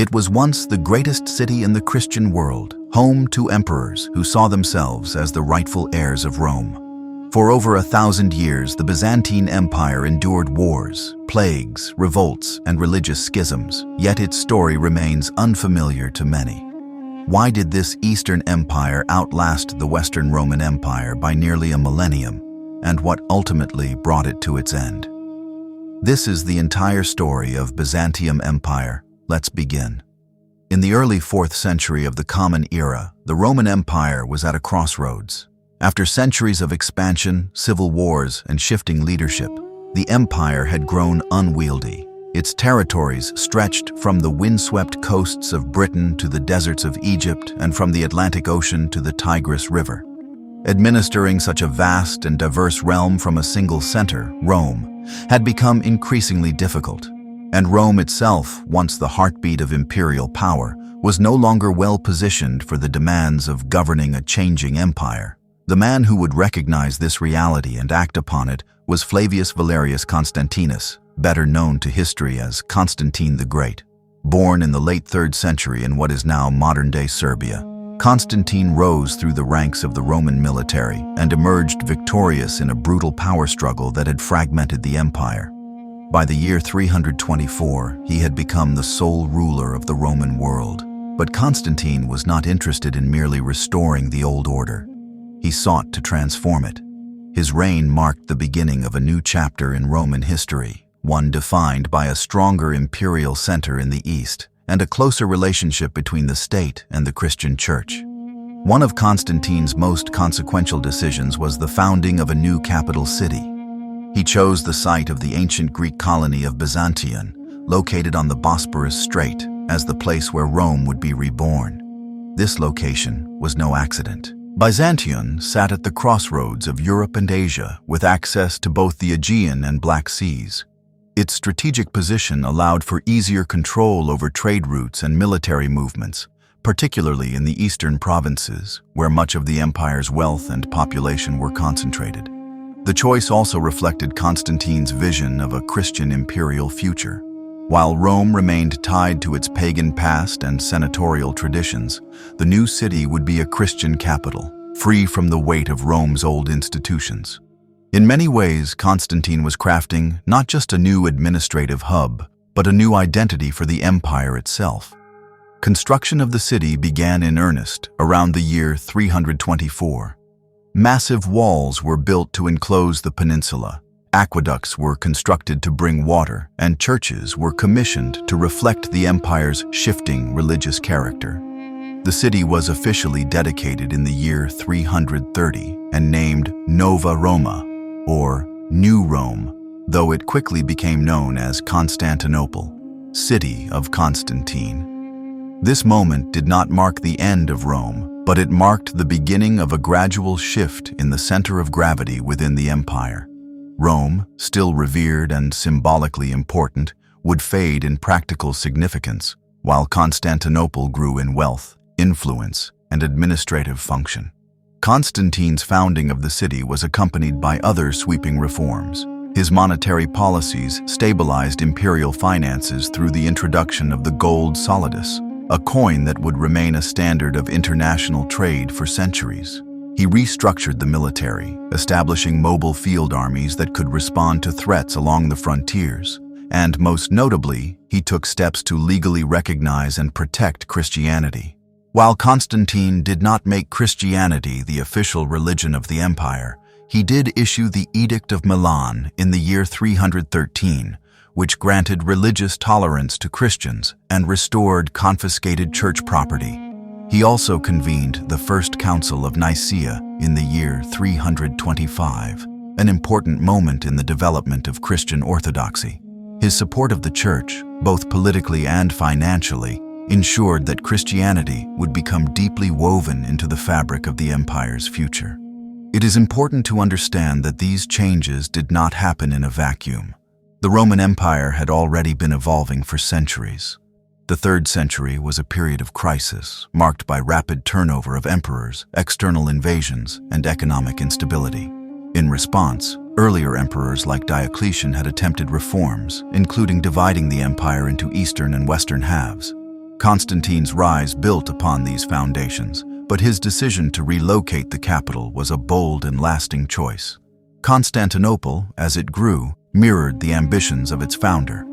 It was once the greatest city in the Christian world, home to emperors who saw themselves as the rightful heirs of Rome. For over 1,000 years, the Byzantine Empire endured wars, plagues, revolts, and religious schisms, yet its story remains unfamiliar to many. Why did this Eastern Empire outlast the Western Roman Empire by nearly a millennium, and what ultimately brought it to its end? This is the entire story of Byzantium Empire. Let's begin. In the early 4th century of the Common Era, the Roman Empire was at a crossroads. After centuries of expansion, civil wars, and shifting leadership, the empire had grown unwieldy. Its territories stretched from the windswept coasts of Britain to the deserts of Egypt and from the Atlantic Ocean to the Tigris River. Administering such a vast and diverse realm from a single center, Rome, had become increasingly difficult. And Rome itself, once the heartbeat of imperial power, was no longer well positioned for the demands of governing a changing empire. The man who would recognize this reality and act upon it was Flavius Valerius Constantinus, better known to history as Constantine the Great. Born in the late 3rd century in what is now modern-day Serbia, Constantine rose through the ranks of the Roman military and emerged victorious in a brutal power struggle that had fragmented the empire. By the year 324, he had become the sole ruler of the Roman world. But Constantine was not interested in merely restoring the old order. He sought to transform it. His reign marked the beginning of a new chapter in Roman history, one defined by a stronger imperial center in the east and a closer relationship between the state and the Christian Church. One of Constantine's most consequential decisions was the founding of a new capital city. He chose the site of the ancient Greek colony of Byzantium, located on the Bosporus Strait, as the place where Rome would be reborn. This location was no accident. Byzantium sat at the crossroads of Europe and Asia, with access to both the Aegean and Black Seas. Its strategic position allowed for easier control over trade routes and military movements, particularly in the eastern provinces, where much of the empire's wealth and population were concentrated. The choice also reflected Constantine's vision of a Christian imperial future. While Rome remained tied to its pagan past and senatorial traditions, the new city would be a Christian capital, free from the weight of Rome's old institutions. In many ways, Constantine was crafting not just a new administrative hub, but a new identity for the empire itself. Construction of the city began in earnest around the year 324. Massive walls were built to enclose the peninsula. Aqueducts were constructed to bring water, and churches were commissioned to reflect the empire's shifting religious character. The city was officially dedicated in the year 330 and named Nova Roma, or New Rome, though it quickly became known as Constantinople, City of Constantine. This moment did not mark the end of Rome, but it marked the beginning of a gradual shift in the center of gravity within the empire. Rome, still revered and symbolically important, would fade in practical significance, while Constantinople grew in wealth, influence, and administrative function. Constantine's founding of the city was accompanied by other sweeping reforms. His monetary policies stabilized imperial finances through the introduction of the gold solidus, a coin that would remain a standard of international trade for centuries. He restructured the military, establishing mobile field armies that could respond to threats along the frontiers. And most notably, he took steps to legally recognize and protect Christianity. While Constantine did not make Christianity the official religion of the empire, he did issue the Edict of Milan in the year 313, which granted religious tolerance to Christians and restored confiscated church property. He also convened the First Council of Nicaea in the year 325, an important moment in the development of Christian orthodoxy. His support of the Church, both politically and financially, ensured that Christianity would become deeply woven into the fabric of the empire's future. It is important to understand that these changes did not happen in a vacuum. The Roman Empire had already been evolving for centuries. The 3rd century was a period of crisis, marked by rapid turnover of emperors, external invasions, and economic instability. In response, earlier emperors like Diocletian had attempted reforms, including dividing the empire into eastern and western halves. Constantine's rise built upon these foundations, but his decision to relocate the capital was a bold and lasting choice. Constantinople, as it grew, mirrored the ambitions of its founder.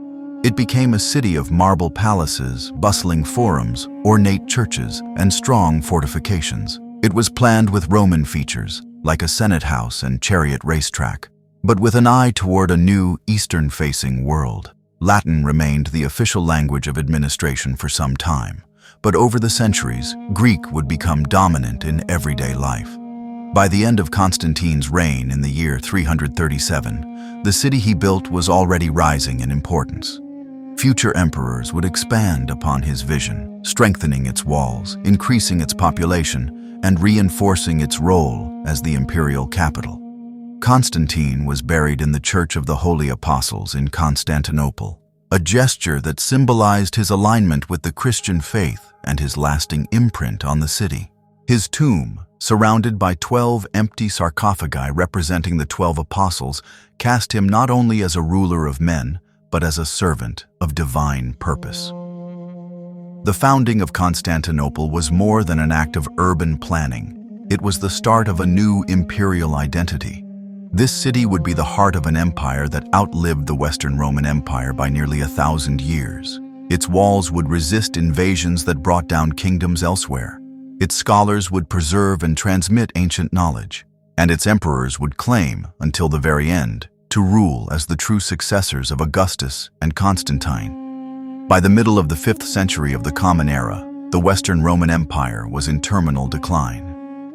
It became a city of marble palaces, bustling forums, ornate churches, and strong fortifications. It was planned with Roman features, like a senate house and chariot racetrack, but with an eye toward a new eastern-facing world. Latin remained the official language of administration for some time, but over the centuries, Greek would become dominant in everyday life. By the end of Constantine's reign in the year 337, the city he built was already rising in importance. Future emperors would expand upon his vision, strengthening its walls, increasing its population, and reinforcing its role as the imperial capital. Constantine was buried in the Church of the Holy Apostles in Constantinople, a gesture that symbolized his alignment with the Christian faith and his lasting imprint on the city. His tomb, surrounded by 12 empty sarcophagi representing the 12 apostles, cast him not only as a ruler of men, but as a servant of divine purpose. The founding of Constantinople was more than an act of urban planning. It was the start of a new imperial identity. This city would be the heart of an empire that outlived the Western Roman Empire by nearly 1,000 years. Its walls would resist invasions that brought down kingdoms elsewhere. Its scholars would preserve and transmit ancient knowledge, and its emperors would claim, until the very end, to rule as the true successors of Augustus and Constantine. By the middle of the 5th century of the Common Era, the Western Roman Empire was in terminal decline.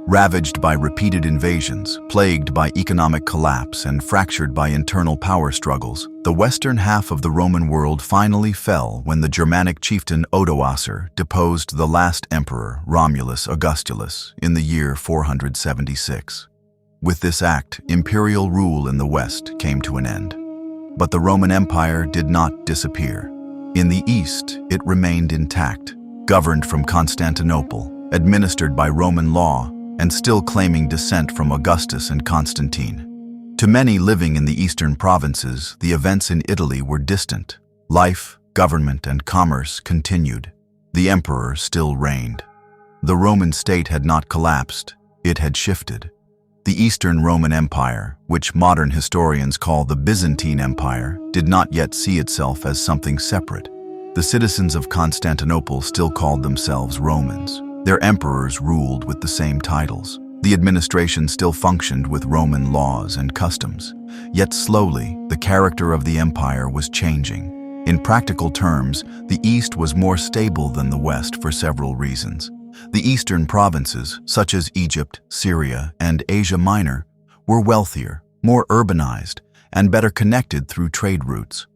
Ravaged by repeated invasions, plagued by economic collapse, and fractured by internal power struggles, the western half of the Roman world finally fell when the Germanic chieftain Odoacer deposed the last emperor, Romulus Augustulus, in the year 476. With this act, imperial rule in the West came to an end. But the Roman Empire did not disappear. In the East, it remained intact, governed from Constantinople, administered by Roman law, and still claiming descent from Augustus and Constantine. To many living in the eastern provinces, the events in Italy were distant. Life, government, and commerce continued. The emperor still reigned. The Roman state had not collapsed, it had shifted. The Eastern Roman Empire, which modern historians call the Byzantine Empire, did not yet see itself as something separate. The citizens of Constantinople still called themselves Romans. Their emperors ruled with the same titles. The administration still functioned with Roman laws and customs. Yet slowly, the character of the empire was changing. In practical terms, the East was more stable than the West for several reasons. The eastern provinces, such as Egypt, Syria, and Asia Minor, were wealthier, more urbanized, and better connected through trade routes.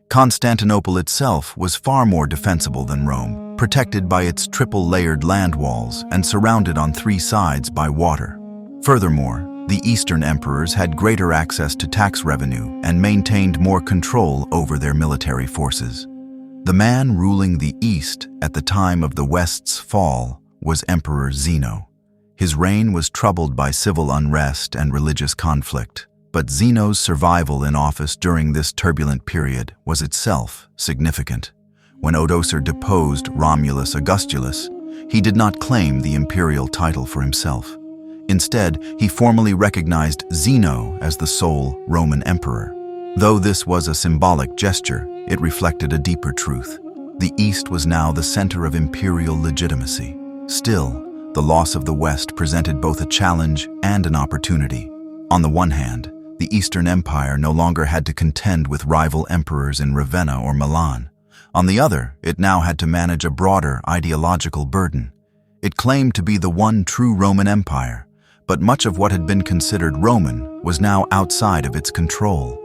Constantinople itself was far more defensible than Rome, protected by its triple-layered land walls and surrounded on 3 sides by water. Furthermore, the Eastern emperors had greater access to tax revenue and maintained more control over their military forces. The man ruling the East at the time of the West's fall was Emperor Zeno. His reign was troubled by civil unrest and religious conflict, but Zeno's survival in office during this turbulent period was itself significant. When Odoacer deposed Romulus Augustulus, he did not claim the imperial title for himself. Instead, he formally recognized Zeno as the sole Roman emperor. Though this was a symbolic gesture, it reflected a deeper truth. The East was now the center of imperial legitimacy. Still, the loss of the West presented both a challenge and an opportunity. On the one hand, the Eastern Empire no longer had to contend with rival emperors in Ravenna or Milan. On the other, it now had to manage a broader ideological burden. It claimed to be the one true Roman Empire, but much of what had been considered Roman was now outside of its control.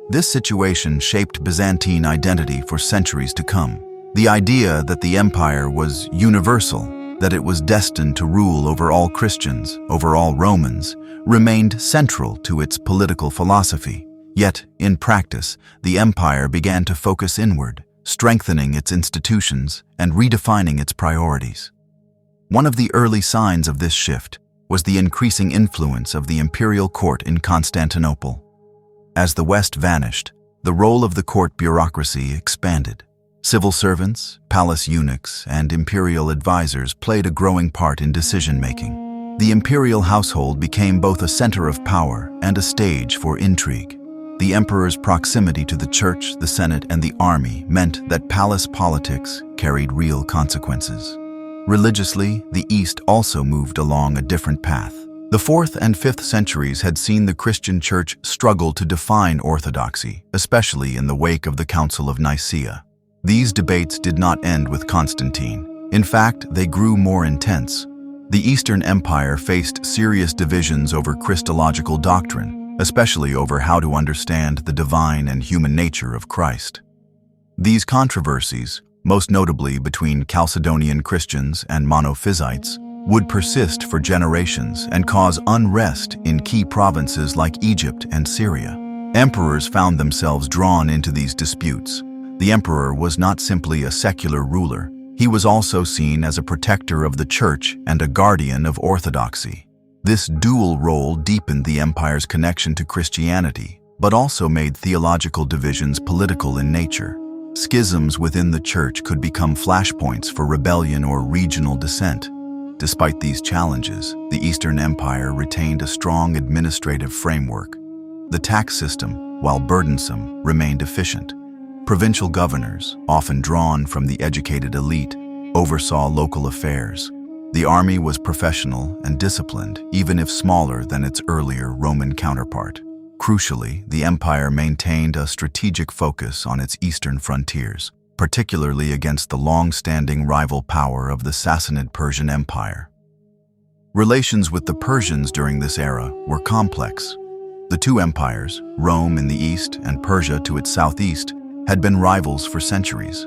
This situation shaped Byzantine identity for centuries to come. The idea that the empire was universal, that it was destined to rule over all Christians, over all Romans, remained central to its political philosophy. Yet, in practice, the empire began to focus inward, strengthening its institutions and redefining its priorities. One of the early signs of this shift was the increasing influence of the imperial court in Constantinople. As the West vanished, the role of the court bureaucracy expanded. Civil servants, palace eunuchs, and imperial advisors played a growing part in decision-making. The imperial household became both a center of power and a stage for intrigue. The emperor's proximity to the church, the senate, and the army meant that palace politics carried real consequences. Religiously, the East also moved along a different path. The 4th and 5th centuries had seen the Christian church struggle to define orthodoxy, especially in the wake of the Council of Nicaea. These debates did not end with Constantine. In fact, they grew more intense. The Eastern Empire faced serious divisions over Christological doctrine, especially over how to understand the divine and human nature of Christ. These controversies, most notably between Chalcedonian Christians and Monophysites, would persist for generations and cause unrest in key provinces like Egypt and Syria. Emperors found themselves drawn into these disputes. The emperor was not simply a secular ruler, he was also seen as a protector of the church and a guardian of orthodoxy. This dual role deepened the empire's connection to Christianity, but also made theological divisions political in nature. Schisms within the church could become flashpoints for rebellion or regional dissent. Despite these challenges, the Eastern Empire retained a strong administrative framework. The tax system, while burdensome, remained efficient. Provincial governors, often drawn from the educated elite, oversaw local affairs. The army was professional and disciplined, even if smaller than its earlier Roman counterpart. Crucially, the empire maintained a strategic focus on its eastern frontiers, particularly against the long-standing rival power of the Sassanid Persian Empire. Relations with the Persians during this era were complex. The two empires, Rome in the east and Persia to its southeast, had been rivals for centuries.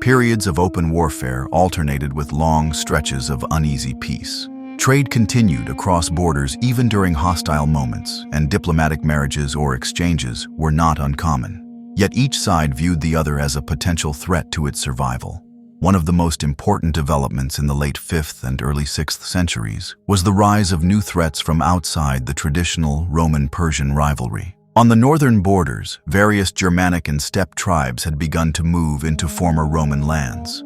Periods of open warfare alternated with long stretches of uneasy peace. Trade continued across borders even during hostile moments, and diplomatic marriages or exchanges were not uncommon. Yet each side viewed the other as a potential threat to its survival. One of the most important developments in the late 5th and early 6th centuries was the rise of new threats from outside the traditional Roman-Persian rivalry. On the northern borders, various Germanic and steppe tribes had begun to move into former Roman lands.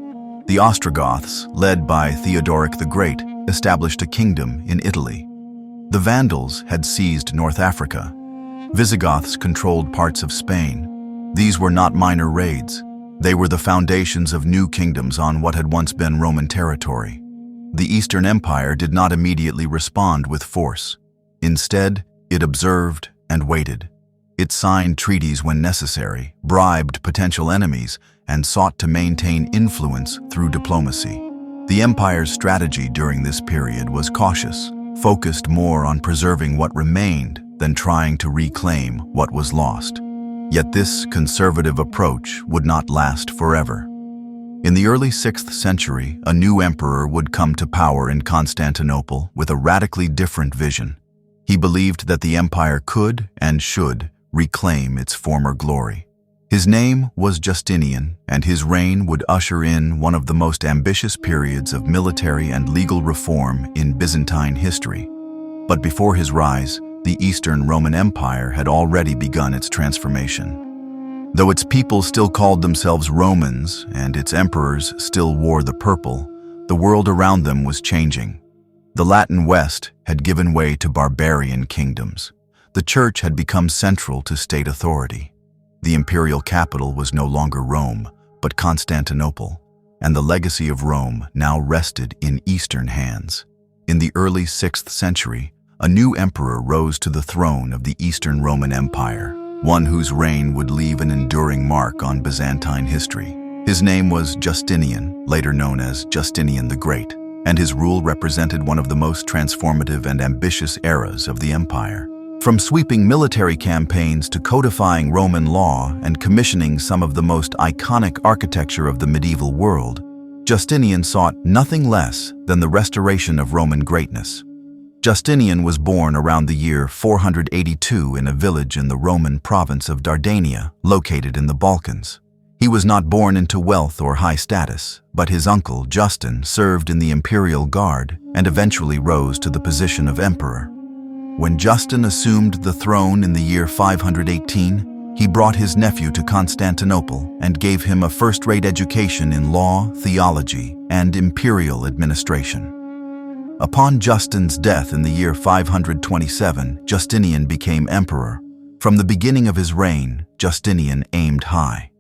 The Ostrogoths, led by Theodoric the Great, established a kingdom in Italy. The Vandals had seized North Africa. Visigoths controlled parts of Spain. These were not minor raids. They were the foundations of new kingdoms on what had once been Roman territory. The Eastern Empire did not immediately respond with force. Instead, it observed and waited. It signed treaties when necessary, bribed potential enemies, and sought to maintain influence through diplomacy. The empire's strategy during this period was cautious, focused more on preserving what remained than trying to reclaim what was lost. Yet this conservative approach would not last forever. In the early 6th century, a new emperor would come to power in Constantinople with a radically different vision. He believed that the empire could and should reclaim its former glory. His name was Justinian, and his reign would usher in one of the most ambitious periods of military and legal reform in Byzantine history. But before his rise, the Eastern Roman Empire had already begun its transformation. Though its people still called themselves Romans and its emperors still wore the purple, the world around them was changing. The Latin West had given way to barbarian kingdoms. The church had become central to state authority. The imperial capital was no longer Rome, but Constantinople, and the legacy of Rome now rested in Eastern hands. In the early 6th century, a new emperor rose to the throne of the Eastern Roman Empire, one whose reign would leave an enduring mark on Byzantine history. His name was Justinian, later known as Justinian the Great, and his rule represented one of the most transformative and ambitious eras of the empire. From sweeping military campaigns to codifying Roman law and commissioning some of the most iconic architecture of the medieval world, Justinian sought nothing less than the restoration of Roman greatness. Justinian was born around the year 482 in a village in the Roman province of Dardania, located in the Balkans. He was not born into wealth or high status, but his uncle, Justin, served in the imperial guard and eventually rose to the position of emperor. When Justin assumed the throne in the year 518, he brought his nephew to Constantinople and gave him a first-rate education in law, theology, and imperial administration. Upon Justin's death in the year 527, Justinian became emperor. From the beginning of his reign, Justinian aimed high.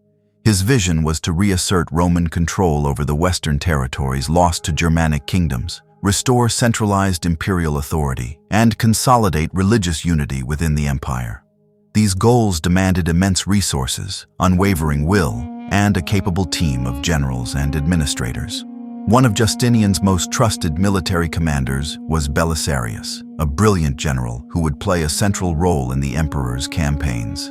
His vision was to reassert Roman control over the western territories lost to Germanic kingdoms, restore centralized imperial authority, and consolidate religious unity within the empire. These goals demanded immense resources, unwavering will, and a capable team of generals and administrators. One of Justinian's most trusted military commanders was Belisarius, a brilliant general who would play a central role in the emperor's campaigns.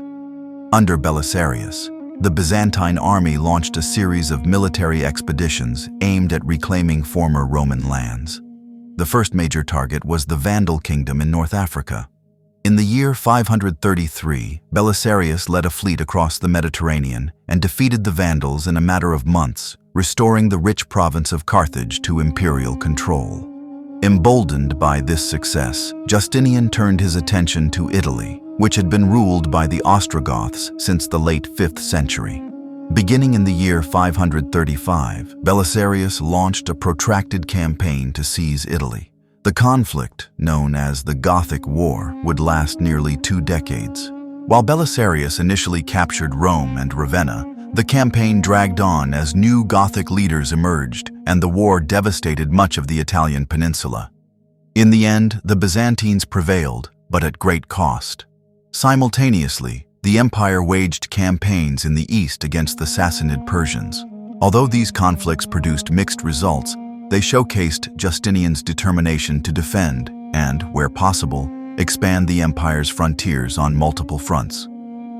Under Belisarius, the Byzantine army launched a series of military expeditions aimed at reclaiming former Roman lands. The first major target was the Vandal kingdom in North Africa. In the year 533, Belisarius led a fleet across the Mediterranean and defeated the Vandals in a matter of months, restoring the rich province of Carthage to imperial control. Emboldened by this success, Justinian turned his attention to Italy, which had been ruled by the Ostrogoths since the late 5th century. Beginning in the year 535, Belisarius launched a protracted campaign to seize Italy. The conflict, known as the Gothic War, would last nearly 2 decades. While Belisarius initially captured Rome and Ravenna, the campaign dragged on as new Gothic leaders emerged, and the war devastated much of the Italian peninsula. In the end, the Byzantines prevailed, but at great cost. Simultaneously, the empire waged campaigns in the east against the Sassanid Persians. Although these conflicts produced mixed results, they showcased Justinian's determination to defend and, where possible, expand the empire's frontiers on multiple fronts.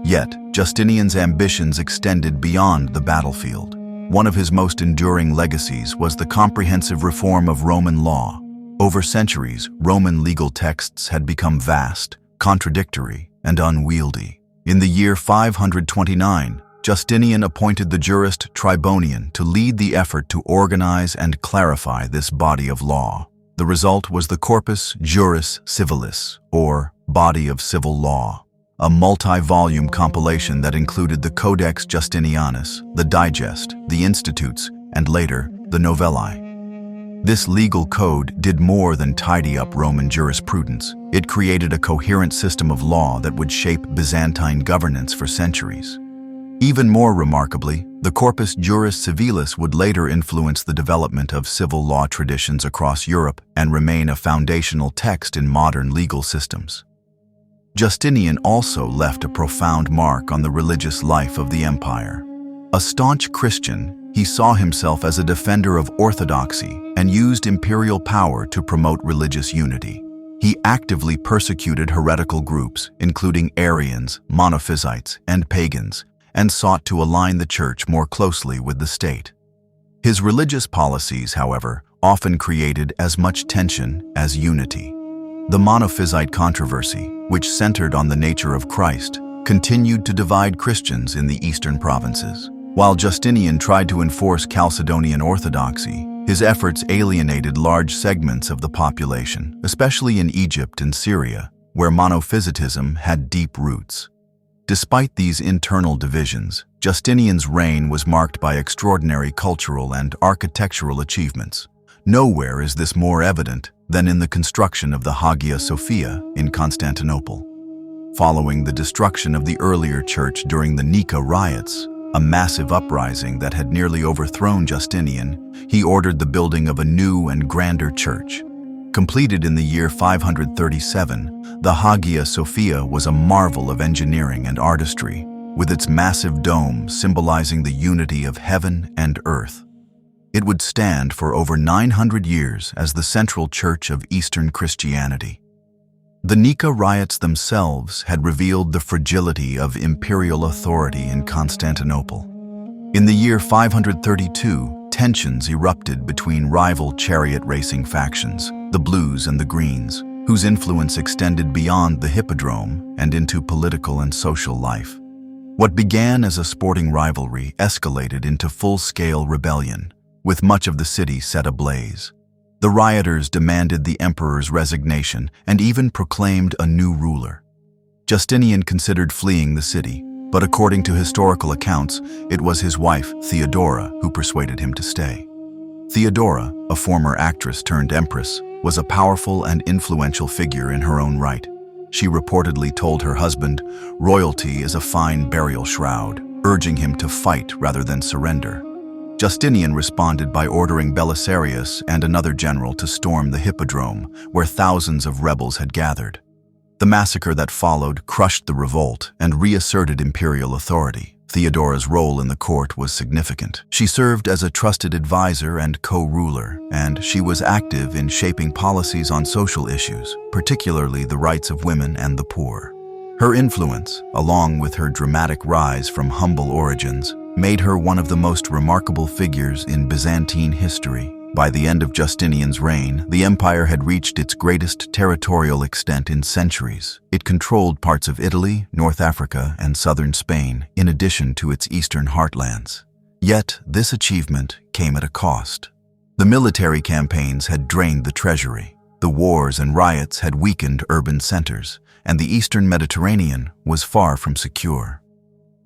Yet, Justinian's ambitions extended beyond the battlefield. One of his most enduring legacies was the comprehensive reform of Roman law. Over centuries, Roman legal texts had become vast, contradictory, and unwieldy. In the year 529, Justinian appointed the jurist Tribonian to lead the effort to organize and clarify this body of law. The result was the Corpus Juris Civilis, or Body of Civil Law, a multi-volume compilation that included the Codex Justinianus, the Digest, the Institutes, and later, the Novellae. This legal code did more than tidy up Roman jurisprudence. It created a coherent system of law that would shape Byzantine governance for centuries. Even more remarkably, the Corpus Juris Civilis would later influence the development of civil law traditions across Europe and remain a foundational text in modern legal systems. Justinian also left a profound mark on the religious life of the empire. A staunch Christian, he saw himself as a defender of orthodoxy and used imperial power to promote religious unity. He actively persecuted heretical groups, including Arians, Monophysites, and pagans, and sought to align the church more closely with the state. His religious policies, however, often created as much tension as unity. The Monophysite controversy, which centered on the nature of Christ, continued to divide Christians in the eastern provinces. While Justinian tried to enforce Chalcedonian orthodoxy, his efforts alienated large segments of the population, especially in Egypt and Syria, where monophysitism had deep roots. Despite these internal divisions, Justinian's reign was marked by extraordinary cultural and architectural achievements. Nowhere is this more evident than in the construction of the Hagia Sophia in Constantinople. Following the destruction of the earlier church during the Nika riots, a massive uprising that had nearly overthrown Justinian, he ordered the building of a new and grander church. Completed in the year 537, the Hagia Sophia was a marvel of engineering and artistry, with its massive dome symbolizing the unity of heaven and earth. It would stand for over 900 years as the central church of Eastern Christianity. The Nika riots themselves had revealed the fragility of imperial authority in Constantinople. In the year 532, tensions erupted between rival chariot racing factions, the Blues and the Greens, whose influence extended beyond the hippodrome and into political and social life. What began as a sporting rivalry escalated into full-scale rebellion, with much of the city set ablaze. The rioters demanded the emperor's resignation and even proclaimed a new ruler. Justinian considered fleeing the city, But according to historical accounts, it was his wife, Theodora, who persuaded him to stay. Theodora, a former actress turned empress, was a powerful and influential figure in her own right. She reportedly told her husband, "Royalty is a fine burial shroud," urging him to fight rather than surrender. Justinian responded by ordering Belisarius and another general to storm the Hippodrome, where thousands of rebels had gathered. The massacre that followed crushed the revolt and reasserted imperial authority. Theodora's role in the court was significant. She served as a trusted advisor and co-ruler, and she was active in shaping policies on social issues, particularly the rights of women and the poor. Her influence, along with her dramatic rise from humble origins, made her one of the most remarkable figures in Byzantine history. By the end of Justinian's reign, the empire had reached its greatest territorial extent in centuries. It controlled parts of Italy, North Africa, and southern Spain, in addition to its eastern heartlands. Yet, this achievement came at a cost. The military campaigns had drained the treasury. The wars and riots had weakened urban centers, and the eastern Mediterranean was far from secure.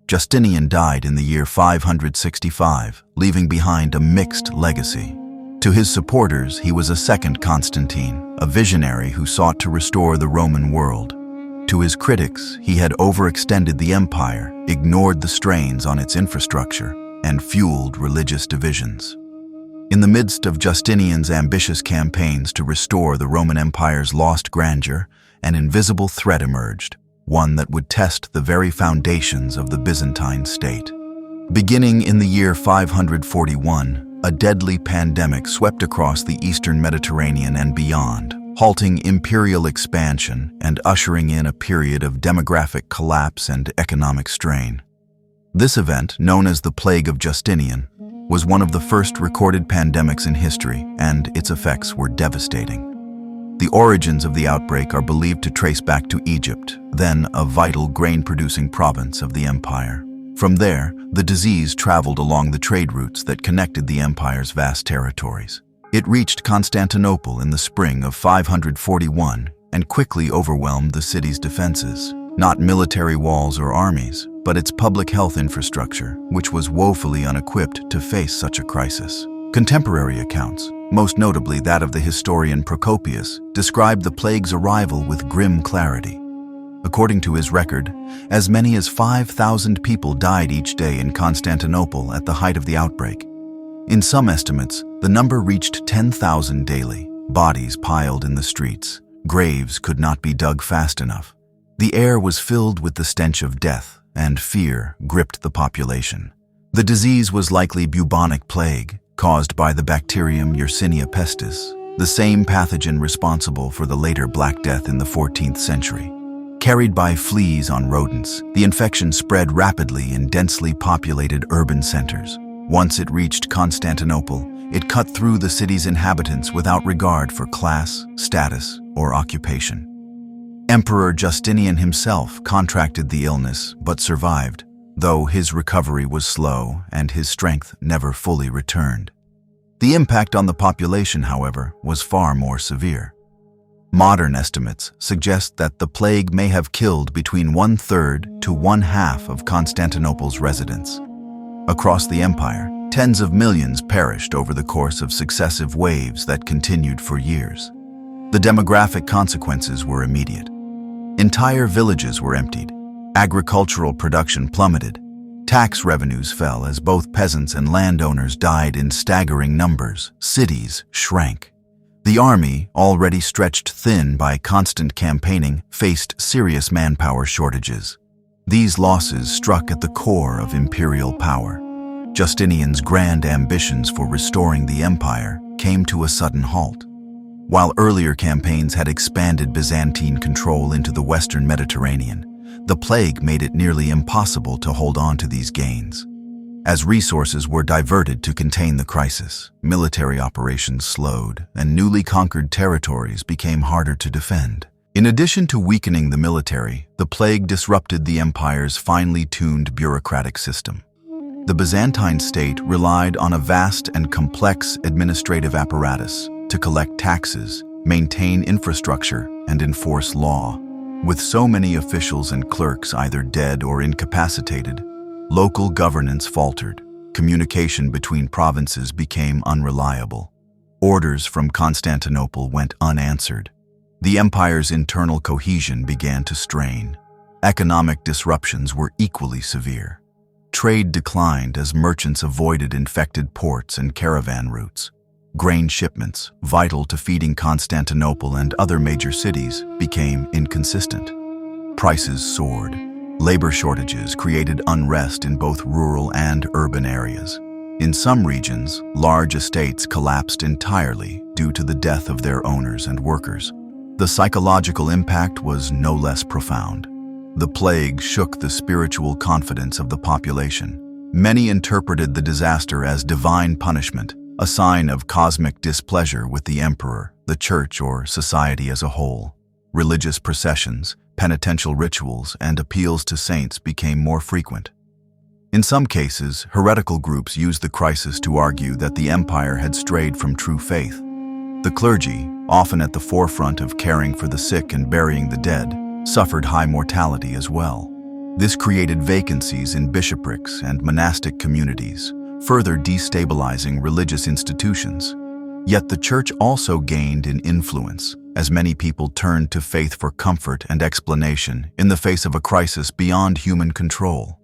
Justinian died in the year 565, leaving behind a mixed legacy. To his supporters, he was a second Constantine, a visionary who sought to restore the Roman world. To his critics, he had overextended the empire, ignored the strains on its infrastructure, and fueled religious divisions. In the midst of Justinian's ambitious campaigns to restore the Roman Empire's lost grandeur, an invisible threat emerged, one that would test the very foundations of the Byzantine state. Beginning in the year 541, a deadly pandemic swept across the eastern Mediterranean and beyond, halting imperial expansion and ushering in a period of demographic collapse and economic strain. This event, known as the Plague of Justinian, was one of the first recorded pandemics in history, and its effects were devastating. The origins of the outbreak are believed to trace back to Egypt, then a vital grain-producing province of the empire. From there, the disease traveled along the trade routes that connected the empire's vast territories. It reached Constantinople in the spring of 541 and quickly overwhelmed the city's defenses. Not military walls or armies, but its public health infrastructure, which was woefully unequipped to face such a crisis. Contemporary accounts, most notably that of the historian Procopius, describe the plague's arrival with grim clarity. According to his record, as many as 5,000 people died each day in Constantinople at the height of the outbreak. In some estimates, the number reached 10,000 daily. Bodies piled in the streets. Graves could not be dug fast enough. The air was filled with the stench of death, and fear gripped the population. The disease was likely bubonic plague, caused by the bacterium Yersinia pestis, the same pathogen responsible for the later Black Death in the 14th century. Carried by fleas on rodents, the infection spread rapidly in densely populated urban centers. Once it reached Constantinople, it cut through the city's inhabitants without regard for class, status, or occupation. Emperor Justinian himself contracted the illness but survived, though his recovery was slow and his strength never fully returned. The impact on the population, however, was far more severe. Modern estimates suggest that the plague may have killed between 1/3 to 1/2 of Constantinople's residents. Across the empire, tens of millions perished over the course of successive waves that continued for years. The demographic consequences were immediate. Entire villages were emptied. Agricultural production plummeted. Tax revenues fell as both peasants and landowners died in staggering numbers. Cities shrank. The army, already stretched thin by constant campaigning, faced serious manpower shortages. These losses struck at the core of imperial power. Justinian's grand ambitions for restoring the empire came to a sudden halt. While earlier campaigns had expanded Byzantine control into the western Mediterranean, the plague made it nearly impossible to hold on to these gains. As resources were diverted to contain the crisis, military operations slowed, and newly conquered territories became harder to defend. In addition to weakening the military, the plague disrupted the empire's finely tuned bureaucratic system. The Byzantine state relied on a vast and complex administrative apparatus to collect taxes, maintain infrastructure, and enforce law. With so many officials and clerks either dead or incapacitated, local governance faltered. Communication between provinces became unreliable. Orders from Constantinople went unanswered. The empire's internal cohesion began to strain. Economic disruptions were equally severe. Trade declined as merchants avoided infected ports and caravan routes. Grain shipments, vital to feeding Constantinople and other major cities, became inconsistent. Prices soared. Labor shortages created unrest in both rural and urban areas. In some regions, large estates collapsed entirely due to the death of their owners and workers. The psychological impact was no less profound. The plague shook the spiritual confidence of the population. Many interpreted the disaster as divine punishment, a sign of cosmic displeasure with the emperor, the church, or society as a whole. Religious processions, penitential rituals, and appeals to saints became more frequent. In some cases, heretical groups used the crisis to argue that the empire had strayed from true faith. The clergy, often at the forefront of caring for the sick and burying the dead, suffered high mortality as well. This created vacancies in bishoprics and monastic communities, further destabilizing religious institutions. Yet the church also gained in influence, as many people turned to faith for comfort and explanation in the face of a crisis beyond human control.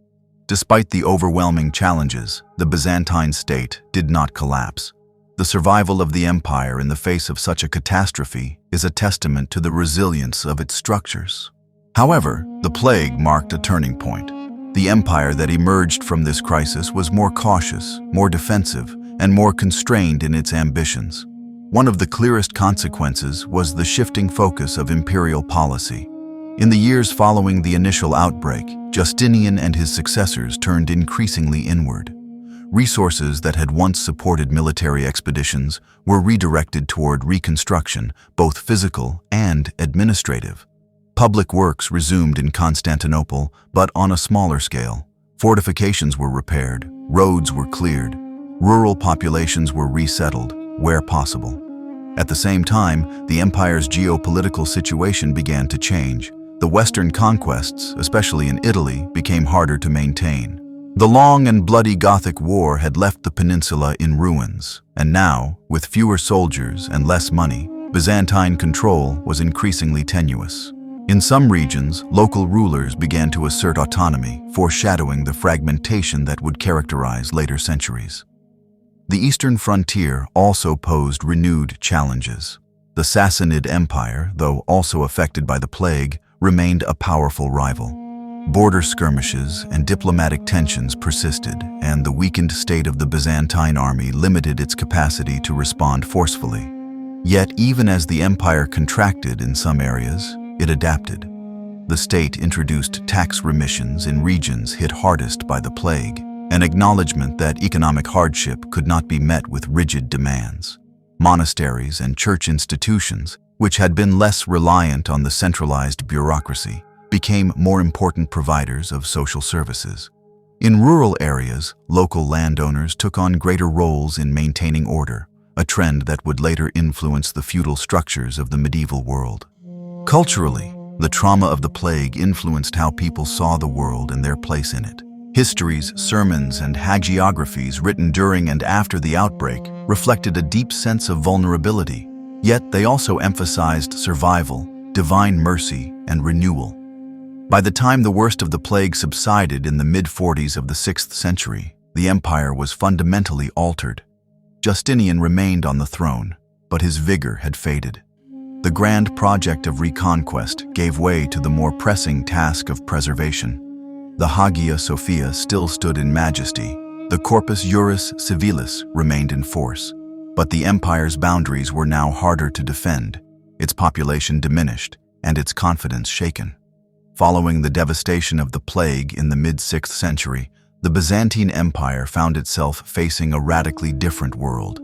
Despite the overwhelming challenges, the Byzantine state did not collapse. The survival of the empire in the face of such a catastrophe is a testament to the resilience of its structures. However, the plague marked a turning point. The empire that emerged from this crisis was more cautious, more defensive, and more constrained in its ambitions. One of the clearest consequences was the shifting focus of imperial policy. In the years following the initial outbreak, Justinian and his successors turned increasingly inward. Resources that had once supported military expeditions were redirected toward reconstruction, both physical and administrative. Public works resumed in Constantinople, but on a smaller scale. Fortifications were repaired, roads were cleared, rural populations were resettled, where possible. At the same time, the empire's geopolitical situation began to change. The Western conquests, especially in Italy, became harder to maintain. The long and bloody Gothic War had left the peninsula in ruins, and now, with fewer soldiers and less money, Byzantine control was increasingly tenuous. In some regions, local rulers began to assert autonomy, foreshadowing the fragmentation that would characterize later centuries. The eastern frontier also posed renewed challenges. The Sassanid Empire, though also affected by the plague, remained a powerful rival. Border skirmishes and diplomatic tensions persisted, and the weakened state of the Byzantine army limited its capacity to respond forcefully. Yet, even as the empire contracted in some areas, it adapted. The state introduced tax remissions in regions hit hardest by the plague, an acknowledgement that economic hardship could not be met with rigid demands. Monasteries and church institutions, which had been less reliant on the centralized bureaucracy, became more important providers of social services. In rural areas, local landowners took on greater roles in maintaining order, a trend that would later influence the feudal structures of the medieval world. Culturally, the trauma of the plague influenced how people saw the world and their place in it. Histories, sermons, and hagiographies written during and after the outbreak reflected a deep sense of vulnerability, yet they also emphasized survival, divine mercy, and renewal. By the time the worst of the plague subsided in the mid-40s of the 6th century, the empire was fundamentally altered. Justinian remained on the throne, but his vigor had faded. The grand project of reconquest gave way to the more pressing task of preservation. The Hagia Sophia still stood in majesty. The Corpus Juris Civilis remained in force. But the empire's boundaries were now harder to defend, its population diminished, and its confidence shaken. Following the devastation of the plague in the mid-6th century, the Byzantine Empire found itself facing a radically different world.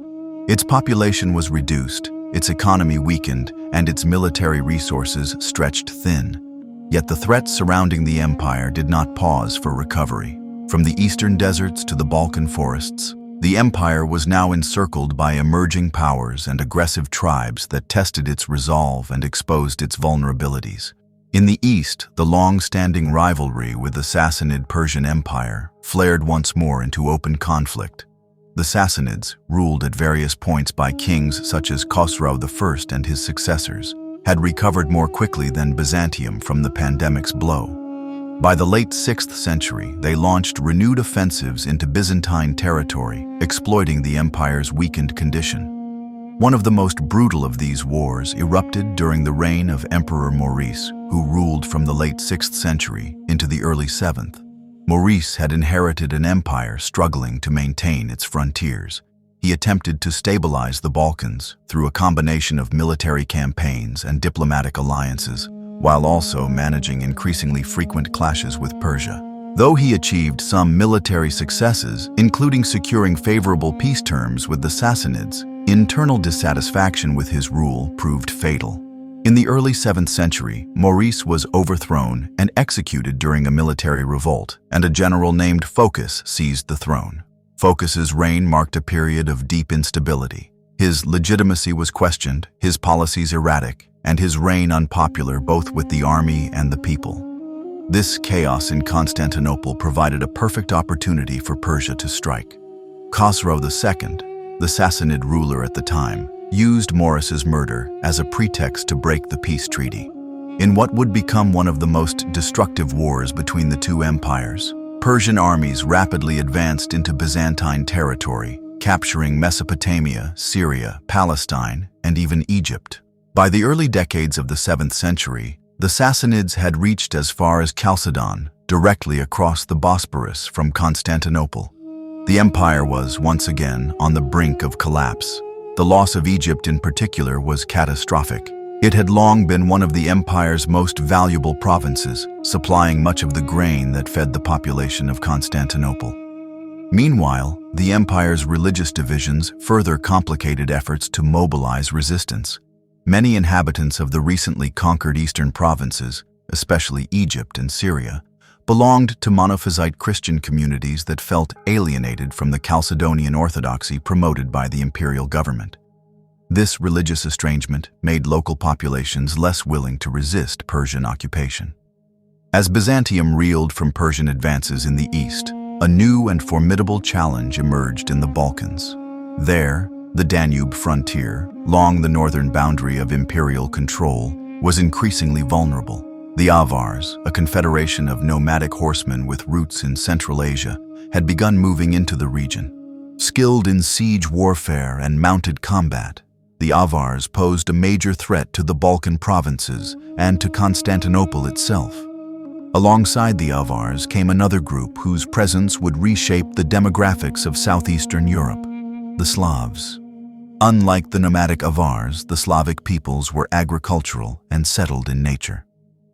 Its population was reduced, its economy weakened, and its military resources stretched thin. Yet the threats surrounding the empire did not pause for recovery. From the eastern deserts to the Balkan forests, the empire was now encircled by emerging powers and aggressive tribes that tested its resolve and exposed its vulnerabilities. In the east, the long-standing rivalry with the Sassanid Persian Empire flared once more into open conflict. The Sassanids, ruled at various points by kings such as Khosrow I and his successors, had recovered more quickly than Byzantium from the pandemic's blow. By the late 6th century, they launched renewed offensives into Byzantine territory, exploiting the empire's weakened condition. One of the most brutal of these wars erupted during the reign of Emperor Maurice, who ruled from the late 6th century into the early 7th. Maurice had inherited an empire struggling to maintain its frontiers. He attempted to stabilize the Balkans through a combination of military campaigns and diplomatic alliances, while also managing increasingly frequent clashes with Persia. Though he achieved some military successes, including securing favorable peace terms with the Sassanids, internal dissatisfaction with his rule proved fatal. In the early 7th century, Maurice was overthrown and executed during a military revolt, and a general named Phocas seized the throne. Phocas's reign marked a period of deep instability. His legitimacy was questioned, his policies erratic, and his reign unpopular both with the army and the people. This chaos in Constantinople provided a perfect opportunity for Persia to strike. Khosrow II, the Sassanid ruler at the time, used Maurice's murder as a pretext to break the peace treaty. In what would become one of the most destructive wars between the two empires, Persian armies rapidly advanced into Byzantine territory, capturing Mesopotamia, Syria, Palestine, and even Egypt. By the early decades of the 7th century, the Sassanids had reached as far as Chalcedon, directly across the Bosporus from Constantinople. The empire was, once again, on the brink of collapse. The loss of Egypt in particular was catastrophic. It had long been one of the empire's most valuable provinces, supplying much of the grain that fed the population of Constantinople. Meanwhile, the empire's religious divisions further complicated efforts to mobilize resistance. Many inhabitants of the recently conquered eastern provinces, especially Egypt and Syria, belonged to monophysite Christian communities that felt alienated from the Chalcedonian orthodoxy promoted by the imperial government. This religious estrangement made local populations less willing to resist Persian occupation. As Byzantium reeled from Persian advances in the east, a new and formidable challenge emerged in the Balkans. There, the Danube frontier, long the northern boundary of imperial control, was increasingly vulnerable. The Avars, a confederation of nomadic horsemen with roots in Central Asia, had begun moving into the region. Skilled in siege warfare and mounted combat, the Avars posed a major threat to the Balkan provinces and to Constantinople itself. Alongside the Avars came another group whose presence would reshape the demographics of southeastern Europe, the Slavs. Unlike the nomadic Avars, the Slavic peoples were agricultural and settled in nature.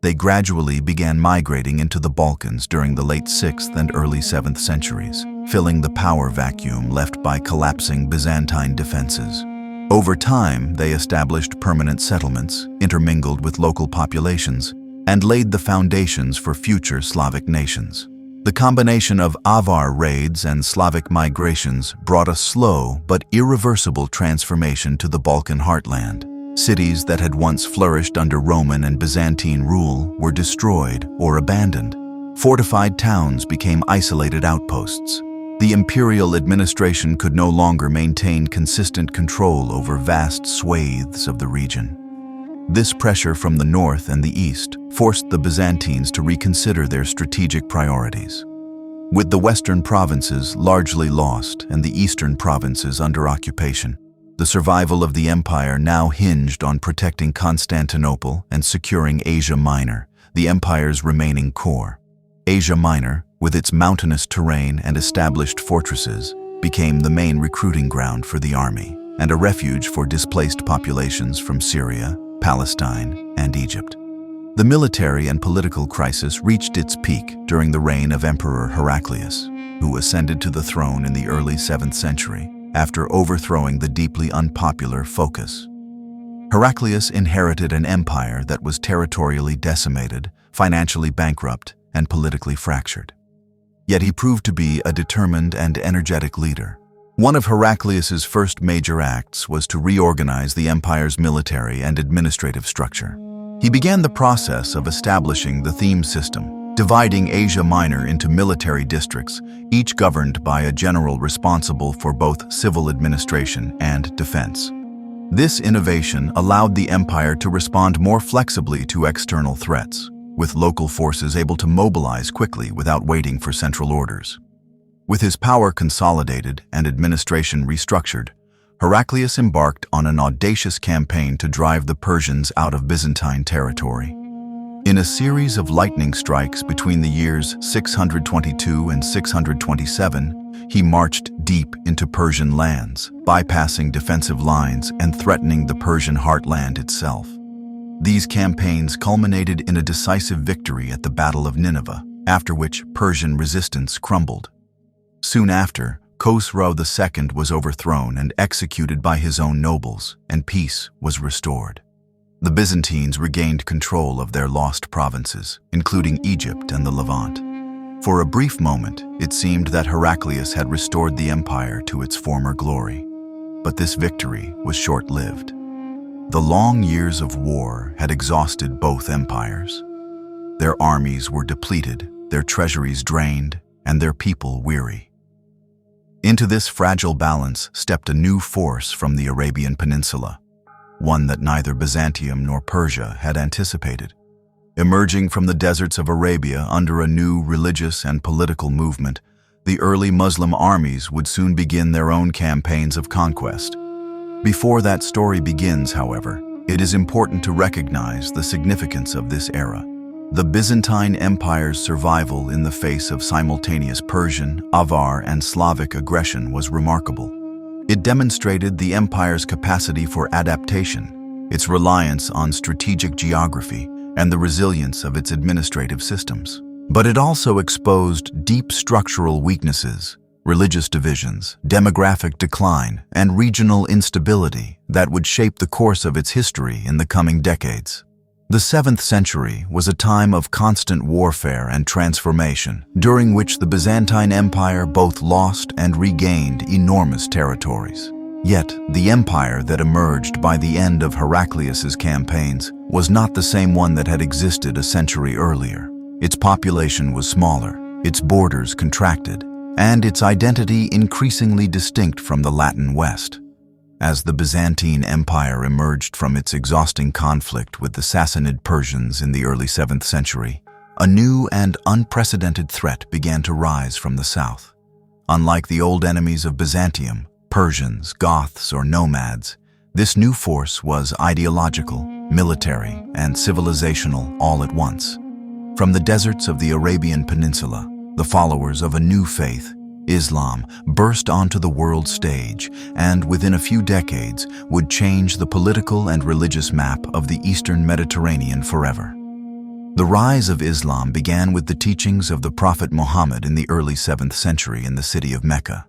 They gradually began migrating into the Balkans during the late 6th and early 7th centuries, filling the power vacuum left by collapsing Byzantine defenses. Over time, they established permanent settlements, intermingled with local populations, and laid the foundations for future Slavic nations. The combination of Avar raids and Slavic migrations brought a slow but irreversible transformation to the Balkan heartland. Cities that had once flourished under Roman and Byzantine rule were destroyed or abandoned. Fortified towns became isolated outposts. The imperial administration could no longer maintain consistent control over vast swathes of the region. This pressure from the north and the east forced the Byzantines to reconsider their strategic priorities. With the western provinces largely lost and the eastern provinces under occupation, the survival of the empire now hinged on protecting Constantinople and securing Asia Minor, the empire's remaining core. Asia Minor, with its mountainous terrain and established fortresses, became the main recruiting ground for the army and a refuge for displaced populations from Syria, Palestine, and Egypt. The military and political crisis reached its peak during the reign of Emperor Heraclius, who ascended to the throne in the early 7th century after overthrowing the deeply unpopular Phocas. Heraclius inherited an empire that was territorially decimated, financially bankrupt, and politically fractured. Yet he proved to be a determined and energetic leader. One of Heraclius's first major acts was to reorganize the empire's military and administrative structure. He began the process of establishing the theme system, dividing Asia Minor into military districts, each governed by a general responsible for both civil administration and defense. This innovation allowed the empire to respond more flexibly to external threats, with local forces able to mobilize quickly without waiting for central orders. With his power consolidated and administration restructured, Heraclius embarked on an audacious campaign to drive the Persians out of Byzantine territory. In a series of lightning strikes between the years 622 and 627, he marched deep into Persian lands, bypassing defensive lines and threatening the Persian heartland itself. These campaigns culminated in a decisive victory at the Battle of Nineveh, after which Persian resistance crumbled. Soon after, Khosrow II was overthrown and executed by his own nobles, and peace was restored. The Byzantines regained control of their lost provinces, including Egypt and the Levant. For a brief moment, it seemed that Heraclius had restored the empire to its former glory. But this victory was short-lived. The long years of war had exhausted both empires. Their armies were depleted, their treasuries drained, and their people weary. Into this fragile balance stepped a new force from the Arabian Peninsula, one that neither Byzantium nor Persia had anticipated. Emerging from the deserts of Arabia under a new religious and political movement, the early Muslim armies would soon begin their own campaigns of conquest. Before that story begins, however, it is important to recognize the significance of this era. The Byzantine Empire's survival in the face of simultaneous Persian, Avar, and Slavic aggression was remarkable. It demonstrated the empire's capacity for adaptation, its reliance on strategic geography, and the resilience of its administrative systems. But it also exposed deep structural weaknesses, religious divisions, demographic decline, and regional instability that would shape the course of its history in the coming decades. The 7th century was a time of constant warfare and transformation, during which the Byzantine Empire both lost and regained enormous territories. Yet, the empire that emerged by the end of Heraclius's campaigns was not the same one that had existed a century earlier. Its population was smaller, its borders contracted, and its identity increasingly distinct from the Latin West. As the Byzantine Empire emerged from its exhausting conflict with the Sassanid Persians in the early 7th century, a new and unprecedented threat began to rise from the south. Unlike the old enemies of Byzantium, Persians, Goths, or nomads, this new force was ideological, military, and civilizational all at once. From the deserts of the Arabian Peninsula, the followers of a new faith, Islam, burst onto the world stage and, within a few decades, would change the political and religious map of the Eastern Mediterranean forever. The rise of Islam began with the teachings of the Prophet Muhammad in the early 7th century in the city of Mecca.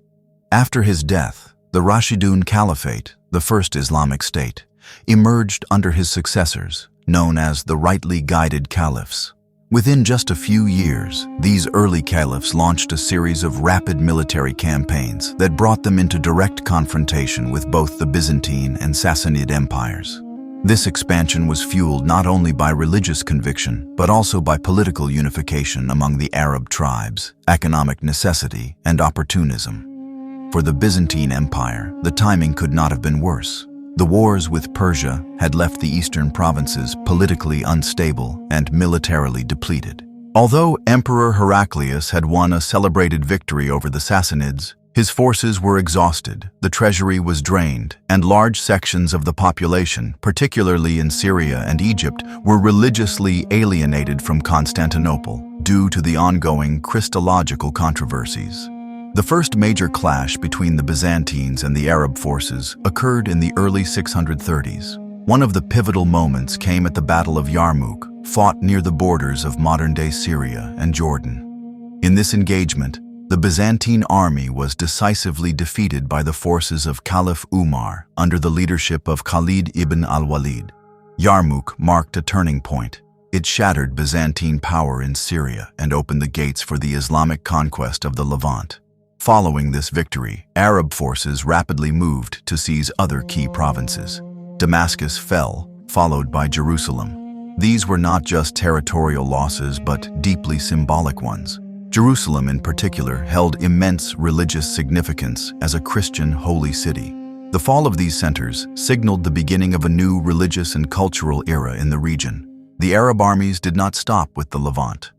After his death, the Rashidun Caliphate, the first Islamic state, emerged under his successors, known as the rightly guided caliphs. Within just a few years, these early caliphs launched a series of rapid military campaigns that brought them into direct confrontation with both the Byzantine and Sassanid empires. This expansion was fueled not only by religious conviction, but also by political unification among the Arab tribes, economic necessity, and opportunism. For the Byzantine Empire, the timing could not have been worse. The wars with Persia had left the eastern provinces politically unstable and militarily depleted. Although Emperor Heraclius had won a celebrated victory over the Sassanids, his forces were exhausted, the treasury was drained, and large sections of the population, particularly in Syria and Egypt, were religiously alienated from Constantinople due to the ongoing Christological controversies. The first major clash between the Byzantines and the Arab forces occurred in the early 630s. One of the pivotal moments came at the Battle of Yarmouk, fought near the borders of modern-day Syria and Jordan. In this engagement, the Byzantine army was decisively defeated by the forces of Caliph Umar under the leadership of Khalid ibn al-Walid. Yarmouk marked a turning point. It shattered Byzantine power in Syria and opened the gates for the Islamic conquest of the Levant. Following this victory, Arab forces rapidly moved to seize other key provinces. Damascus fell, followed by Jerusalem. These were not just territorial losses, but deeply symbolic ones. Jerusalem, in particular, held immense religious significance as a Christian holy city. The fall of these centers signaled the beginning of a new religious and cultural era in the region. The Arab armies did not stop with the Levant.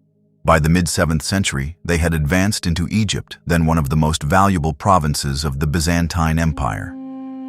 By the mid-7th century, they had advanced into Egypt, then one of the most valuable provinces of the Byzantine Empire.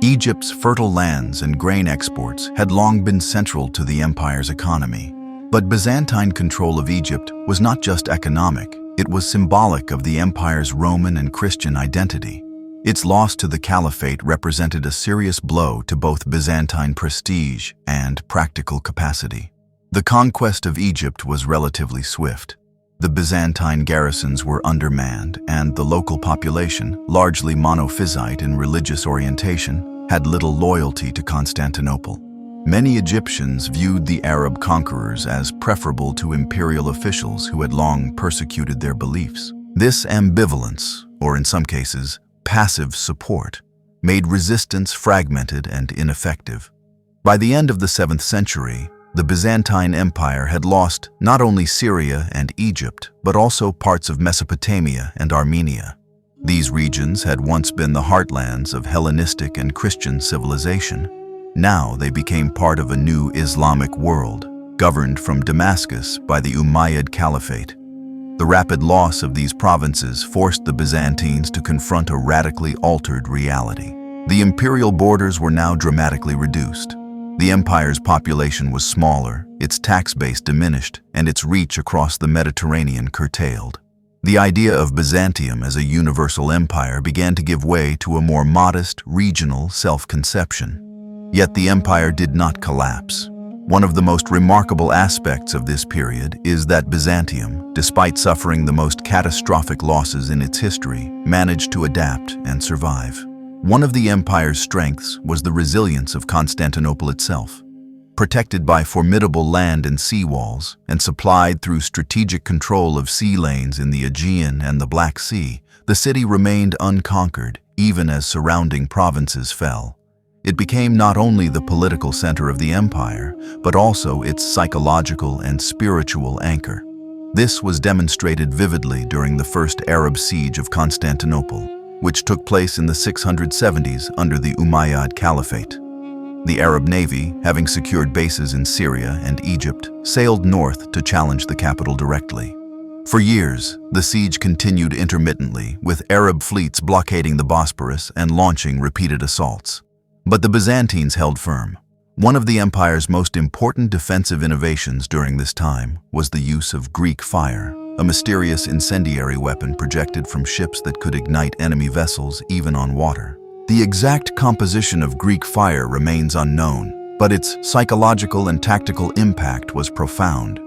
Egypt's fertile lands and grain exports had long been central to the empire's economy. But Byzantine control of Egypt was not just economic, it was symbolic of the empire's Roman and Christian identity. Its loss to the Caliphate represented a serious blow to both Byzantine prestige and practical capacity. The conquest of Egypt was relatively swift. The Byzantine garrisons were undermanned, and the local population, largely monophysite in religious orientation, had little loyalty to Constantinople. Many Egyptians viewed the Arab conquerors as preferable to imperial officials who had long persecuted their beliefs. This ambivalence, or in some cases, passive support, made resistance fragmented and ineffective. By the end of the 7th century, the Byzantine Empire had lost not only Syria and Egypt, but also parts of Mesopotamia and Armenia. These regions had once been the heartlands of Hellenistic and Christian civilization. Now they became part of a new Islamic world, governed from Damascus by the Umayyad Caliphate. The rapid loss of these provinces forced the Byzantines to confront a radically altered reality. The imperial borders were now dramatically reduced. The empire's population was smaller, its tax base diminished, and its reach across the Mediterranean curtailed. The idea of Byzantium as a universal empire began to give way to a more modest, regional self-conception. Yet the empire did not collapse. One of the most remarkable aspects of this period is that Byzantium, despite suffering the most catastrophic losses in its history, managed to adapt and survive. One of the empire's strengths was the resilience of Constantinople itself. Protected by formidable land and sea walls, and supplied through strategic control of sea lanes in the Aegean and the Black Sea, the city remained unconquered, even as surrounding provinces fell. It became not only the political center of the empire, but also its psychological and spiritual anchor. This was demonstrated vividly during the First Arab Siege of Constantinople, which took place in the 670s under the Umayyad Caliphate. The Arab navy, having secured bases in Syria and Egypt, sailed north to challenge the capital directly. For years, the siege continued intermittently, with Arab fleets blockading the Bosporus and launching repeated assaults. But the Byzantines held firm. One of the empire's most important defensive innovations during this time was the use of Greek fire, a mysterious incendiary weapon projected from ships that could ignite enemy vessels even on water. The exact composition of Greek fire remains unknown, but its psychological and tactical impact was profound.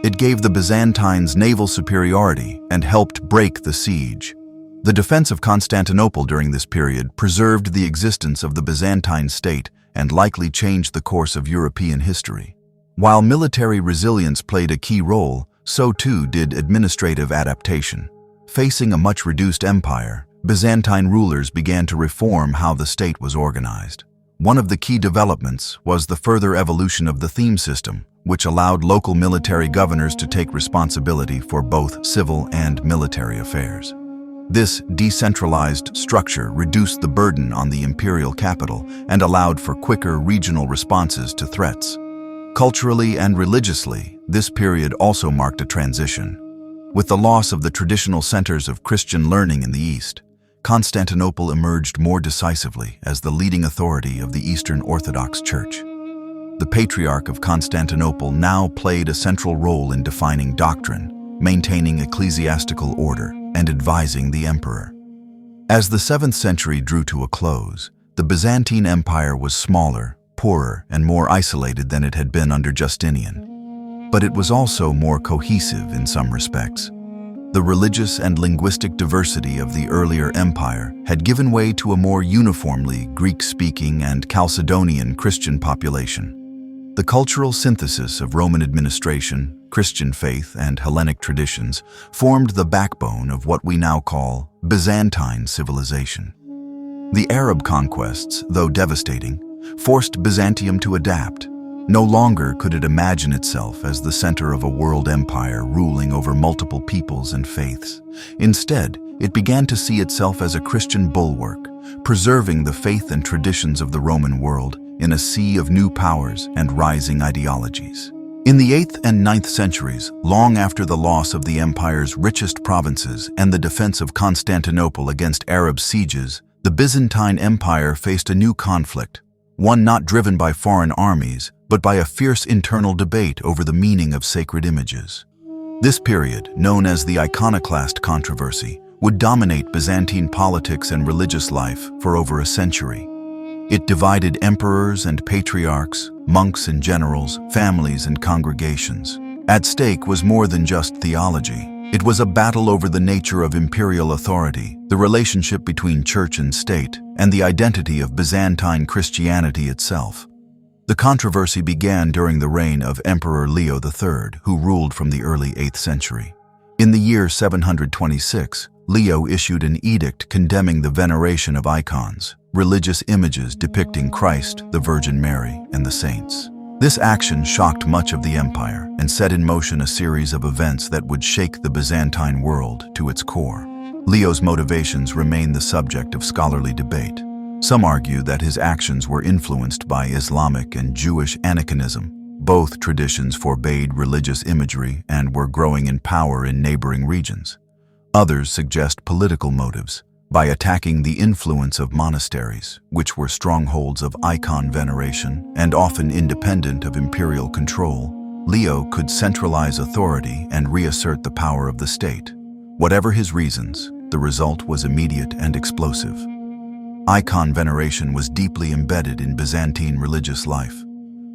It gave the Byzantines naval superiority and helped break the siege. The defense of Constantinople during this period preserved the existence of the Byzantine state and likely changed the course of European history. While military resilience played a key role, so too did administrative adaptation. Facing a much reduced empire, Byzantine rulers began to reform how the state was organized. One of the key developments was the further evolution of the theme system, which allowed local military governors to take responsibility for both civil and military affairs. This decentralized structure reduced the burden on the imperial capital and allowed for quicker regional responses to threats. Culturally and religiously, this period also marked a transition. With the loss of the traditional centers of Christian learning in the East, Constantinople emerged more decisively as the leading authority of the Eastern Orthodox Church. The Patriarch of Constantinople now played a central role in defining doctrine, maintaining ecclesiastical order, and advising the emperor. As the 7th century drew to a close, the Byzantine Empire was smaller, poorer, and more isolated than it had been under Justinian. But it was also more cohesive in some respects. The religious and linguistic diversity of the earlier empire had given way to a more uniformly Greek-speaking and Chalcedonian Christian population. The cultural synthesis of Roman administration, Christian faith, and Hellenic traditions formed the backbone of what we now call Byzantine civilization. The Arab conquests, though devastating, forced Byzantium to adapt. No longer could it imagine itself as the center of a world empire ruling over multiple peoples and faiths. Instead, it began to see itself as a Christian bulwark, preserving the faith and traditions of the Roman world in a sea of new powers and rising ideologies. In the 8th and 9th centuries, long after the loss of the empire's richest provinces and the defense of Constantinople against Arab sieges, the Byzantine Empire faced a new conflict, one not driven by foreign armies, but by a fierce internal debate over the meaning of sacred images. This period, known as the Iconoclast Controversy, would dominate Byzantine politics and religious life for over a century. It divided emperors and patriarchs, monks and generals, families and congregations. At stake was more than just theology. It was a battle over the nature of imperial authority, the relationship between church and state, and the identity of Byzantine Christianity itself. The controversy began during the reign of Emperor Leo III, who ruled from the early 8th century. In the year 726, Leo issued an edict condemning the veneration of icons, religious images depicting Christ, the Virgin Mary, and the saints. This action shocked much of the empire and set in motion a series of events that would shake the Byzantine world to its core. Leo's motivations remain the subject of scholarly debate. Some argue that his actions were influenced by Islamic and Jewish aniconism. Both traditions forbade religious imagery and were growing in power in neighboring regions. Others suggest political motives. By attacking the influence of monasteries, which were strongholds of icon veneration and often independent of imperial control, Leo could centralize authority and reassert the power of the state. Whatever his reasons, the result was immediate and explosive. Icon veneration was deeply embedded in Byzantine religious life.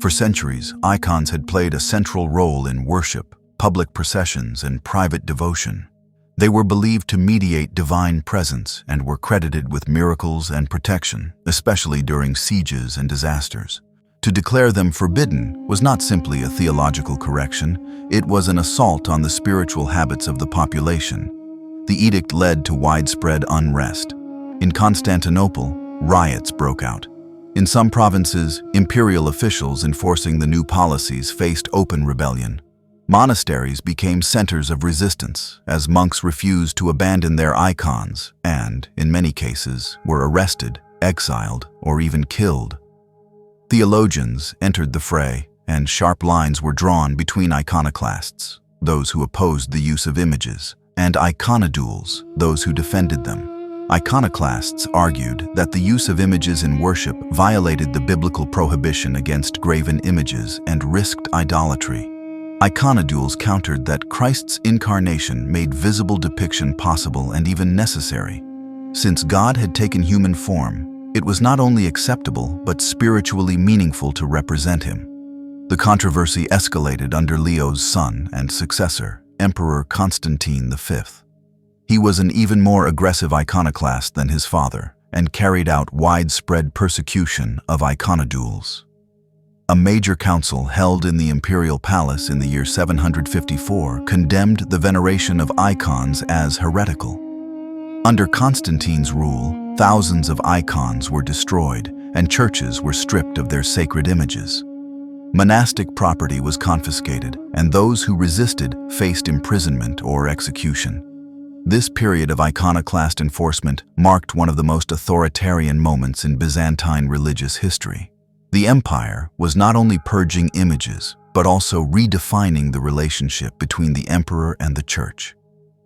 For centuries, icons had played a central role in worship, public processions, and private devotion. They were believed to mediate divine presence and were credited with miracles and protection, especially during sieges and disasters. To declare them forbidden was not simply a theological correction, it was an assault on the spiritual habits of the population. The edict led to widespread unrest. In Constantinople, riots broke out. In some provinces, imperial officials enforcing the new policies faced open rebellion. Monasteries became centers of resistance as monks refused to abandon their icons and, in many cases, were arrested, exiled, or even killed. Theologians entered the fray, and sharp lines were drawn between iconoclasts, those who opposed the use of images, and iconodules, those who defended them. Iconoclasts argued that the use of images in worship violated the biblical prohibition against graven images and risked idolatry. Iconodules countered that Christ's incarnation made visible depiction possible and even necessary. Since God had taken human form, it was not only acceptable but spiritually meaningful to represent him. The controversy escalated under Leo's son and successor, Emperor Constantine V. He was an even more aggressive iconoclast than his father and carried out widespread persecution of iconodules. A major council held in the imperial palace in the year 754 condemned the veneration of icons as heretical. Under Constantine's rule, thousands of icons were destroyed and churches were stripped of their sacred images. Monastic property was confiscated, and those who resisted faced imprisonment or execution. This period of iconoclast enforcement marked one of the most authoritarian moments in Byzantine religious history. The empire was not only purging images, but also redefining the relationship between the emperor and the church.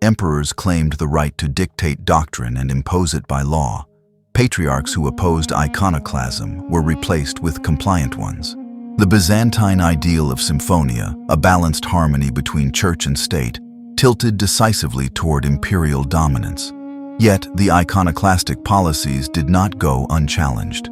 Emperors claimed the right to dictate doctrine and impose it by law. Patriarchs who opposed iconoclasm were replaced with compliant ones. The Byzantine ideal of symphonia, a balanced harmony between church and state, tilted decisively toward imperial dominance. Yet, the iconoclastic policies did not go unchallenged.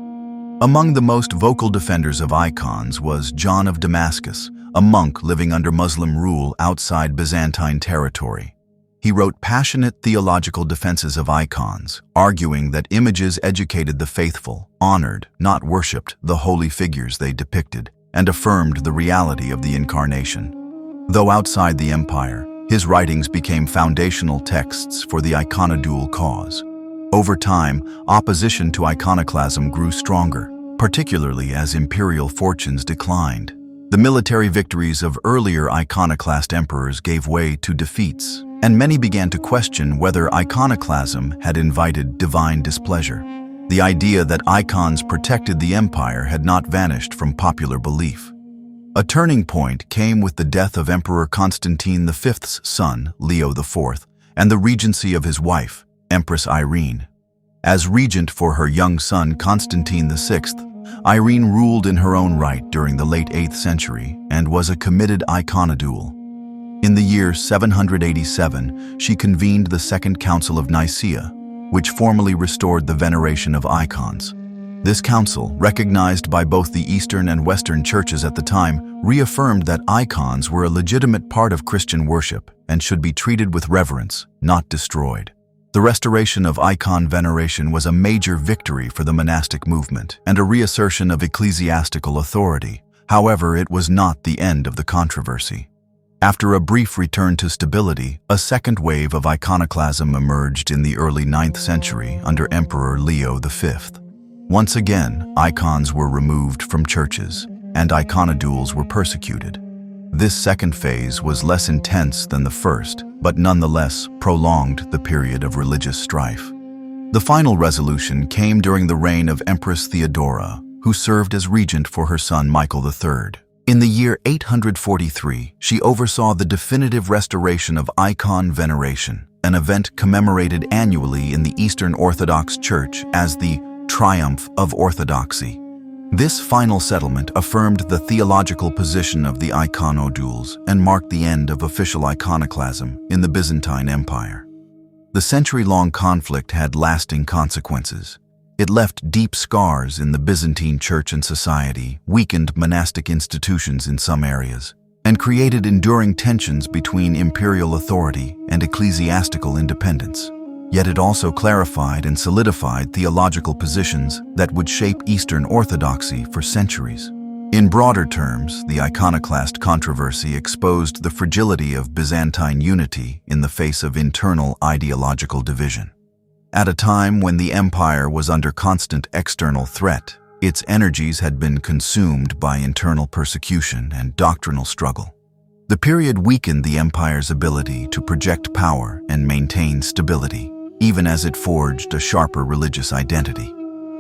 Among the most vocal defenders of icons was John of Damascus, a monk living under Muslim rule outside Byzantine territory. He wrote passionate theological defenses of icons, arguing that images educated the faithful, honored, not worshipped, the holy figures they depicted, and affirmed the reality of the incarnation. Though outside the empire, his writings became foundational texts for the iconodule cause. Over time, opposition to iconoclasm grew stronger, particularly as imperial fortunes declined. The military victories of earlier iconoclast emperors gave way to defeats, and many began to question whether iconoclasm had invited divine displeasure. The idea that icons protected the empire had not vanished from popular belief. A turning point came with the death of Emperor Constantine V's son, Leo IV, and the regency of his wife, Empress Irene. As regent for her young son Constantine VI, Irene ruled in her own right during the late 8th century and was a committed iconodule. In the year 787, she convened the Second Council of Nicaea, which formally restored the veneration of icons. This council, recognized by both the Eastern and Western churches at the time, reaffirmed that icons were a legitimate part of Christian worship and should be treated with reverence, not destroyed. The restoration of icon veneration was a major victory for the monastic movement and a reassertion of ecclesiastical authority. However, it was not the end of the controversy. After a brief return to stability, a second wave of iconoclasm emerged in the early 9th century under Emperor Leo V. Once again, icons were removed from churches, and iconodules were persecuted. This second phase was less intense than the first, but nonetheless prolonged the period of religious strife. The final resolution came during the reign of Empress Theodora, who served as regent for her son Michael III. In the year 843, she oversaw the definitive restoration of icon veneration, an event commemorated annually in the Eastern Orthodox Church as the Triumph of Orthodoxy. This final settlement affirmed the theological position of the iconodules and marked the end of official iconoclasm in the Byzantine Empire. The century-long conflict had lasting consequences. It left deep scars in the Byzantine church and society, weakened monastic institutions in some areas, and created enduring tensions between imperial authority and ecclesiastical independence. Yet it also clarified and solidified theological positions that would shape Eastern Orthodoxy for centuries. In broader terms, the Iconoclast Controversy exposed the fragility of Byzantine unity in the face of internal ideological division. At a time when the empire was under constant external threat, its energies had been consumed by internal persecution and doctrinal struggle. The period weakened the empire's ability to project power and maintain stability, even as it forged a sharper religious identity.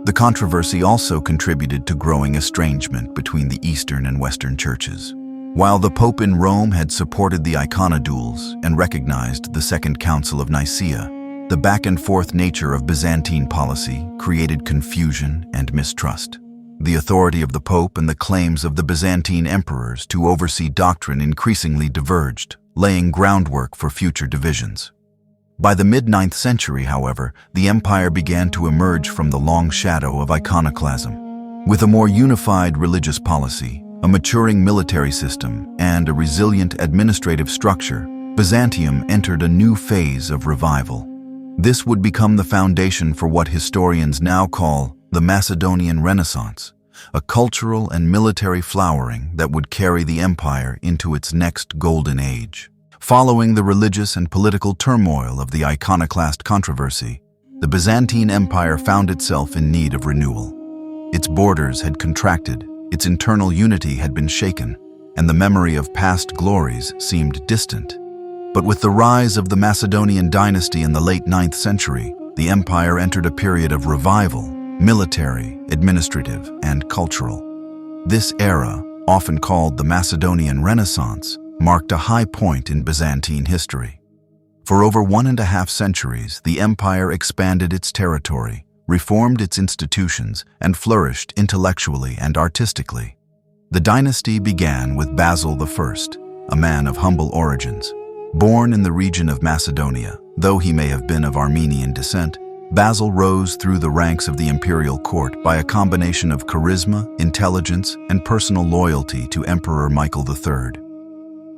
The controversy also contributed to growing estrangement between the Eastern and Western churches. While the Pope in Rome had supported the iconodules and recognized the Second Council of Nicaea, the back-and-forth nature of Byzantine policy created confusion and mistrust. The authority of the Pope and the claims of the Byzantine emperors to oversee doctrine increasingly diverged, laying groundwork for future divisions. By the mid-9th century, however, the empire began to emerge from the long shadow of iconoclasm. With a more unified religious policy, a maturing military system, and a resilient administrative structure, Byzantium entered a new phase of revival. This would become the foundation for what historians now call the Macedonian Renaissance, a cultural and military flowering that would carry the empire into its next golden age. Following the religious and political turmoil of the Iconoclast Controversy, the Byzantine Empire found itself in need of renewal. Its borders had contracted, its internal unity had been shaken, and the memory of past glories seemed distant. But with the rise of the Macedonian dynasty in the late 9th century, the empire entered a period of revival, military, administrative, and cultural. This era, often called the Macedonian Renaissance, marked a high point in Byzantine history. For over 1.5 centuries, the empire expanded its territory, reformed its institutions, and flourished intellectually and artistically. The dynasty began with Basil I, a man of humble origins. Born in the region of Macedonia, though he may have been of Armenian descent, Basil rose through the ranks of the imperial court by a combination of charisma, intelligence, and personal loyalty to Emperor Michael III.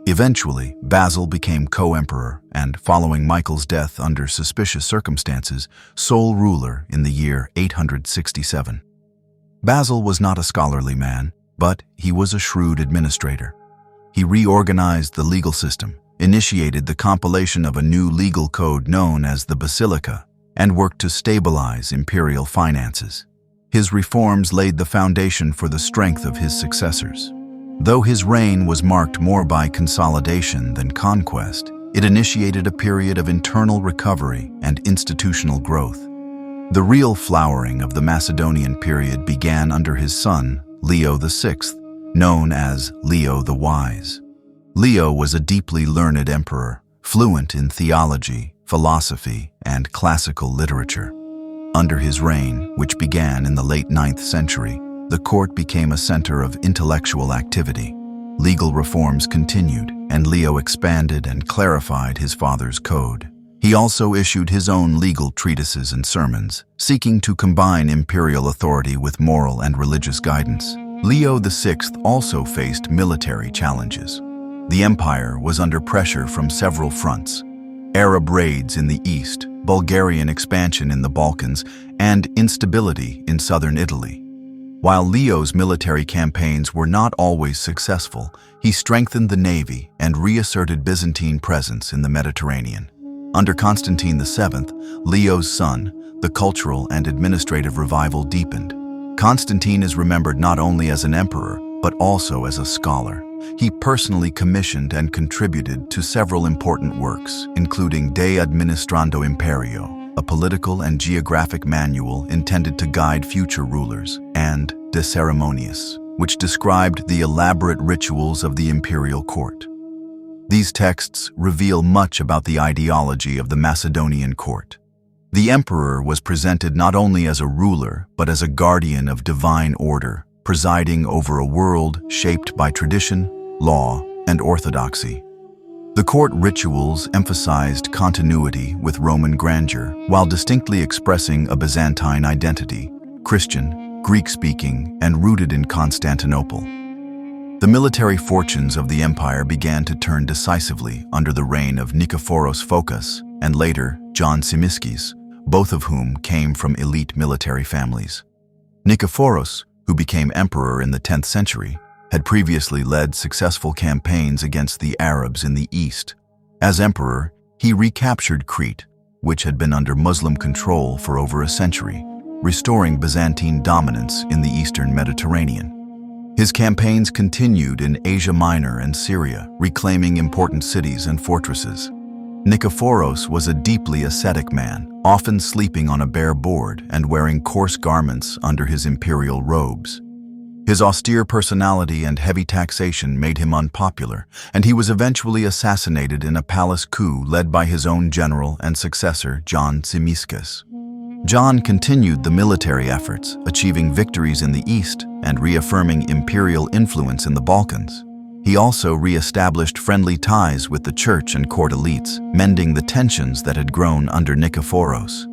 Eventually, Basil became co-emperor and, following Michael's death under suspicious circumstances, sole ruler in the year 867. Basil was not a scholarly man, but he was a shrewd administrator. He reorganized the legal system, initiated the compilation of a new legal code known as the Basilica, and worked to stabilize imperial finances. His reforms laid the foundation for the strength of his successors. Though his reign was marked more by consolidation than conquest, it initiated a period of internal recovery and institutional growth. The real flowering of the Macedonian period began under his son, Leo VI, known as Leo the Wise. Leo was a deeply learned emperor, fluent in theology, philosophy, and classical literature. Under his reign, which began in the late 9th century, the court became a center of intellectual activity. Legal reforms continued, and Leo expanded and clarified his father's code. He also issued his own legal treatises and sermons, seeking to combine imperial authority with moral and religious guidance. Leo VI also faced military challenges. The empire was under pressure from several fronts: Arab raids in the east, Bulgarian expansion in the Balkans, and instability in southern Italy. While Leo's military campaigns were not always successful, he strengthened the navy and reasserted Byzantine presence in the Mediterranean. Under Constantine VII, Leo's son, the cultural and administrative revival deepened. Constantine is remembered not only as an emperor, but also as a scholar. He personally commissioned and contributed to several important works, including De Administrando Imperio, a political and geographic manual intended to guide future rulers, and De Ceremoniis, which described the elaborate rituals of the imperial court. These texts reveal much about the ideology of the Macedonian court. The emperor was presented not only as a ruler, but as a guardian of divine order, presiding over a world shaped by tradition, law, and orthodoxy. The court rituals emphasized continuity with Roman grandeur while distinctly expressing a Byzantine identity, Christian, Greek-speaking, and rooted in Constantinople. The military fortunes of the empire began to turn decisively under the reign of Nikephoros Phocas and later John Tzimiskes, both of whom came from elite military families. Nikephoros, who became emperor in the 10th century, had previously led successful campaigns against the Arabs in the east. As emperor, he recaptured Crete, which had been under Muslim control for over a century, restoring Byzantine dominance in the eastern Mediterranean. His campaigns continued in Asia Minor and Syria, reclaiming important cities and fortresses. Nikephoros was a deeply ascetic man, often sleeping on a bare board and wearing coarse garments under his imperial robes. His austere personality and heavy taxation made him unpopular, and he was eventually assassinated in a palace coup led by his own general and successor, John Tzimiskes. John continued the military efforts, achieving victories in the east and reaffirming imperial influence in the Balkans. He also re-established friendly ties with the church and court elites, mending the tensions that had grown under Nikephoros.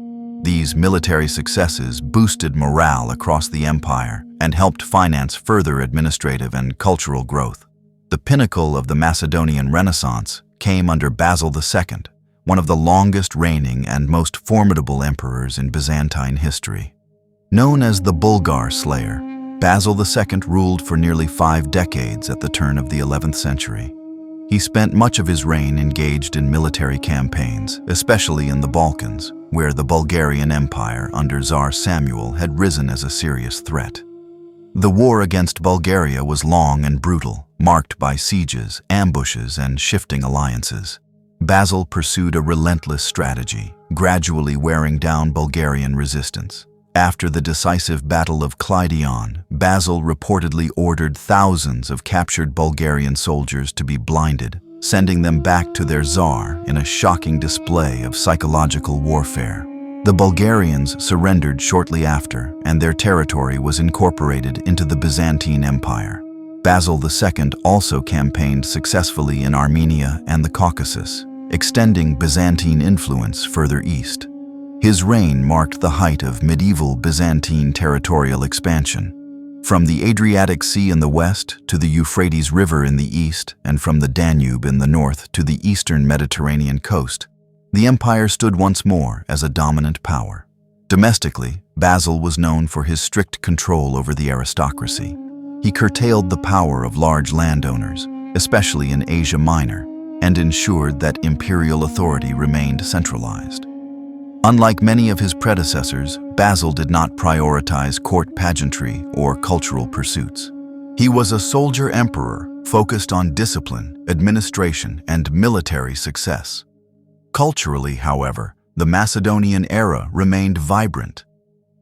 These military successes boosted morale across the empire and helped finance further administrative and cultural growth. The pinnacle of the Macedonian Renaissance came under Basil II, one of the longest reigning and most formidable emperors in Byzantine history. Known as the Bulgar Slayer, Basil II ruled for nearly 5 decades at the turn of the 11th century. He spent much of his reign engaged in military campaigns, especially in the Balkans, where the Bulgarian Empire under Tsar Samuel had risen as a serious threat. The war against Bulgaria was long and brutal, marked by sieges, ambushes, and shifting alliances. Basil pursued a relentless strategy, gradually wearing down Bulgarian resistance. After the decisive Battle of Kleidion, Basil reportedly ordered thousands of captured Bulgarian soldiers to be blinded, sending them back to their Tsar in a shocking display of psychological warfare. The Bulgarians surrendered shortly after, and their territory was incorporated into the Byzantine Empire. Basil II also campaigned successfully in Armenia and the Caucasus, extending Byzantine influence further east. His reign marked the height of medieval Byzantine territorial expansion. From the Adriatic Sea in the west to the Euphrates River in the east, and from the Danube in the north to the eastern Mediterranean coast, the empire stood once more as a dominant power. Domestically, Basil was known for his strict control over the aristocracy. He curtailed the power of large landowners, especially in Asia Minor, and ensured that imperial authority remained centralized. Unlike many of his predecessors, Basil did not prioritize court pageantry or cultural pursuits. He was a soldier emperor focused on discipline, administration, and military success. Culturally, however, the Macedonian era remained vibrant.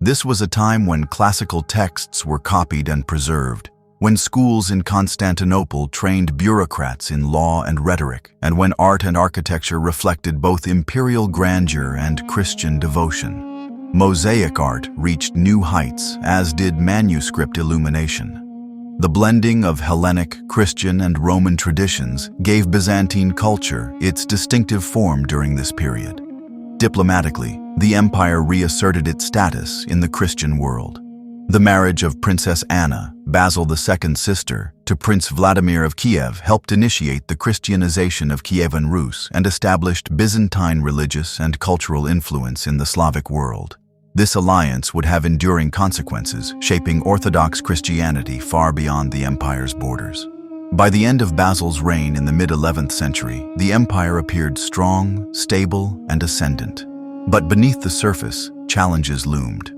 This was a time when classical texts were copied and preserved, when schools in Constantinople trained bureaucrats in law and rhetoric, and when art and architecture reflected both imperial grandeur and Christian devotion. Mosaic art reached new heights, as did manuscript illumination. The blending of Hellenic, Christian, and Roman traditions gave Byzantine culture its distinctive form during this period. Diplomatically, the empire reasserted its status in the Christian world. The marriage of Princess Anna, Basil II's sister, to Prince Vladimir of Kiev helped initiate the Christianization of Kievan Rus and established Byzantine religious and cultural influence in the Slavic world. This alliance would have enduring consequences, shaping Orthodox Christianity far beyond the empire's borders. By the end of Basil's reign in the mid-11th century, the empire appeared strong, stable, and ascendant. But beneath the surface, challenges loomed.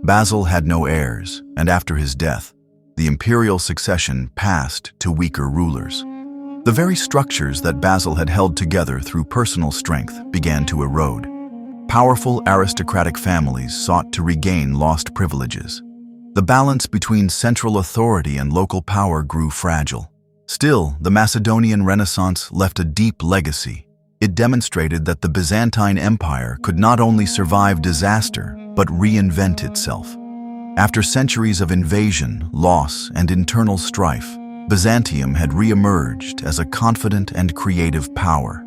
Basil had no heirs, and after his death, the imperial succession passed to weaker rulers. The very structures that Basil had held together through personal strength began to erode. Powerful aristocratic families sought to regain lost privileges. The balance between central authority and local power grew fragile. Still, the Macedonian Renaissance left a deep legacy. It demonstrated that the Byzantine Empire could not only survive disaster, but reinvent itself. After centuries of invasion, loss, and internal strife, Byzantium had re-emerged as a confident and creative power.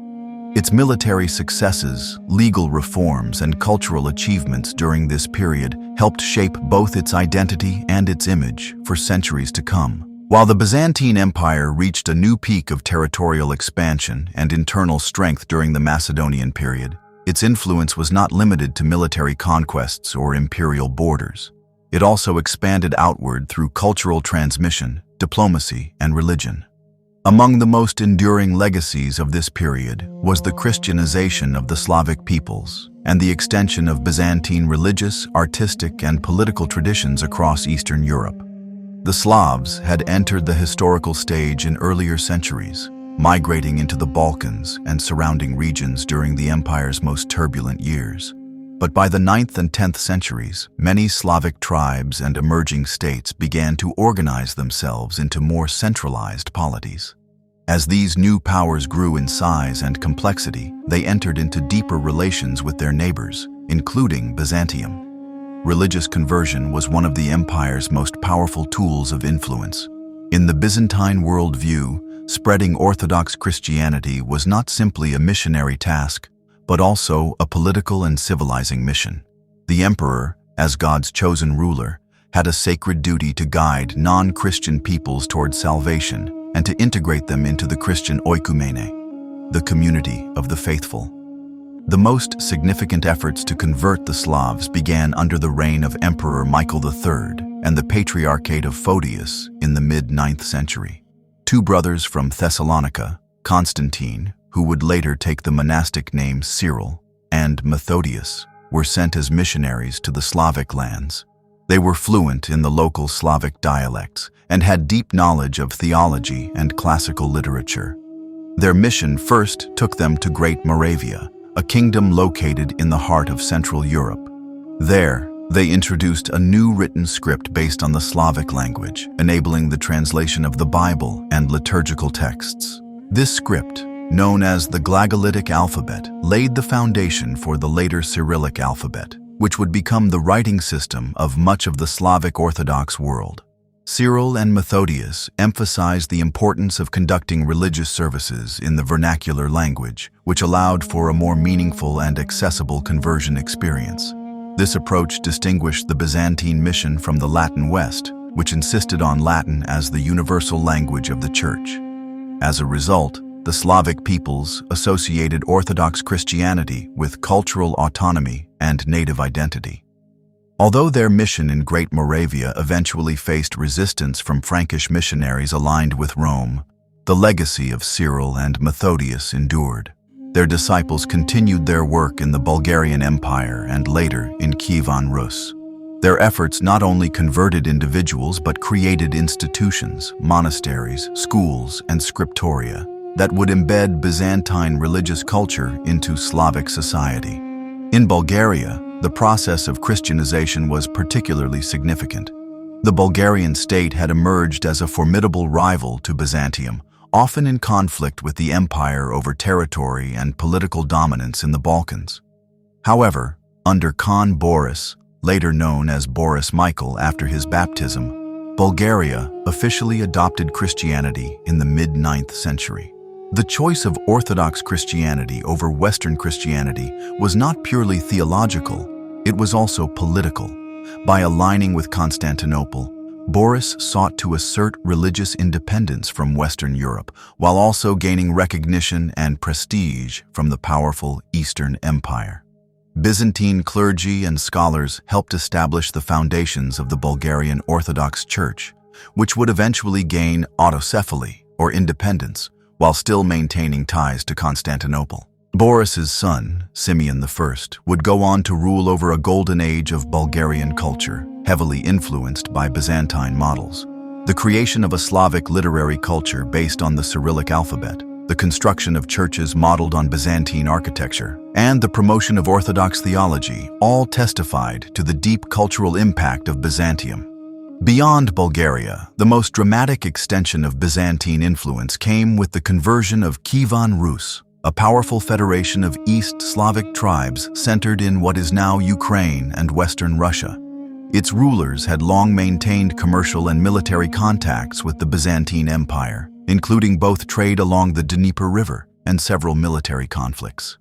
Its military successes, legal reforms, and cultural achievements during this period helped shape both its identity and its image for centuries to come. While the Byzantine Empire reached a new peak of territorial expansion and internal strength during the Macedonian period, its influence was not limited to military conquests or imperial borders. It also expanded outward through cultural transmission, diplomacy, and religion. Among the most enduring legacies of this period was the Christianization of the Slavic peoples and the extension of Byzantine religious, artistic, and political traditions across Eastern Europe. The Slavs had entered the historical stage in earlier centuries, migrating into the Balkans and surrounding regions during the empire's most turbulent years. But by the 9th and 10th centuries, many Slavic tribes and emerging states began to organize themselves into more centralized polities. As these new powers grew in size and complexity, they entered into deeper relations with their neighbors, including Byzantium. Religious conversion was one of the empire's most powerful tools of influence. In the Byzantine worldview, spreading Orthodox Christianity was not simply a missionary task, but also a political and civilizing mission. The emperor, as God's chosen ruler, had a sacred duty to guide non-Christian peoples toward salvation and to integrate them into the Christian oikumene, the community of the faithful. The most significant efforts to convert the Slavs began under the reign of Emperor Michael III and the Patriarchate of Photius in the mid-9th century. Two brothers from Thessalonica, Constantine, who would later take the monastic name Cyril, and Methodius, were sent as missionaries to the Slavic lands. They were fluent in the local Slavic dialects and had deep knowledge of theology and classical literature. Their mission first took them to Great Moravia, a kingdom located in the heart of Central Europe. There, they introduced a new written script based on the Slavic language, enabling the translation of the Bible and liturgical texts. This script, known as the Glagolitic alphabet, laid the foundation for the later Cyrillic alphabet, which would become the writing system of much of the Slavic Orthodox world. Cyril and Methodius emphasized the importance of conducting religious services in the vernacular language, which allowed for a more meaningful and accessible conversion experience. This approach distinguished the Byzantine mission from the Latin West, which insisted on Latin as the universal language of the Church. As a result, the Slavic peoples associated Orthodox Christianity with cultural autonomy and native identity. Although their mission in Great Moravia eventually faced resistance from Frankish missionaries aligned with Rome, the legacy of Cyril and Methodius endured. Their disciples continued their work in the Bulgarian Empire and later in Kievan Rus. Their efforts not only converted individuals but created institutions, monasteries, schools, and scriptoria that would embed Byzantine religious culture into Slavic society. In Bulgaria, the process of Christianization was particularly significant. The Bulgarian state had emerged as a formidable rival to Byzantium, often in conflict with the empire over territory and political dominance in the Balkans. However, under Khan Boris, later known as Boris Michael after his baptism, Bulgaria officially adopted Christianity in the mid-9th century. The choice of Orthodox Christianity over Western Christianity was not purely theological, it was also political. By aligning with Constantinople, Boris sought to assert religious independence from Western Europe, while also gaining recognition and prestige from the powerful Eastern Empire. Byzantine clergy and scholars helped establish the foundations of the Bulgarian Orthodox Church, which would eventually gain autocephaly, or independence, while still maintaining ties to Constantinople. Boris's son, Simeon I, would go on to rule over a golden age of Bulgarian culture, heavily influenced by Byzantine models. The creation of a Slavic literary culture based on the Cyrillic alphabet, the construction of churches modeled on Byzantine architecture, and the promotion of Orthodox theology all testified to the deep cultural impact of Byzantium. Beyond Bulgaria, the most dramatic extension of Byzantine influence came with the conversion of Kievan Rus, a powerful federation of East Slavic tribes centered in what is now Ukraine and Western Russia. Its rulers had long maintained commercial and military contacts with the Byzantine Empire, including both trade along the Dnieper River and several military conflicts.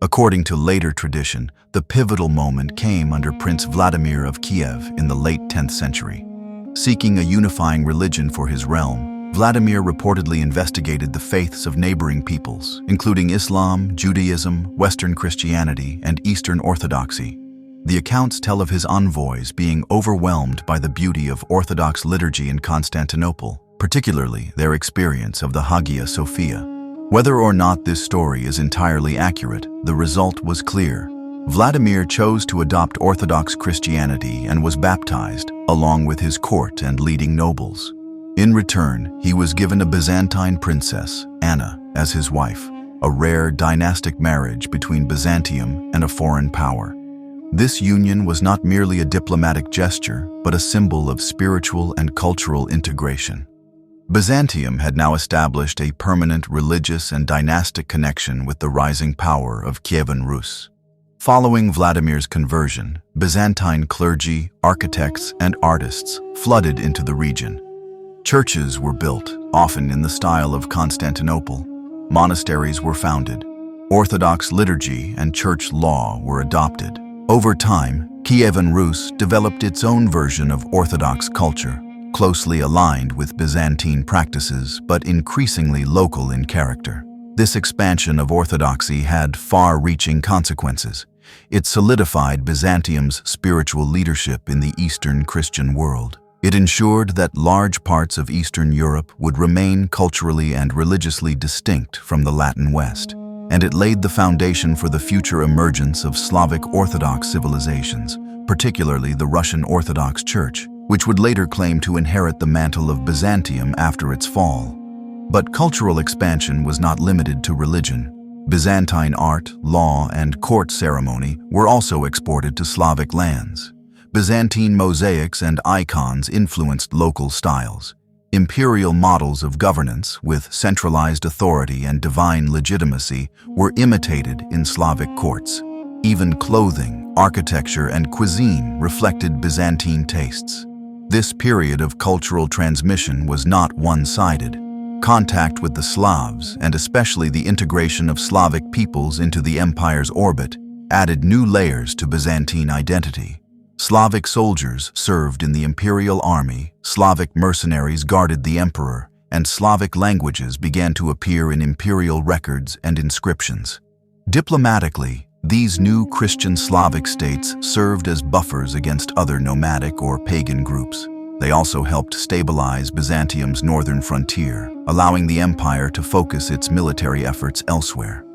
According to later tradition, the pivotal moment came under Prince Vladimir of Kiev in the late 10th century. Seeking a unifying religion for his realm, Vladimir reportedly investigated the faiths of neighboring peoples, including Islam, Judaism, Western Christianity, and Eastern Orthodoxy. The accounts tell of his envoys being overwhelmed by the beauty of Orthodox liturgy in Constantinople, particularly their experience of the Hagia Sophia. Whether or not this story is entirely accurate, the result was clear. Vladimir chose to adopt Orthodox Christianity and was baptized, along with his court and leading nobles. In return, he was given a Byzantine princess, Anna, as his wife, a rare dynastic marriage between Byzantium and a foreign power. This union was not merely a diplomatic gesture, but a symbol of spiritual and cultural integration. Byzantium had now established a permanent religious and dynastic connection with the rising power of Kievan Rus. Following Vladimir's conversion, Byzantine clergy, architects, and artists flooded into the region. Churches were built, often in the style of Constantinople. Monasteries were founded. Orthodox liturgy and church law were adopted. Over time, Kievan Rus developed its own version of Orthodox culture, closely aligned with Byzantine practices but increasingly local in character. This expansion of orthodoxy had far-reaching consequences. It solidified Byzantium's spiritual leadership in the Eastern Christian world. It ensured that large parts of Eastern Europe would remain culturally and religiously distinct from the Latin West, and it laid the foundation for the future emergence of Slavic Orthodox civilizations, particularly the Russian Orthodox Church, which would later claim to inherit the mantle of Byzantium after its fall. But cultural expansion was not limited to religion. Byzantine art, law, and court ceremony were also exported to Slavic lands. Byzantine mosaics and icons influenced local styles. Imperial models of governance, with centralized authority and divine legitimacy, were imitated in Slavic courts. Even clothing, architecture, and cuisine reflected Byzantine tastes. This period of cultural transmission was not one-sided. Contact with the Slavs, and especially the integration of Slavic peoples into the empire's orbit, added new layers to Byzantine identity. Slavic soldiers served in the imperial army, Slavic mercenaries guarded the emperor, and Slavic languages began to appear in imperial records and inscriptions. Diplomatically, these new Christian Slavic states served as buffers against other nomadic or pagan groups. They also helped stabilize Byzantium's northern frontier, allowing the empire to focus its military efforts elsewhere.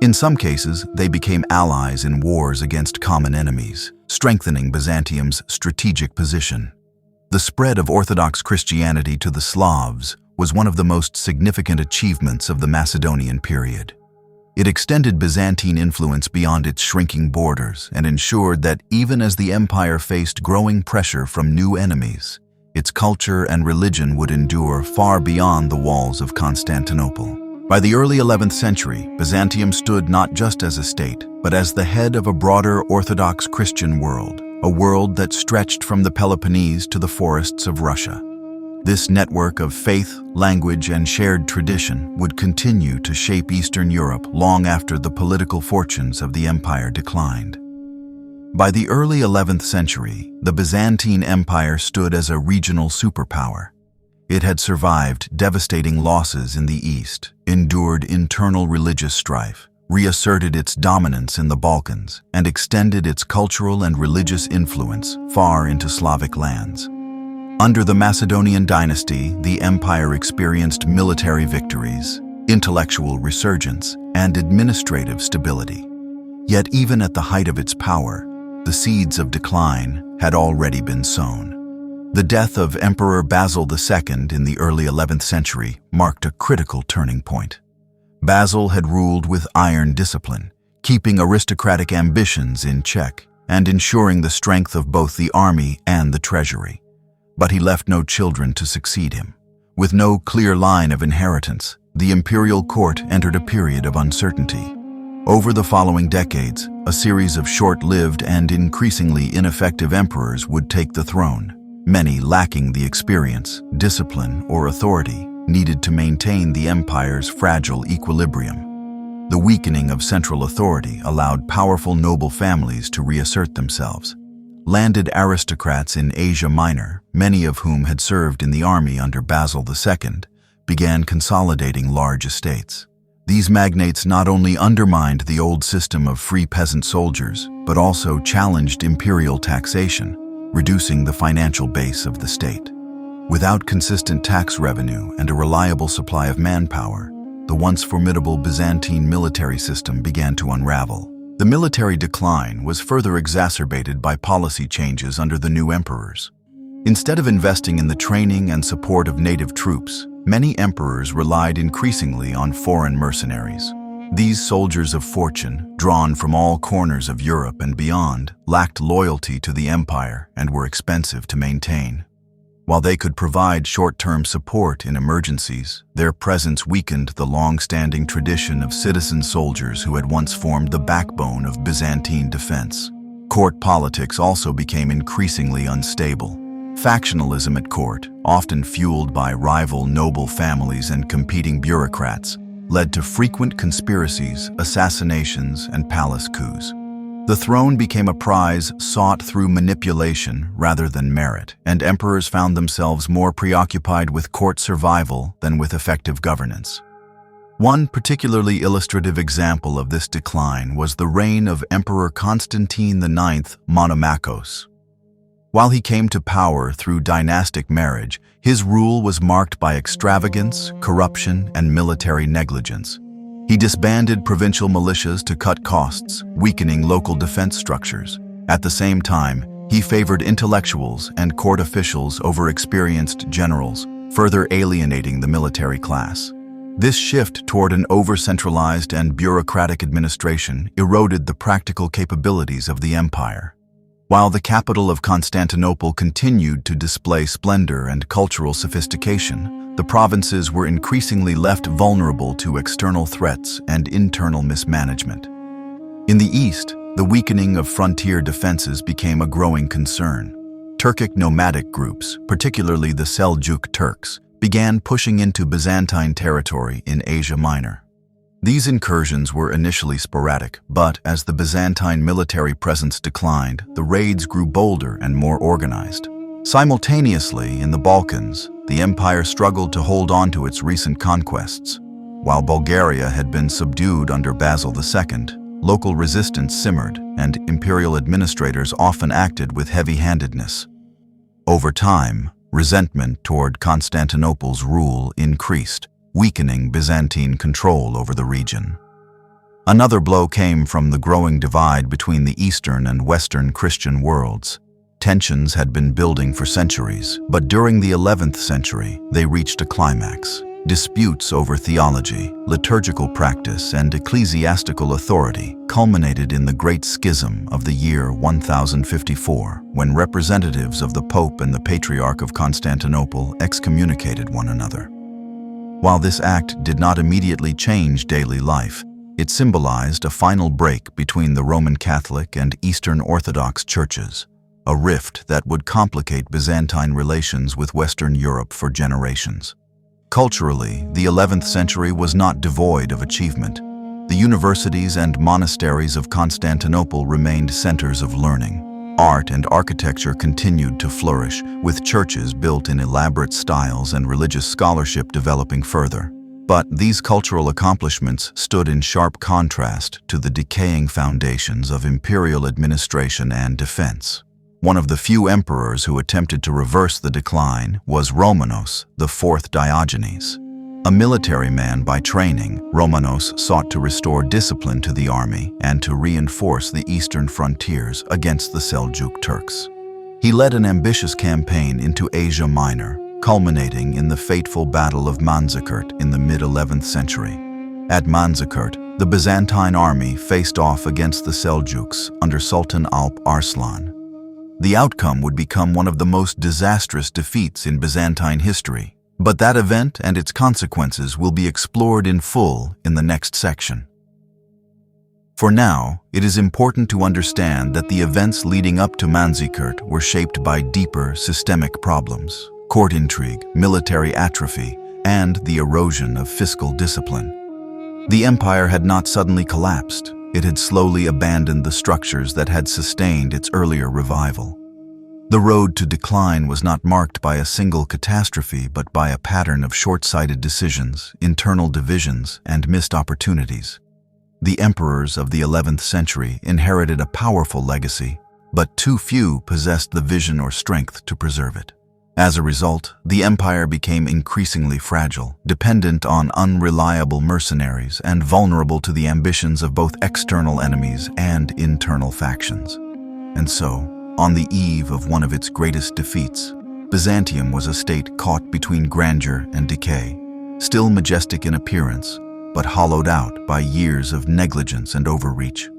In some cases, they became allies in wars against common enemies, strengthening Byzantium's strategic position. The spread of Orthodox Christianity to the Slavs was one of the most significant achievements of the Macedonian period. It extended Byzantine influence beyond its shrinking borders and ensured that even as the empire faced growing pressure from new enemies, its culture and religion would endure far beyond the walls of Constantinople. By the early 11th century, Byzantium stood not just as a state, but as the head of a broader Orthodox Christian world, a world that stretched from the Peloponnese to the forests of Russia. This network of faith, language, and shared tradition would continue to shape Eastern Europe long after the political fortunes of the empire declined. By the early 11th century, the Byzantine Empire stood as a regional superpower. It had survived devastating losses in the East, endured internal religious strife, reasserted its dominance in the Balkans, and extended its cultural and religious influence far into Slavic lands. Under the Macedonian dynasty, the empire experienced military victories, intellectual resurgence, and administrative stability. Yet even at the height of its power, the seeds of decline had already been sown. The death of Emperor Basil II in the early 11th century marked a critical turning point. Basil had ruled with iron discipline, keeping aristocratic ambitions in check and ensuring the strength of both the army and the treasury. But he left no children to succeed him. With no clear line of inheritance, the imperial court entered a period of uncertainty. Over the following decades, a series of short-lived and increasingly ineffective emperors would take the throne, many lacking the experience, discipline, or authority needed to maintain the empire's fragile equilibrium. The weakening of central authority allowed powerful noble families to reassert themselves. Landed aristocrats in Asia Minor, many of whom had served in the army under Basil II, began consolidating large estates. These magnates not only undermined the old system of free peasant soldiers, but also challenged imperial taxation, reducing the financial base of the state. Without consistent tax revenue and a reliable supply of manpower, the once formidable Byzantine military system began to unravel. The military decline was further exacerbated by policy changes under the new emperors. Instead of investing in the training and support of native troops, many emperors relied increasingly on foreign mercenaries. These soldiers of fortune, drawn from all corners of Europe and beyond, lacked loyalty to the empire and were expensive to maintain. While they could provide short-term support in emergencies, their presence weakened the long-standing tradition of citizen soldiers who had once formed the backbone of Byzantine defense. Court politics also became increasingly unstable. Factionalism at court, often fueled by rival noble families and competing bureaucrats, led to frequent conspiracies, assassinations, and palace coups. The throne became a prize sought through manipulation rather than merit, and emperors found themselves more preoccupied with court survival than with effective governance. One particularly illustrative example of this decline was the reign of Emperor Constantine IX Monomachos. While he came to power through dynastic marriage, his rule was marked by extravagance, corruption, and military negligence. He disbanded provincial militias to cut costs, weakening local defense structures. At the same time, he favored intellectuals and court officials over experienced generals, further alienating the military class. This shift toward an over-centralized and bureaucratic administration eroded the practical capabilities of the empire. While the capital of Constantinople continued to display splendor and cultural sophistication, the provinces were increasingly left vulnerable to external threats and internal mismanagement. In the east, the weakening of frontier defenses became a growing concern. Turkic nomadic groups, particularly the Seljuk Turks, began pushing into Byzantine territory in Asia Minor. These incursions were initially sporadic, but as the Byzantine military presence declined, the raids grew bolder and more organized. Simultaneously, in the Balkans, the empire struggled to hold on to its recent conquests. While Bulgaria had been subdued under Basil II, local resistance simmered, and imperial administrators often acted with heavy-handedness. Over time, resentment toward Constantinople's rule increased, weakening Byzantine control over the region. Another blow came from the growing divide between the Eastern and Western Christian worlds. Tensions had been building for centuries, but during the 11th century, they reached a climax. Disputes over theology, liturgical practice, and ecclesiastical authority culminated in the Great Schism of the year 1054, when representatives of the Pope and the Patriarch of Constantinople excommunicated one another. While this act did not immediately change daily life, it symbolized a final break between the Roman Catholic and Eastern Orthodox churches, a rift that would complicate Byzantine relations with Western Europe for generations. Culturally, the 11th century was not devoid of achievement. The universities and monasteries of Constantinople remained centers of learning. Art and architecture continued to flourish, with churches built in elaborate styles and religious scholarship developing further. But these cultural accomplishments stood in sharp contrast to the decaying foundations of imperial administration and defense. One of the few emperors who attempted to reverse the decline was Romanos, the fourth Diogenes. A military man by training, Romanos sought to restore discipline to the army and to reinforce the eastern frontiers against the Seljuk Turks. He led an ambitious campaign into Asia Minor, culminating in the fateful Battle of Manzikert in the mid-11th century. At Manzikert, the Byzantine army faced off against the Seljuks under Sultan Alp Arslan. The outcome would become one of the most disastrous defeats in Byzantine history, but that event and its consequences will be explored in full in the next section. For now, it is important to understand that the events leading up to Manzikert were shaped by deeper systemic problems: court intrigue, military atrophy, and the erosion of fiscal discipline. The empire had not suddenly collapsed. It had slowly abandoned the structures that had sustained its earlier revival. The road to decline was not marked by a single catastrophe, but by a pattern of short-sighted decisions, internal divisions, and missed opportunities. The emperors of the 11th century inherited a powerful legacy, but too few possessed the vision or strength to preserve it. As a result, the empire became increasingly fragile, dependent on unreliable mercenaries, and vulnerable to the ambitions of both external enemies and internal factions. And so, on the eve of one of its greatest defeats, Byzantium was a state caught between grandeur and decay, still majestic in appearance, but hollowed out by years of negligence and overreach.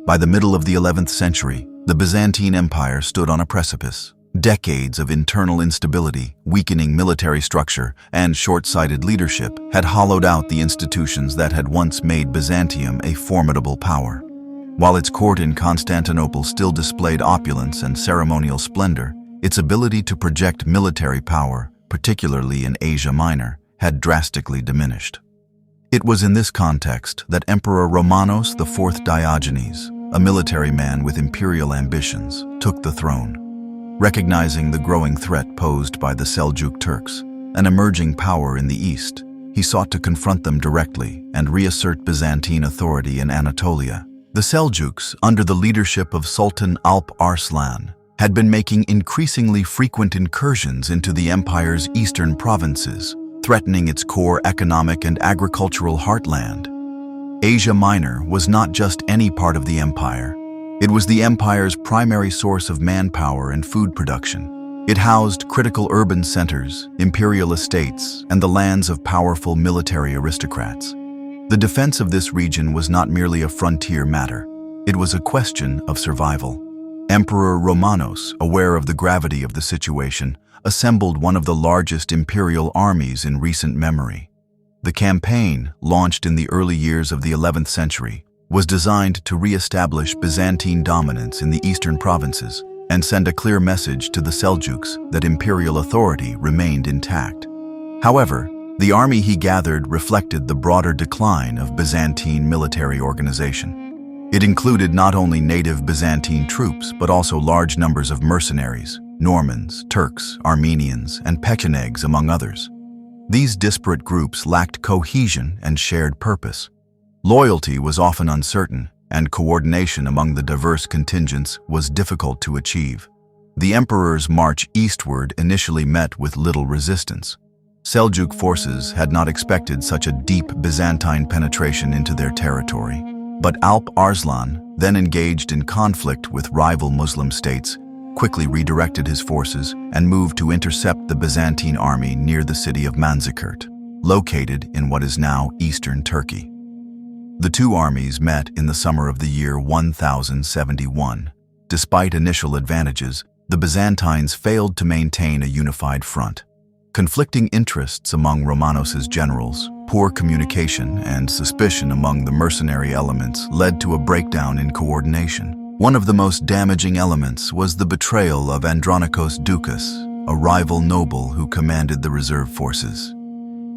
By the middle of the 11th century, the Byzantine Empire stood on a precipice. Decades of internal instability, weakening military structure, and short-sighted leadership had hollowed out the institutions that had once made Byzantium a formidable power. While its court in Constantinople still displayed opulence and ceremonial splendor, its ability to project military power, particularly in Asia Minor, had drastically diminished. It was in this context that Emperor Romanos IV Diogenes, a military man with imperial ambitions, took the throne. Recognizing the growing threat posed by the Seljuk Turks, an emerging power in the east, he sought to confront them directly and reassert Byzantine authority in Anatolia. The Seljuks, under the leadership of Sultan Alp Arslan, had been making increasingly frequent incursions into the empire's eastern provinces, threatening its core economic and agricultural heartland. Asia Minor was not just any part of the empire. It was the empire's primary source of manpower and food production. It housed critical urban centers, imperial estates, and the lands of powerful military aristocrats. The defense of this region was not merely a frontier matter. It was a question of survival. Emperor Romanos, aware of the gravity of the situation, assembled one of the largest imperial armies in recent memory. The campaign, launched in the early years of the 11th century, was designed to re-establish Byzantine dominance in the eastern provinces and send a clear message to the Seljuks that imperial authority remained intact. However, the army he gathered reflected the broader decline of Byzantine military organization. It included not only native Byzantine troops, but also large numbers of mercenaries, Normans, Turks, Armenians, and Pechenegs, among others. These disparate groups lacked cohesion and shared purpose. Loyalty was often uncertain, and coordination among the diverse contingents was difficult to achieve. The emperor's march eastward initially met with little resistance. Seljuk forces had not expected such a deep Byzantine penetration into their territory. But Alp Arslan, then engaged in conflict with rival Muslim states, quickly redirected his forces and moved to intercept the Byzantine army near the city of Manzikert, located in what is now eastern Turkey. The two armies met in the summer of the year 1071. Despite initial advantages, the Byzantines failed to maintain a unified front. Conflicting interests among Romanos's generals, poor communication, and suspicion among the mercenary elements led to a breakdown in coordination. One of the most damaging elements was the betrayal of Andronikos Doukas, a rival noble who commanded the reserve forces.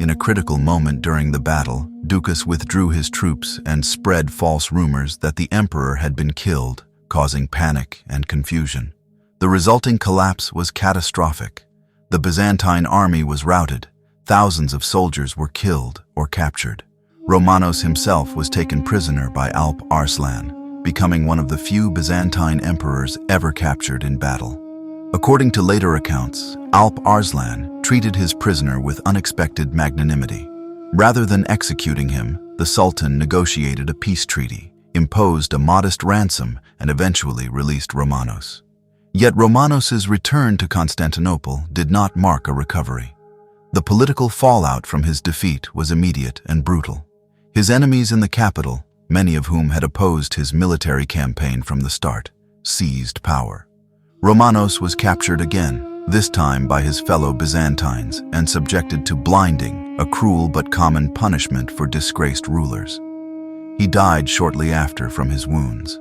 In a critical moment during the battle, Doukas withdrew his troops and spread false rumors that the emperor had been killed, causing panic and confusion. The resulting collapse was catastrophic. The Byzantine army was routed. Thousands of soldiers were killed or captured. Romanos himself was taken prisoner by Alp Arslan, becoming one of the few Byzantine emperors ever captured in battle. According to later accounts, Alp Arslan treated his prisoner with unexpected magnanimity. Rather than executing him, the Sultan negotiated a peace treaty, imposed a modest ransom, and eventually released Romanos. Yet Romanos's return to Constantinople did not mark a recovery. The political fallout from his defeat was immediate and brutal. His enemies in the capital, many of whom had opposed his military campaign from the start, seized power. Romanos was captured again, this time by his fellow Byzantines, and subjected to blinding, a cruel but common punishment for disgraced rulers. He died shortly after from his wounds.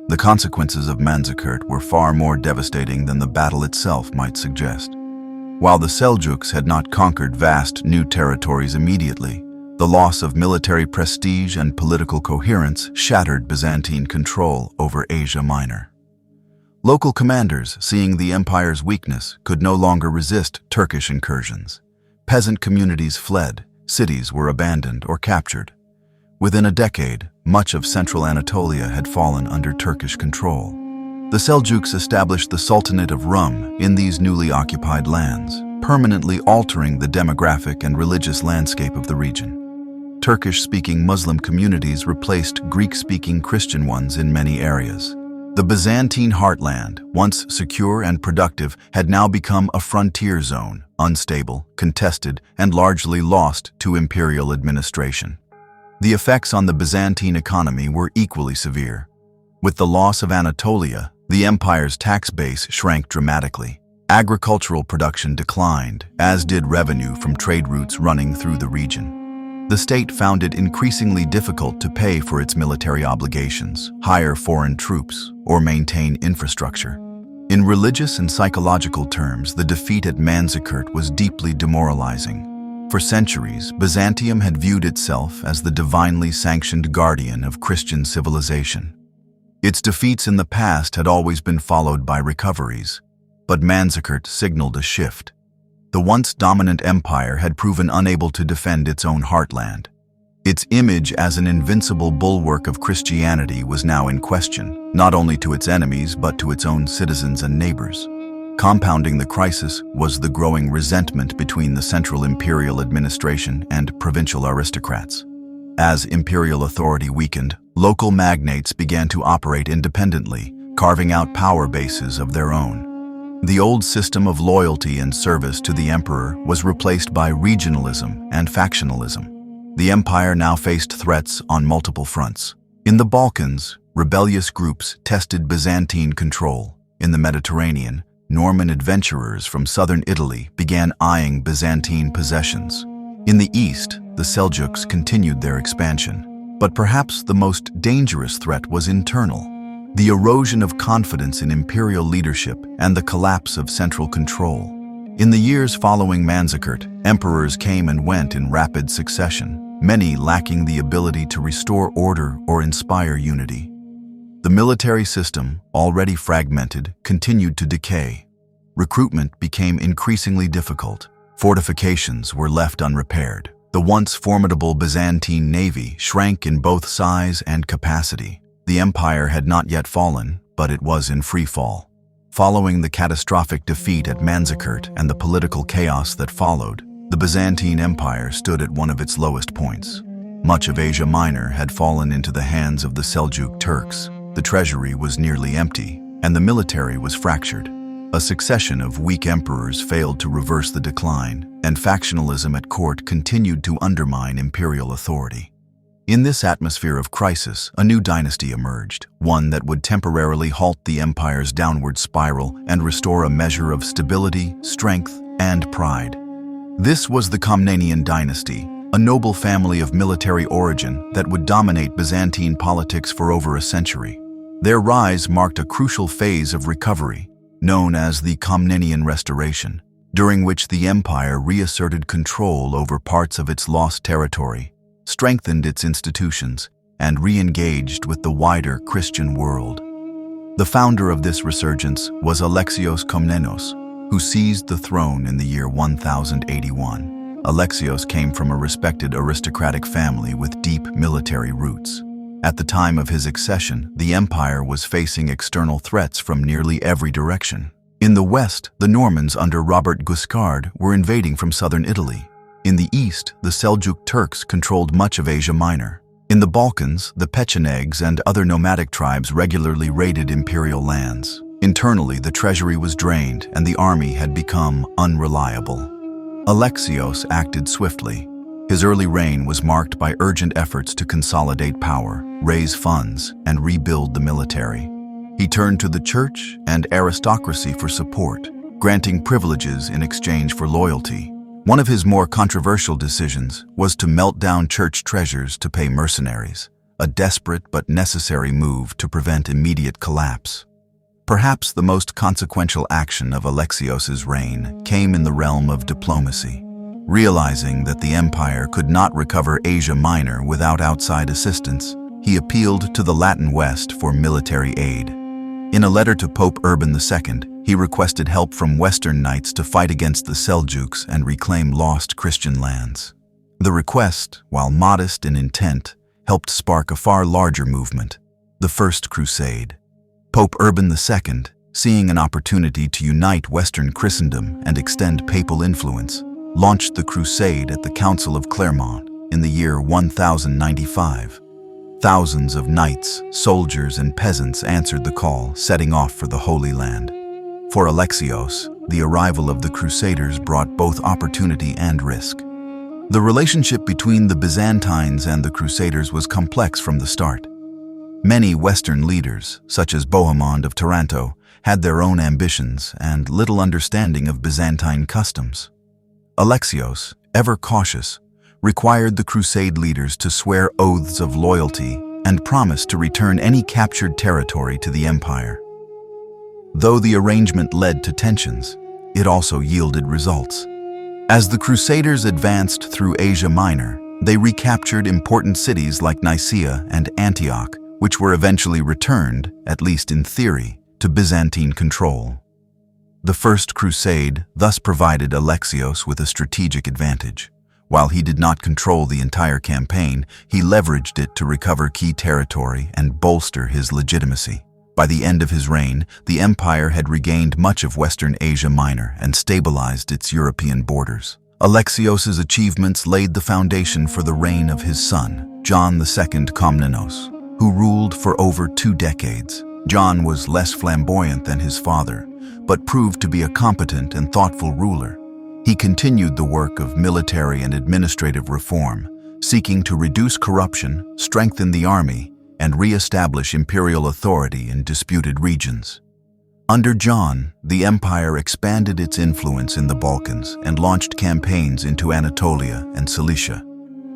The consequences of Manzikert were far more devastating than the battle itself might suggest. While the Seljuks had not conquered vast new territories immediately, the loss of military prestige and political coherence shattered Byzantine control over Asia Minor. Local commanders, seeing the empire's weakness, could no longer resist Turkish incursions. Peasant communities fled, cities were abandoned or captured. Within a decade, much of central Anatolia had fallen under Turkish control. The Seljuks established the Sultanate of Rum in these newly occupied lands, permanently altering the demographic and religious landscape of the region. Turkish-speaking Muslim communities replaced Greek-speaking Christian ones in many areas. The Byzantine heartland, once secure and productive, had now become a frontier zone, unstable, contested, and largely lost to imperial administration. The effects on the Byzantine economy were equally severe. With the loss of Anatolia, the empire's tax base shrank dramatically. Agricultural production declined, as did revenue from trade routes running through the region. The state found it increasingly difficult to pay for its military obligations, hire foreign troops, or maintain infrastructure. In religious and psychological terms, the defeat at Manzikert was deeply demoralizing. For centuries, Byzantium had viewed itself as the divinely sanctioned guardian of Christian civilization. Its defeats in the past had always been followed by recoveries, but Manzikert signaled a shift. The once dominant empire had proven unable to defend its own heartland. Its image as an invincible bulwark of Christianity was now in question, not only to its enemies but to its own citizens and neighbors. Compounding the crisis was the growing resentment between the central imperial administration and provincial aristocrats. As imperial authority weakened, local magnates began to operate independently, carving out power bases of their own. The old system of loyalty and service to the emperor was replaced by regionalism and factionalism. The empire now faced threats on multiple fronts. In the Balkans, rebellious groups tested Byzantine control. In the Mediterranean, Norman adventurers from southern Italy began eyeing Byzantine possessions. In the east, the Seljuks continued their expansion. But perhaps the most dangerous threat was internal: the erosion of confidence in imperial leadership and the collapse of central control. In the years following Manzikert, emperors came and went in rapid succession, many lacking the ability to restore order or inspire unity. The military system, already fragmented, continued to decay. Recruitment became increasingly difficult. Fortifications were left unrepaired. The once formidable Byzantine navy shrank in both size and capacity. The empire had not yet fallen, but it was in free fall. Following the catastrophic defeat at Manzikert and the political chaos that followed, the Byzantine Empire stood at one of its lowest points. Much of Asia Minor had fallen into the hands of the Seljuk Turks. The treasury was nearly empty, and the military was fractured. A succession of weak emperors failed to reverse the decline, and factionalism at court continued to undermine imperial authority. In this atmosphere of crisis, a new dynasty emerged, one that would temporarily halt the empire's downward spiral and restore a measure of stability, strength, and pride. This was the Comnenian dynasty, a noble family of military origin that would dominate Byzantine politics for over a century. Their rise marked a crucial phase of recovery, known as the Comnenian Restoration, during which the empire reasserted control over parts of its lost territory, strengthened its institutions, and re-engaged with the wider Christian world. The founder of this resurgence was Alexios Komnenos, who seized the throne in the year 1081. Alexios came from a respected aristocratic family with deep military roots. At the time of his accession, the empire was facing external threats from nearly every direction. In the west, the Normans under Robert Guiscard were invading from southern Italy. In the east, the Seljuk Turks controlled much of Asia Minor. In the Balkans, the Pechenegs and other nomadic tribes regularly raided imperial lands. Internally, the treasury was drained and the army had become unreliable. Alexios acted swiftly. His early reign was marked by urgent efforts to consolidate power, raise funds, and rebuild the military. He turned to the church and aristocracy for support, granting privileges in exchange for loyalty. One of his more controversial decisions was to melt down church treasures to pay mercenaries, a desperate but necessary move to prevent immediate collapse. Perhaps the most consequential action of Alexios's reign came in the realm of diplomacy. Realizing that the empire could not recover Asia Minor without outside assistance, he appealed to the Latin West for military aid. In a letter to Pope Urban II, he requested help from Western knights to fight against the Seljuks and reclaim lost Christian lands. The request, while modest in intent, helped spark a far larger movement, the First Crusade. Pope Urban II, seeing an opportunity to unite Western Christendom and extend papal influence, launched the crusade at the Council of Clermont in the year 1095. Thousands of knights, soldiers, and peasants answered the call, setting off for the Holy Land. For Alexios, the arrival of the Crusaders brought both opportunity and risk. The relationship between the Byzantines and the Crusaders was complex from the start. Many Western leaders, such as Bohemond of Taranto, had their own ambitions and little understanding of Byzantine customs. Alexios, ever cautious, required the Crusade leaders to swear oaths of loyalty and promise to return any captured territory to the empire. Though the arrangement led to tensions, it also yielded results. As the Crusaders advanced through Asia Minor, they recaptured important cities like Nicaea and Antioch, which were eventually returned, at least in theory, to Byzantine control. The First Crusade thus provided Alexios with a strategic advantage. While he did not control the entire campaign, he leveraged it to recover key territory and bolster his legitimacy. By the end of his reign, the empire had regained much of Western Asia Minor and stabilized its European borders. Alexios's achievements laid the foundation for the reign of his son, John II Komnenos, who ruled for over 2 decades. John was less flamboyant than his father, but proved to be a competent and thoughtful ruler. He continued the work of military and administrative reform, seeking to reduce corruption, strengthen the army, and re-establish imperial authority in disputed regions. Under John, the empire expanded its influence in the Balkans and launched campaigns into Anatolia and Cilicia.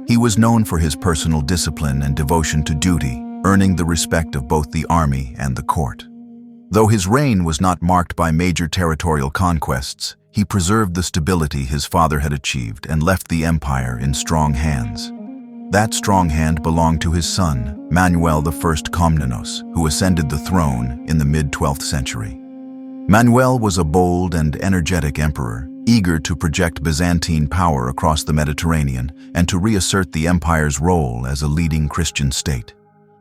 He was known for his personal discipline and devotion to duty, earning the respect of both the army and the court. Though his reign was not marked by major territorial conquests, he preserved the stability his father had achieved and left the empire in strong hands. That strong hand belonged to his son, Manuel I Komnenos, who ascended the throne in the mid-12th century. Manuel was a bold and energetic emperor, eager to project Byzantine power across the Mediterranean and to reassert the empire's role as a leading Christian state.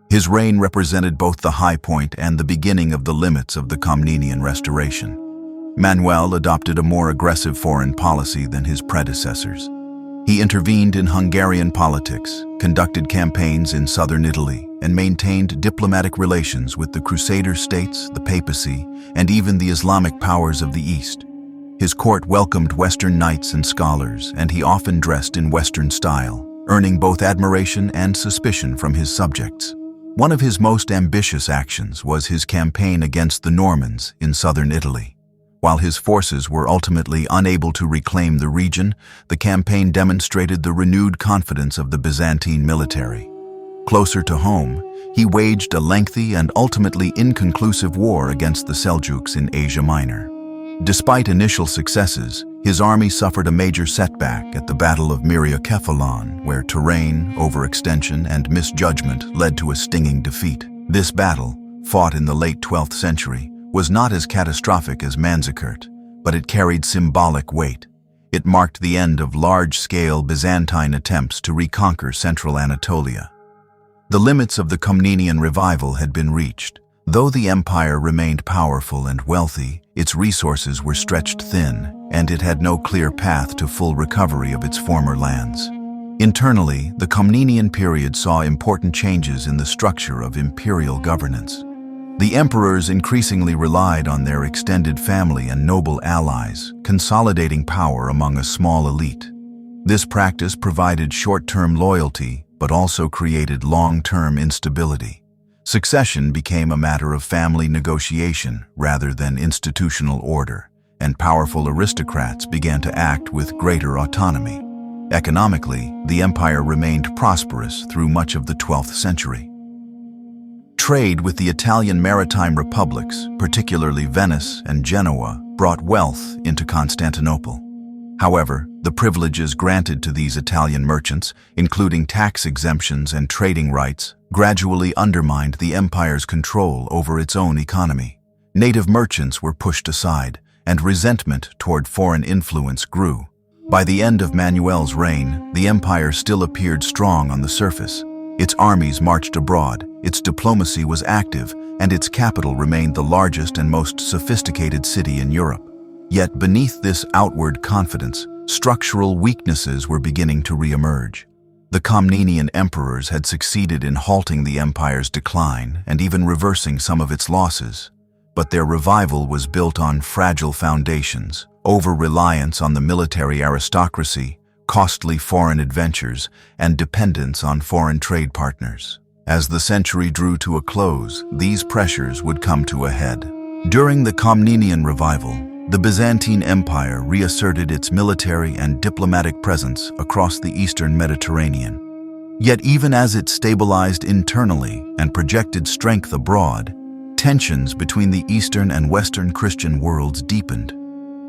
His reign represented both the high point and the beginning of the limits of the Comnenian Restoration. Manuel adopted a more aggressive foreign policy than his predecessors. He intervened in Hungarian politics, conducted campaigns in southern Italy, and maintained diplomatic relations with the Crusader states, the papacy, and even the Islamic powers of the East. His court welcomed Western knights and scholars, and he often dressed in Western style, earning both admiration and suspicion from his subjects. One of his most ambitious actions was his campaign against the Normans in southern Italy. While his forces were ultimately unable to reclaim the region, the campaign demonstrated the renewed confidence of the Byzantine military. Closer to home, he waged a lengthy and ultimately inconclusive war against the Seljuks in Asia Minor. Despite initial successes, his army suffered a major setback at the Battle of Myriokephalon, where terrain, overextension, and misjudgment led to a stinging defeat. This battle, fought in the late 12th century, was not as catastrophic as Manzikert, but it carried symbolic weight. It marked the end of large-scale Byzantine attempts to reconquer central Anatolia. The limits of the Comnenian revival had been reached. Though the empire remained powerful and wealthy, its resources were stretched thin, and it had no clear path to full recovery of its former lands. Internally, the Comnenian period saw important changes in the structure of imperial governance. The emperors increasingly relied on their extended family and noble allies, consolidating power among a small elite. This practice provided short-term loyalty, but also created long-term instability. Succession became a matter of family negotiation rather than institutional order, and powerful aristocrats began to act with greater autonomy. Economically, the empire remained prosperous through much of the 12th century. Trade with the Italian maritime republics, particularly Venice and Genoa, brought wealth into Constantinople. However, the privileges granted to these Italian merchants, including tax exemptions and trading rights, gradually undermined the empire's control over its own economy. Native merchants were pushed aside, and resentment toward foreign influence grew. By the end of Manuel's reign, the empire still appeared strong on the surface. Its armies marched abroad, its diplomacy was active, and its capital remained the largest and most sophisticated city in Europe. Yet beneath this outward confidence, structural weaknesses were beginning to re-emerge. The Comnenian emperors had succeeded in halting the empire's decline and even reversing some of its losses. But their revival was built on fragile foundations, over-reliance on the military aristocracy, costly foreign adventures, and dependence on foreign trade partners. As the century drew to a close, these pressures would come to a head. During the Comnenian revival, the Byzantine Empire reasserted its military and diplomatic presence across the eastern Mediterranean. Yet even as it stabilized internally and projected strength abroad, tensions between the Eastern and Western Christian worlds deepened.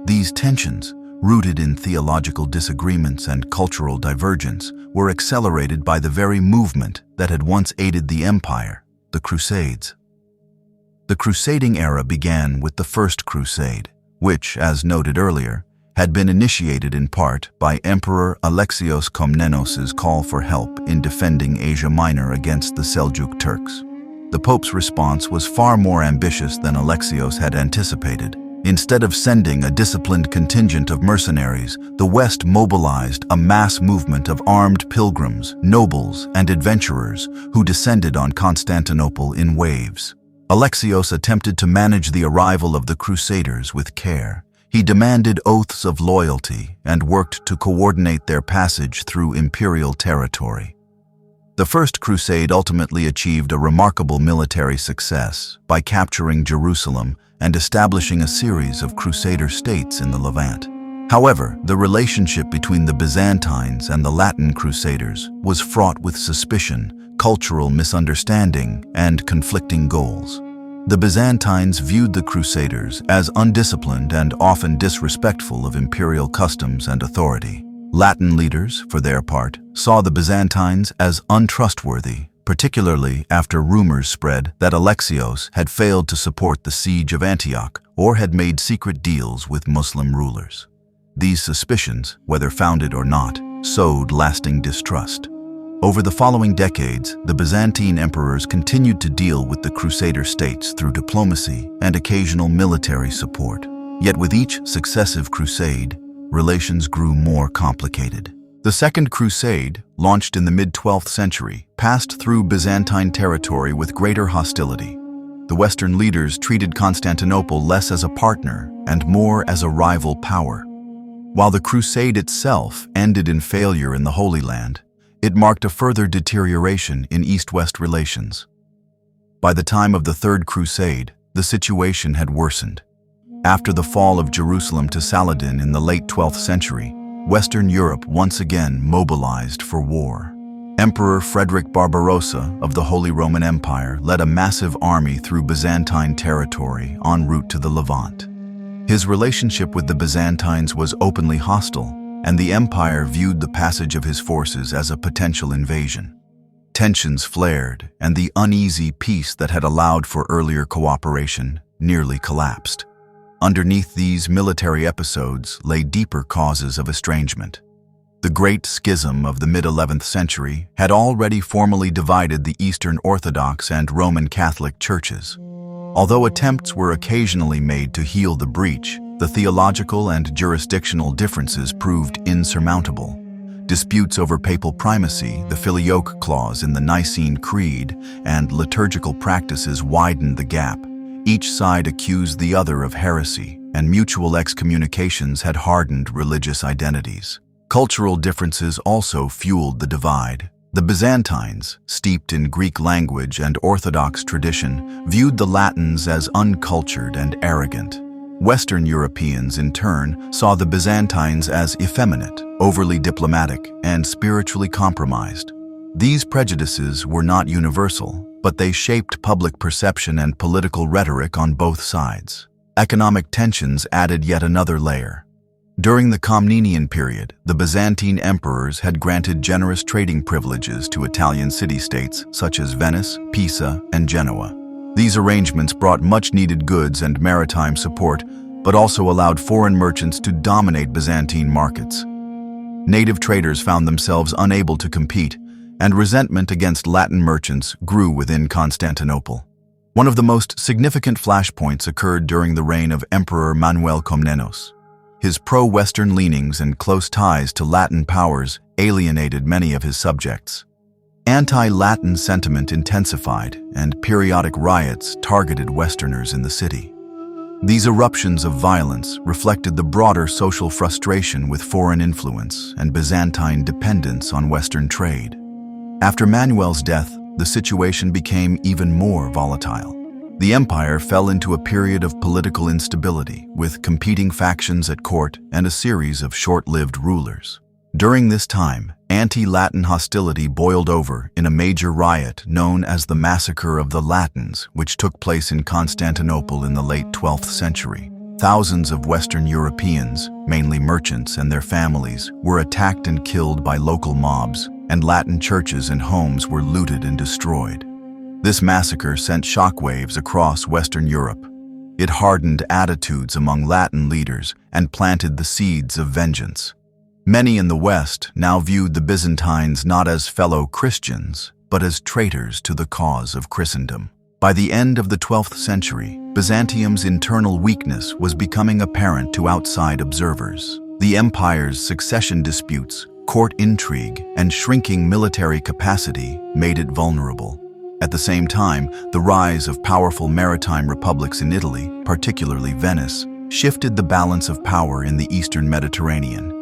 These tensions, rooted in theological disagreements and cultural divergence, were accelerated by the very movement that had once aided the empire, the Crusades. The crusading era began with the First Crusade, which, as noted earlier, had been initiated in part by Emperor Alexios Komnenos' call for help in defending Asia Minor against the Seljuk Turks. The Pope's response was far more ambitious than Alexios had anticipated. Instead of sending a disciplined contingent of mercenaries, the West mobilized a mass movement of armed pilgrims, nobles, and adventurers who descended on Constantinople in waves. Alexios attempted to manage the arrival of the Crusaders with care. He demanded oaths of loyalty and worked to coordinate their passage through imperial territory. The First Crusade ultimately achieved a remarkable military success by capturing Jerusalem and establishing a series of Crusader states in the Levant. However, the relationship between the Byzantines and the Latin Crusaders was fraught with suspicion, cultural misunderstanding, and conflicting goals. The Byzantines viewed the Crusaders as undisciplined and often disrespectful of imperial customs and authority. Latin leaders, for their part, saw the Byzantines as untrustworthy, particularly after rumors spread that Alexios had failed to support the siege of Antioch or had made secret deals with Muslim rulers. These suspicions, whether founded or not, sowed lasting distrust. Over the following decades, the Byzantine emperors continued to deal with the Crusader states through diplomacy and occasional military support. Yet with each successive crusade, relations grew more complicated. The Second Crusade, launched in the mid-12th century, passed through Byzantine territory with greater hostility. The Western leaders treated Constantinople less as a partner and more as a rival power. While the crusade itself ended in failure in the Holy Land, it marked a further deterioration in East-West relations. By the time of the Third Crusade, the situation had worsened. After the fall of Jerusalem to Saladin in the late 12th century, Western Europe once again mobilized for war. Emperor Frederick Barbarossa of the Holy Roman Empire led a massive army through Byzantine territory en route to the Levant. His relationship with the Byzantines was openly hostile, and the empire viewed the passage of his forces as a potential invasion. Tensions flared, and the uneasy peace that had allowed for earlier cooperation nearly collapsed. Underneath these military episodes lay deeper causes of estrangement. The Great Schism of the mid-11th century had already formally divided the Eastern Orthodox and Roman Catholic churches. Although attempts were occasionally made to heal the breach, the theological and jurisdictional differences proved insurmountable. Disputes over papal primacy, the Filioque clause in the Nicene Creed, and liturgical practices widened the gap. Each side accused the other of heresy, and mutual excommunications had hardened religious identities. Cultural differences also fueled the divide. The Byzantines, steeped in Greek language and Orthodox tradition, viewed the Latins as uncultured and arrogant. Western Europeans, in turn, saw the Byzantines as effeminate, overly diplomatic, and spiritually compromised. These prejudices were not universal, but they shaped public perception and political rhetoric on both sides. Economic tensions added yet another layer. During the Comnenian period, the Byzantine emperors had granted generous trading privileges to Italian city-states such as Venice, Pisa, and Genoa. These arrangements brought much-needed goods and maritime support, but also allowed foreign merchants to dominate Byzantine markets. Native traders found themselves unable to compete, and resentment against Latin merchants grew within Constantinople. One of the most significant flashpoints occurred during the reign of Emperor Manuel Komnenos. His pro-Western leanings and close ties to Latin powers alienated many of his subjects. Anti-Latin sentiment intensified, and periodic riots targeted Westerners in the city. These eruptions of violence reflected the broader social frustration with foreign influence and Byzantine dependence on Western trade. After Manuel's death, the situation became even more volatile. The empire fell into a period of political instability, with competing factions at court and a series of short-lived rulers. During this time, anti-Latin hostility boiled over in a major riot known as the Massacre of the Latins, which took place in Constantinople in the late 12th century. Thousands of Western Europeans, mainly merchants and their families, were attacked and killed by local mobs, and Latin churches and homes were looted and destroyed. This massacre sent shockwaves across Western Europe. It hardened attitudes among Latin leaders and planted the seeds of vengeance. Many in the West now viewed the Byzantines not as fellow Christians, but as traitors to the cause of Christendom. By the end of the 12th century, Byzantium's internal weakness was becoming apparent to outside observers. The empire's succession disputes, court intrigue, and shrinking military capacity made it vulnerable. At the same time, the rise of powerful maritime republics in Italy, particularly Venice, shifted the balance of power in the Eastern Mediterranean.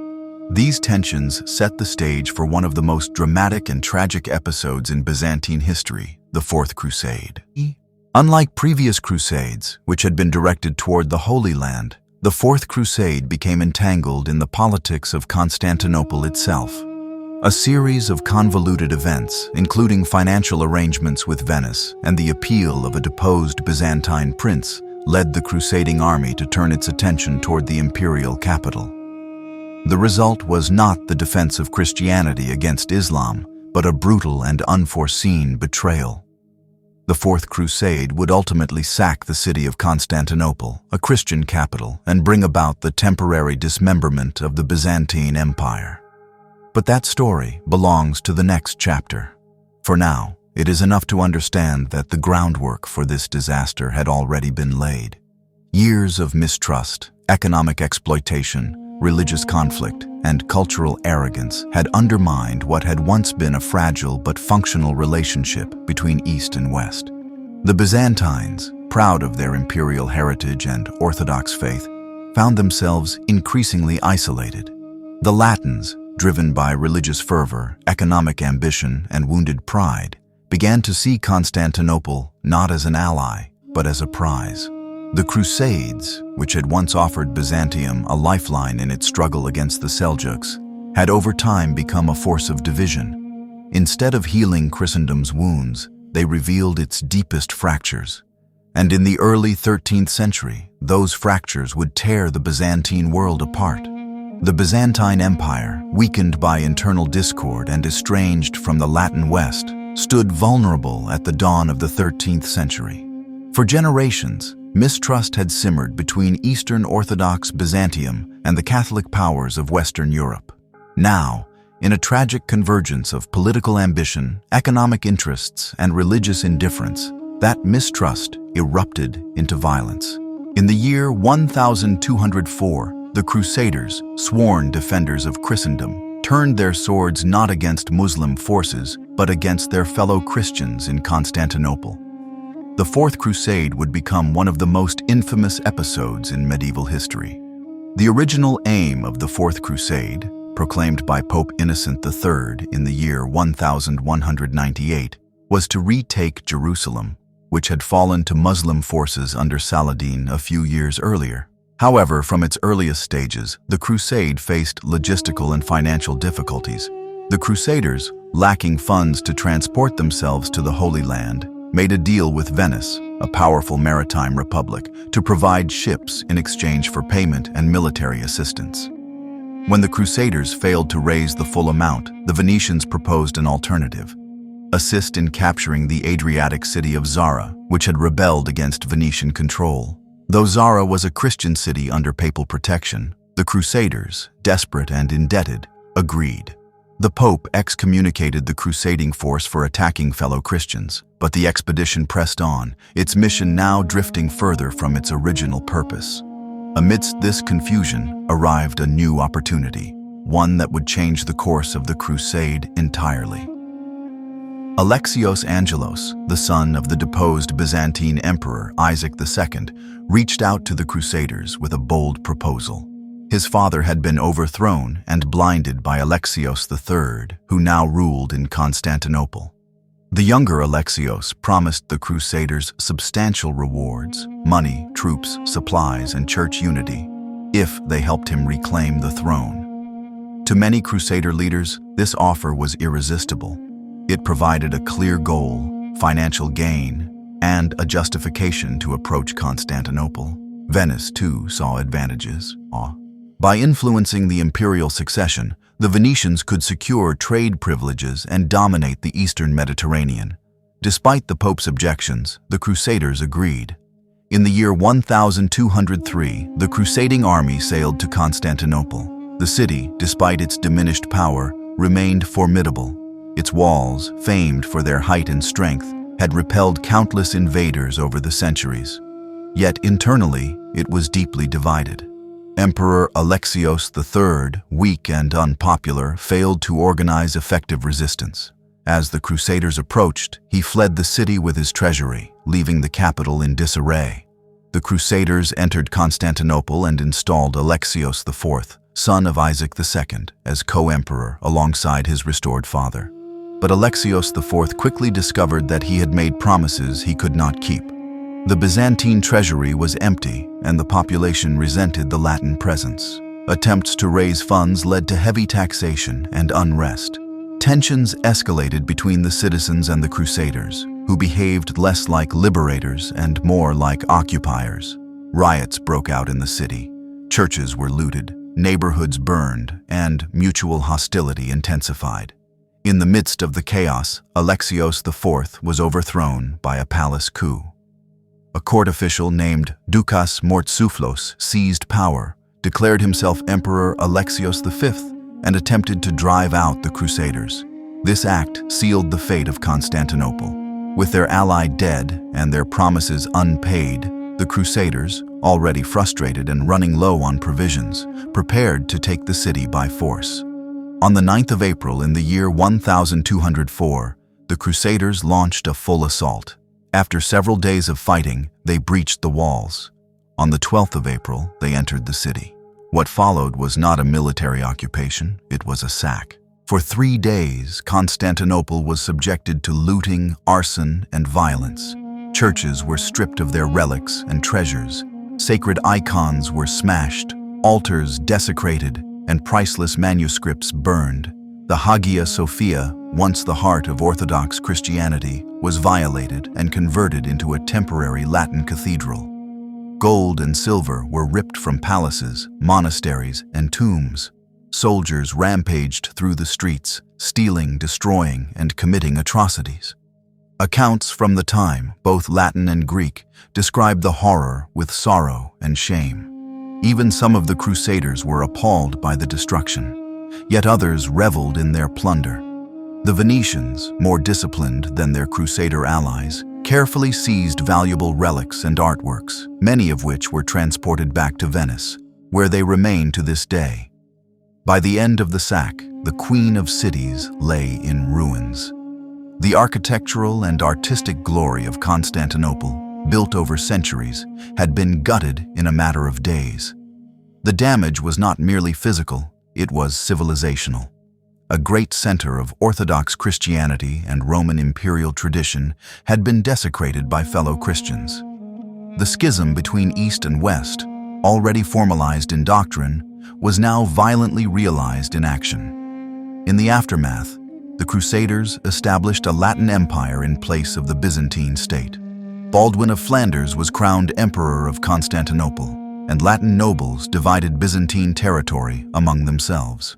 These tensions set the stage for one of the most dramatic and tragic episodes in Byzantine history, the Fourth Crusade. Unlike previous crusades, which had been directed toward the Holy Land, the Fourth Crusade became entangled in the politics of Constantinople itself. A series of convoluted events, including financial arrangements with Venice and the appeal of a deposed Byzantine prince, led the crusading army to turn its attention toward the imperial capital. The result was not the defense of Christianity against Islam, but a brutal and unforeseen betrayal. The Fourth Crusade would ultimately sack the city of Constantinople, a Christian capital, and bring about the temporary dismemberment of the Byzantine Empire. But that story belongs to the next chapter. For now, it is enough to understand that the groundwork for this disaster had already been laid. Years of mistrust, economic exploitation, religious conflict, and cultural arrogance had undermined what had once been a fragile but functional relationship between East and West. The Byzantines, proud of their imperial heritage and Orthodox faith, found themselves increasingly isolated. The Latins, driven by religious fervor, economic ambition, and wounded pride, began to see Constantinople not as an ally, but as a prize. The Crusades, which had once offered Byzantium a lifeline in its struggle against the Seljuks, had over time become a force of division. Instead of healing Christendom's wounds, they revealed its deepest fractures. And in the early 13th century, those fractures would tear the Byzantine world apart. The Byzantine Empire, weakened by internal discord and estranged from the Latin West, stood vulnerable at the dawn of the 13th century. For generations, mistrust had simmered between Eastern Orthodox Byzantium and the Catholic powers of Western Europe. Now, in a tragic convergence of political ambition, economic interests, and religious indifference, that mistrust erupted into violence. In the year 1204, the Crusaders, sworn defenders of Christendom, turned their swords not against Muslim forces, but against their fellow Christians in Constantinople. The Fourth Crusade would become one of the most infamous episodes in medieval history. The original aim of the Fourth Crusade, proclaimed by Pope Innocent III in the year 1198, was to retake Jerusalem, which had fallen to Muslim forces under Saladin a few years earlier. However, from its earliest stages, the crusade faced logistical and financial difficulties. The Crusaders, lacking funds to transport themselves to the Holy Land, made a deal with Venice, a powerful maritime republic, to provide ships in exchange for payment and military assistance. When the Crusaders failed to raise the full amount, the Venetians proposed an alternative: assist in capturing the Adriatic city of Zara, which had rebelled against Venetian control. Though Zara was a Christian city under papal protection, the Crusaders, desperate and indebted, agreed. The Pope excommunicated the crusading force for attacking fellow Christians, but the expedition pressed on, its mission now drifting further from its original purpose. Amidst this confusion arrived a new opportunity, one that would change the course of the crusade entirely. Alexios Angelos, the son of the deposed Byzantine Emperor Isaac II, reached out to the Crusaders with a bold proposal. His father had been overthrown and blinded by Alexios III, who now ruled in Constantinople. The younger Alexios promised the Crusaders substantial rewards, money, troops, supplies, and church unity, if they helped him reclaim the throne. To many Crusader leaders, this offer was irresistible. It provided a clear goal, financial gain, and a justification to approach Constantinople. Venice, too, saw advantages. By influencing the imperial succession, the Venetians could secure trade privileges and dominate the eastern Mediterranean. Despite the Pope's objections, the Crusaders agreed. In the year 1203, the crusading army sailed to Constantinople. The city, despite its diminished power, remained formidable. Its walls, famed for their height and strength, had repelled countless invaders over the centuries. Yet internally, it was deeply divided. Emperor Alexios III, weak and unpopular, failed to organize effective resistance. As the Crusaders approached, he fled the city with his treasury, leaving the capital in disarray. The Crusaders entered Constantinople and installed Alexios IV, son of Isaac II, as co-emperor alongside his restored father. But Alexios IV quickly discovered that he had made promises he could not keep. The Byzantine treasury was empty, and the population resented the Latin presence. Attempts to raise funds led to heavy taxation and unrest. Tensions escalated between the citizens and the Crusaders, who behaved less like liberators and more like occupiers. Riots broke out in the city. Churches were looted, neighborhoods burned, and mutual hostility intensified. In the midst of the chaos, Alexios IV was overthrown by a palace coup. A court official named Doukas Mortsouflos seized power, declared himself Emperor Alexios V, and attempted to drive out the Crusaders. This act sealed the fate of Constantinople. With their ally dead and their promises unpaid, The Crusaders, already frustrated and running low on provisions, prepared to take the city by force. On the 9th of April in the year 1204, the Crusaders launched a full assault. After several days of fighting, they breached the walls. On the 12th of April, they entered the city. What followed was not a military occupation, it was a sack. For 3 days, Constantinople was subjected to looting, arson, and violence. Churches were stripped of their relics and treasures. Sacred icons were smashed, altars desecrated, and priceless manuscripts burned. The Hagia Sophia, once the heart of Orthodox Christianity, was violated and converted into a temporary Latin cathedral. Gold and silver were ripped from palaces, monasteries, and tombs. Soldiers rampaged through the streets, stealing, destroying, and committing atrocities. Accounts from the time, both Latin and Greek, describe the horror with sorrow and shame. Even some of the Crusaders were appalled by the destruction, yet others reveled in their plunder. The Venetians, more disciplined than their Crusader allies, carefully seized valuable relics and artworks, many of which were transported back to Venice, where they remain to this day. By the end of the sack, the Queen of Cities lay in ruins. The architectural and artistic glory of Constantinople, built over centuries, had been gutted in a matter of days. The damage was not merely physical, it was civilizational. A great center of Orthodox Christianity and Roman imperial tradition had been desecrated by fellow Christians. The schism between East and West, already formalized in doctrine, was now violently realized in action. In the aftermath, the Crusaders established a Latin empire in place of the Byzantine state. Baldwin of Flanders was crowned Emperor of Constantinople, and Latin nobles divided Byzantine territory among themselves.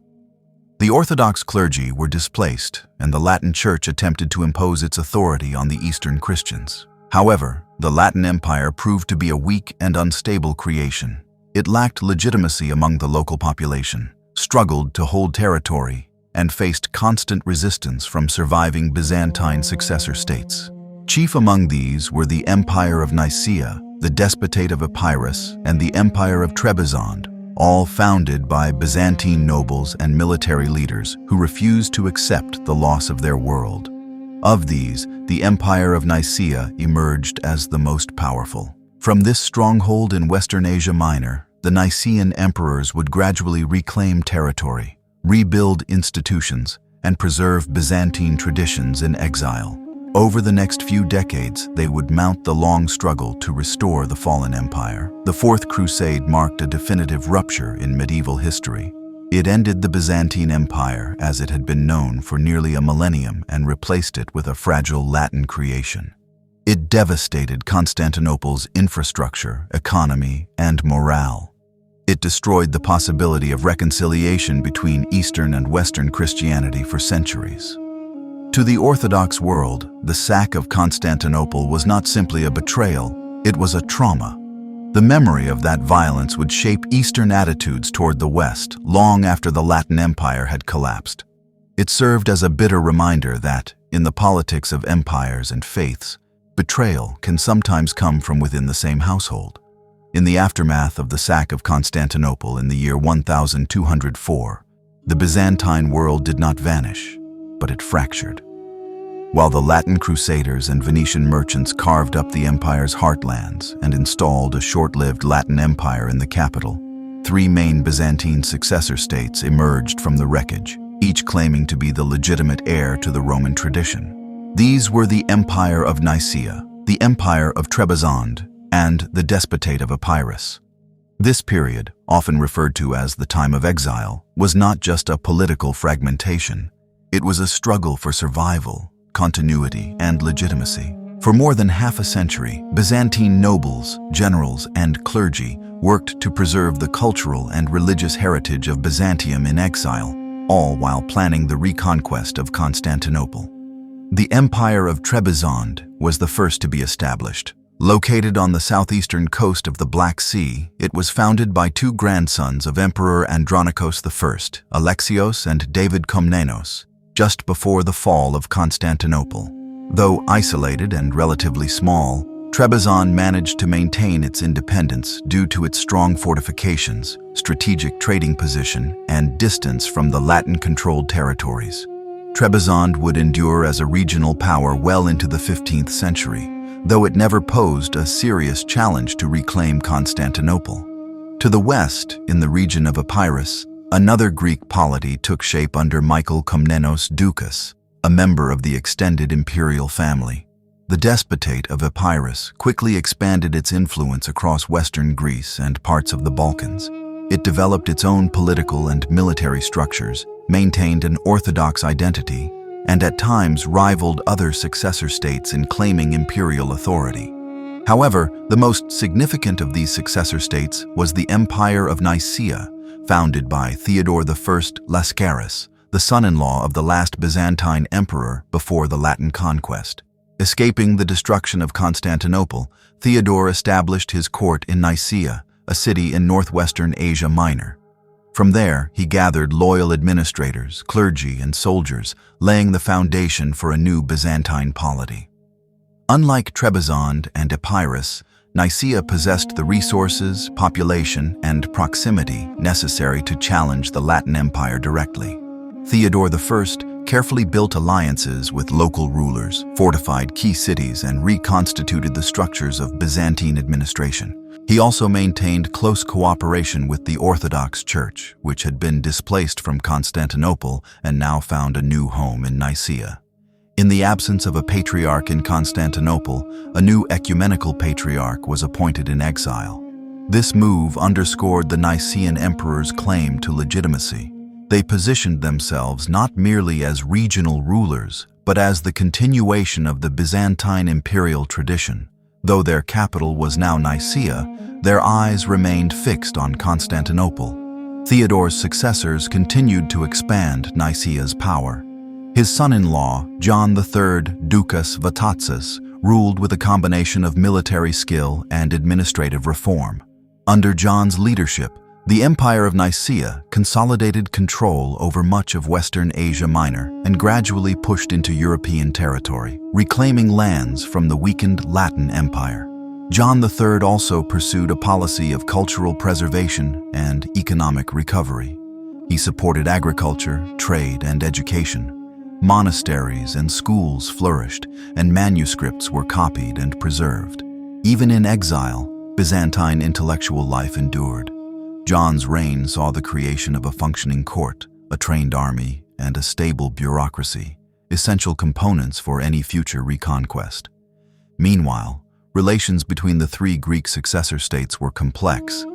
The Orthodox clergy were displaced, and the Latin Church attempted to impose its authority on the Eastern Christians. However, the Latin Empire proved to be a weak and unstable creation. It lacked legitimacy among the local population, struggled to hold territory, and faced constant resistance from surviving Byzantine successor states. Chief among these were the Empire of Nicaea, the Despotate of Epirus, and the Empire of Trebizond, all founded by Byzantine nobles and military leaders who refused to accept the loss of their world. Of these, the Empire of Nicaea emerged as the most powerful. From this stronghold in Western Asia Minor, the Nicaean emperors would gradually reclaim territory, rebuild institutions, and preserve Byzantine traditions in exile. Over the next few decades, they would mount the long struggle to restore the fallen empire. The Fourth Crusade marked a definitive rupture in medieval history. It ended the Byzantine Empire as it had been known for nearly a millennium and replaced it with a fragile Latin creation. It devastated Constantinople's infrastructure, economy, and morale. It destroyed the possibility of reconciliation between Eastern and Western Christianity for centuries. To the Orthodox world, the sack of Constantinople was not simply a betrayal, it was a trauma. The memory of that violence would shape Eastern attitudes toward the West long after the Latin Empire had collapsed. It served as a bitter reminder that, in the politics of empires and faiths, betrayal can sometimes come from within the same household. In the aftermath of the sack of Constantinople in the year 1204, the Byzantine world did not vanish, but it fractured. While the Latin Crusaders and Venetian merchants carved up the empire's heartlands and installed a short-lived Latin empire in the capital, 3 main Byzantine successor states emerged from the wreckage, each claiming to be the legitimate heir to the Roman tradition. These were the Empire of Nicaea, the Empire of Trebizond, and the Despotate of Epirus. This period, often referred to as the time of exile, was not just a political fragmentation. It was a struggle for survival, continuity, and legitimacy. For more than half a century, Byzantine nobles, generals, and clergy worked to preserve the cultural and religious heritage of Byzantium in exile, all while planning the reconquest of Constantinople. The Empire of Trebizond was the first to be established. Located on the southeastern coast of the Black Sea, it was founded by 2 grandsons of Emperor Andronikos I, Alexios and David Komnenos, just before the fall of Constantinople. Though isolated and relatively small, Trebizond managed to maintain its independence due to its strong fortifications, strategic trading position, and distance from the Latin-controlled territories. Trebizond would endure as a regional power well into the 15th century, though it never posed a serious challenge to reclaim Constantinople. To the west, in the region of Epirus, another Greek polity took shape under Michael Komnenos Doukas, a member of the extended imperial family. The despotate of Epirus quickly expanded its influence across western Greece and parts of the Balkans. It developed its own political and military structures, maintained an orthodox identity, and at times rivaled other successor states in claiming imperial authority. However, the most significant of these successor states was the Empire of Nicaea, founded by Theodore I Lascaris, the son-in-law of the last Byzantine emperor before the Latin conquest. Escaping the destruction of Constantinople, Theodore established his court in Nicaea, a city in northwestern Asia Minor. From there, he gathered loyal administrators, clergy, and soldiers, laying the foundation for a new Byzantine polity. Unlike Trebizond and Epirus, Nicaea possessed the resources, population, and proximity necessary to challenge the Latin Empire directly. Theodore I carefully built alliances with local rulers, fortified key cities, and reconstituted the structures of Byzantine administration. He also maintained close cooperation with the Orthodox Church, which had been displaced from Constantinople and now found a new home in Nicaea. In the absence of a patriarch in Constantinople, a new ecumenical patriarch was appointed in exile. This move underscored the Nicaean emperor's claim to legitimacy. They positioned themselves not merely as regional rulers, but as the continuation of the Byzantine imperial tradition. Though their capital was now Nicaea, their eyes remained fixed on Constantinople. Theodore's successors continued to expand Nicaea's power. His son-in-law, John III Doukas Vatatzes, ruled with a combination of military skill and administrative reform. Under John's leadership, the Empire of Nicaea consolidated control over much of Western Asia Minor and gradually pushed into European territory, reclaiming lands from the weakened Latin Empire. John III also pursued a policy of cultural preservation and economic recovery. He supported agriculture, trade, and education. Monasteries and schools flourished, and manuscripts were copied and preserved. Even in exile, Byzantine intellectual life endured. John's reign saw the creation of a functioning court, a trained army, and a stable bureaucracy, essential components for any future reconquest. Meanwhile, relations between the three Greek successor states were complex.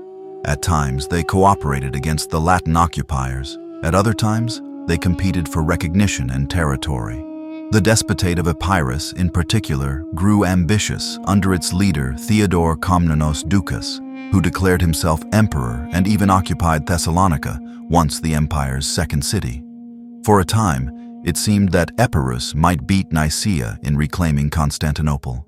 At times, they cooperated against the Latin occupiers. At other times, they competed for recognition and territory. The despotate of Epirus, in particular, grew ambitious under its leader Theodore Komnenos Doukas, who declared himself emperor and even occupied Thessalonica, once the empire's second city. For a time, it seemed that Epirus might beat Nicaea in reclaiming Constantinople.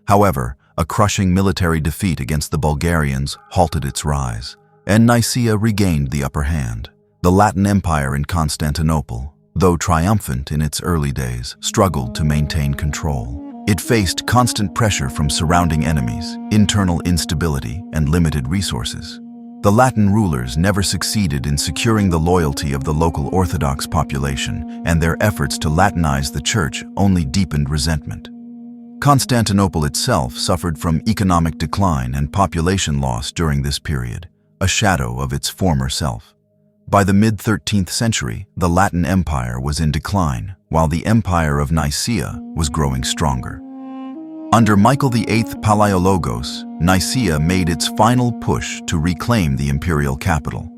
However, a crushing military defeat against the Bulgarians halted its rise, and Nicaea regained the upper hand. The Latin Empire in Constantinople, though triumphant in its early days, struggled to maintain control. It faced constant pressure from surrounding enemies, internal instability, and limited resources. The Latin rulers never succeeded in securing the loyalty of the local Orthodox population, and their efforts to Latinize the Church only deepened resentment. Constantinople itself suffered from economic decline and population loss during this period, a shadow of its former self. By the mid-13th century, the Latin Empire was in decline, while the Empire of Nicaea was growing stronger. Under Michael VIII Palaiologos, Nicaea made its final push to reclaim the imperial capital.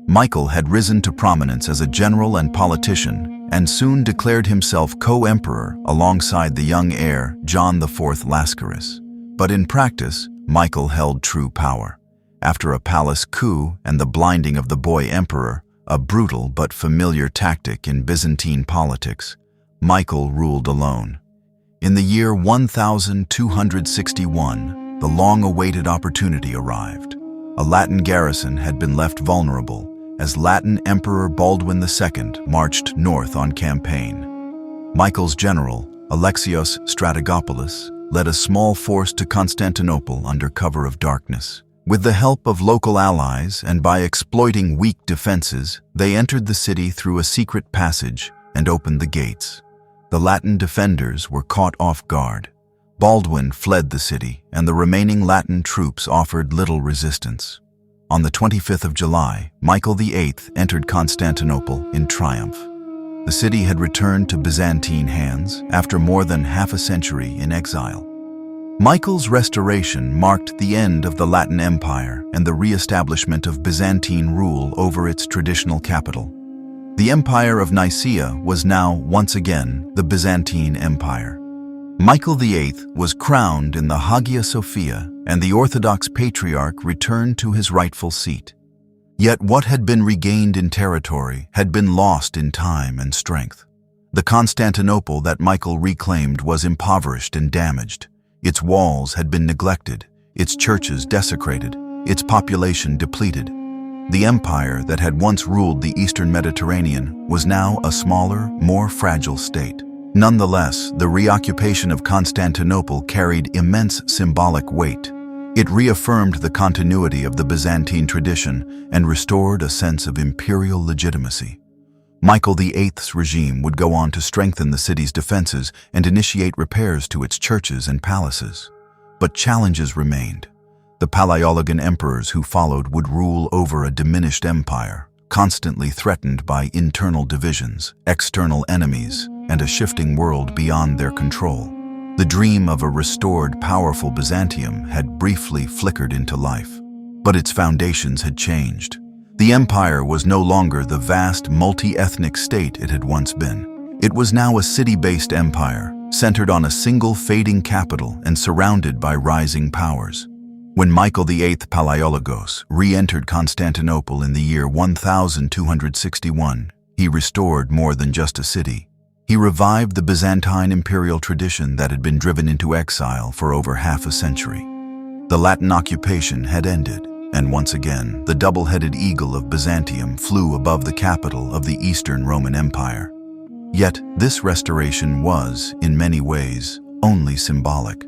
Michael had risen to prominence as a general and politician, and soon declared himself co-emperor alongside the young heir John IV Lascaris. But in practice, Michael held true power. After a palace coup and the blinding of the boy emperor, a brutal but familiar tactic in Byzantine politics, Michael ruled alone. In the year 1261, the long-awaited opportunity arrived. A Latin garrison had been left vulnerable as Latin Emperor Baldwin II marched north on campaign. Michael's general, Alexios Strategopoulos, led a small force to Constantinople under cover of darkness. With the help of local allies and by exploiting weak defenses, they entered the city through a secret passage and opened the gates. The Latin defenders were caught off guard. Baldwin fled the city, and the remaining Latin troops offered little resistance. On the 25th of July, Michael VIII entered Constantinople in triumph. The city had returned to Byzantine hands after more than half a century in exile. Michael's restoration marked the end of the Latin Empire and the re-establishment of Byzantine rule over its traditional capital. The Empire of Nicaea was now, once again, the Byzantine Empire. Michael VIII was crowned in the Hagia Sophia, and the Orthodox Patriarch returned to his rightful seat. Yet what had been regained in territory had been lost in time and strength. The Constantinople that Michael reclaimed was impoverished and damaged. Its walls had been neglected, its churches desecrated, its population depleted. The empire that had once ruled the eastern Mediterranean was now a smaller, more fragile state. Nonetheless, the reoccupation of Constantinople carried immense symbolic weight. It reaffirmed the continuity of the Byzantine tradition and restored a sense of imperial legitimacy. Michael VIII's regime would go on to strengthen the city's defenses and initiate repairs to its churches and palaces. But challenges remained. The Palaeologan emperors who followed would rule over a diminished empire, constantly threatened by internal divisions, external enemies, and a shifting world beyond their control. The dream of a restored, powerful Byzantium had briefly flickered into life, but its foundations had changed. The empire was no longer the vast, multi-ethnic state it had once been. It was now a city-based empire, centered on a single fading capital and surrounded by rising powers. When Michael VIII Palaiologos re-entered Constantinople in the year 1261, he restored more than just a city. He revived the Byzantine imperial tradition that had been driven into exile for over half a century. The Latin occupation had ended, and once again, the double-headed eagle of Byzantium flew above the capital of the Eastern Roman Empire. Yet, this restoration was, in many ways, only symbolic.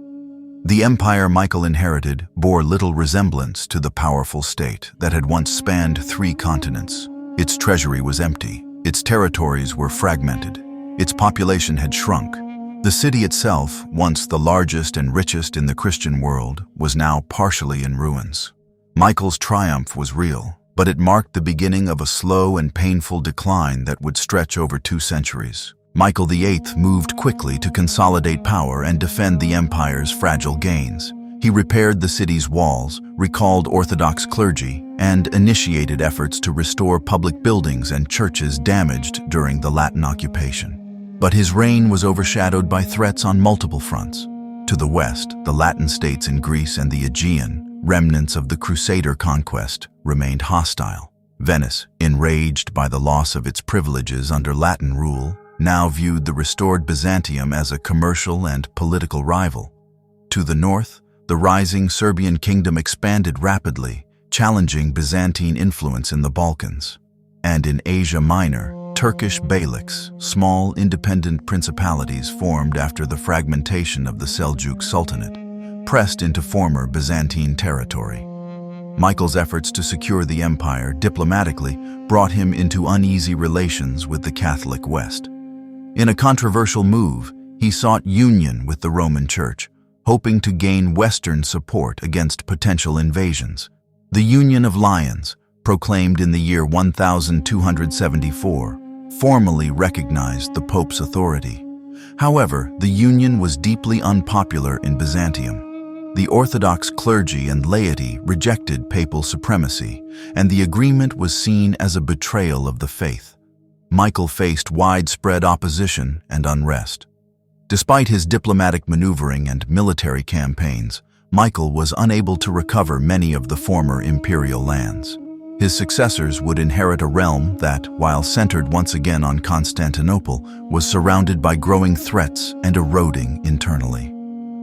The empire Michael inherited bore little resemblance to the powerful state that had once spanned 3 continents. Its treasury was empty, its territories were fragmented, its population had shrunk. The city itself, once the largest and richest in the Christian world, was now partially in ruins. Michael's triumph was real, but it marked the beginning of a slow and painful decline that would stretch over 2 centuries. Michael VIII moved quickly to consolidate power and defend the empire's fragile gains. He repaired the city's walls, recalled Orthodox clergy, and initiated efforts to restore public buildings and churches damaged during the Latin occupation. But his reign was overshadowed by threats on multiple fronts. To the west, the Latin states in Greece and the Aegean, remnants of the Crusader conquest, remained hostile. Venice, enraged by the loss of its privileges under Latin rule, now viewed the restored Byzantium as a commercial and political rival. To the north, the rising Serbian kingdom expanded rapidly, challenging Byzantine influence in the Balkans. And in Asia Minor, Turkish beyliks, small independent principalities formed after the fragmentation of the Seljuk Sultanate, pressed into former Byzantine territory. Michael's efforts to secure the empire diplomatically brought him into uneasy relations with the Catholic West. In a controversial move, he sought union with the Roman Church, hoping to gain Western support against potential invasions. The Union of Lions, proclaimed in the year 1274, formally recognized the Pope's authority. However, the union was deeply unpopular in Byzantium. The Orthodox clergy and laity rejected papal supremacy, and the agreement was seen as a betrayal of the faith. Michael faced widespread opposition and unrest. Despite his diplomatic maneuvering and military campaigns, Michael was unable to recover many of the former imperial lands. His successors would inherit a realm that, while centered once again on Constantinople, was surrounded by growing threats and eroding internally.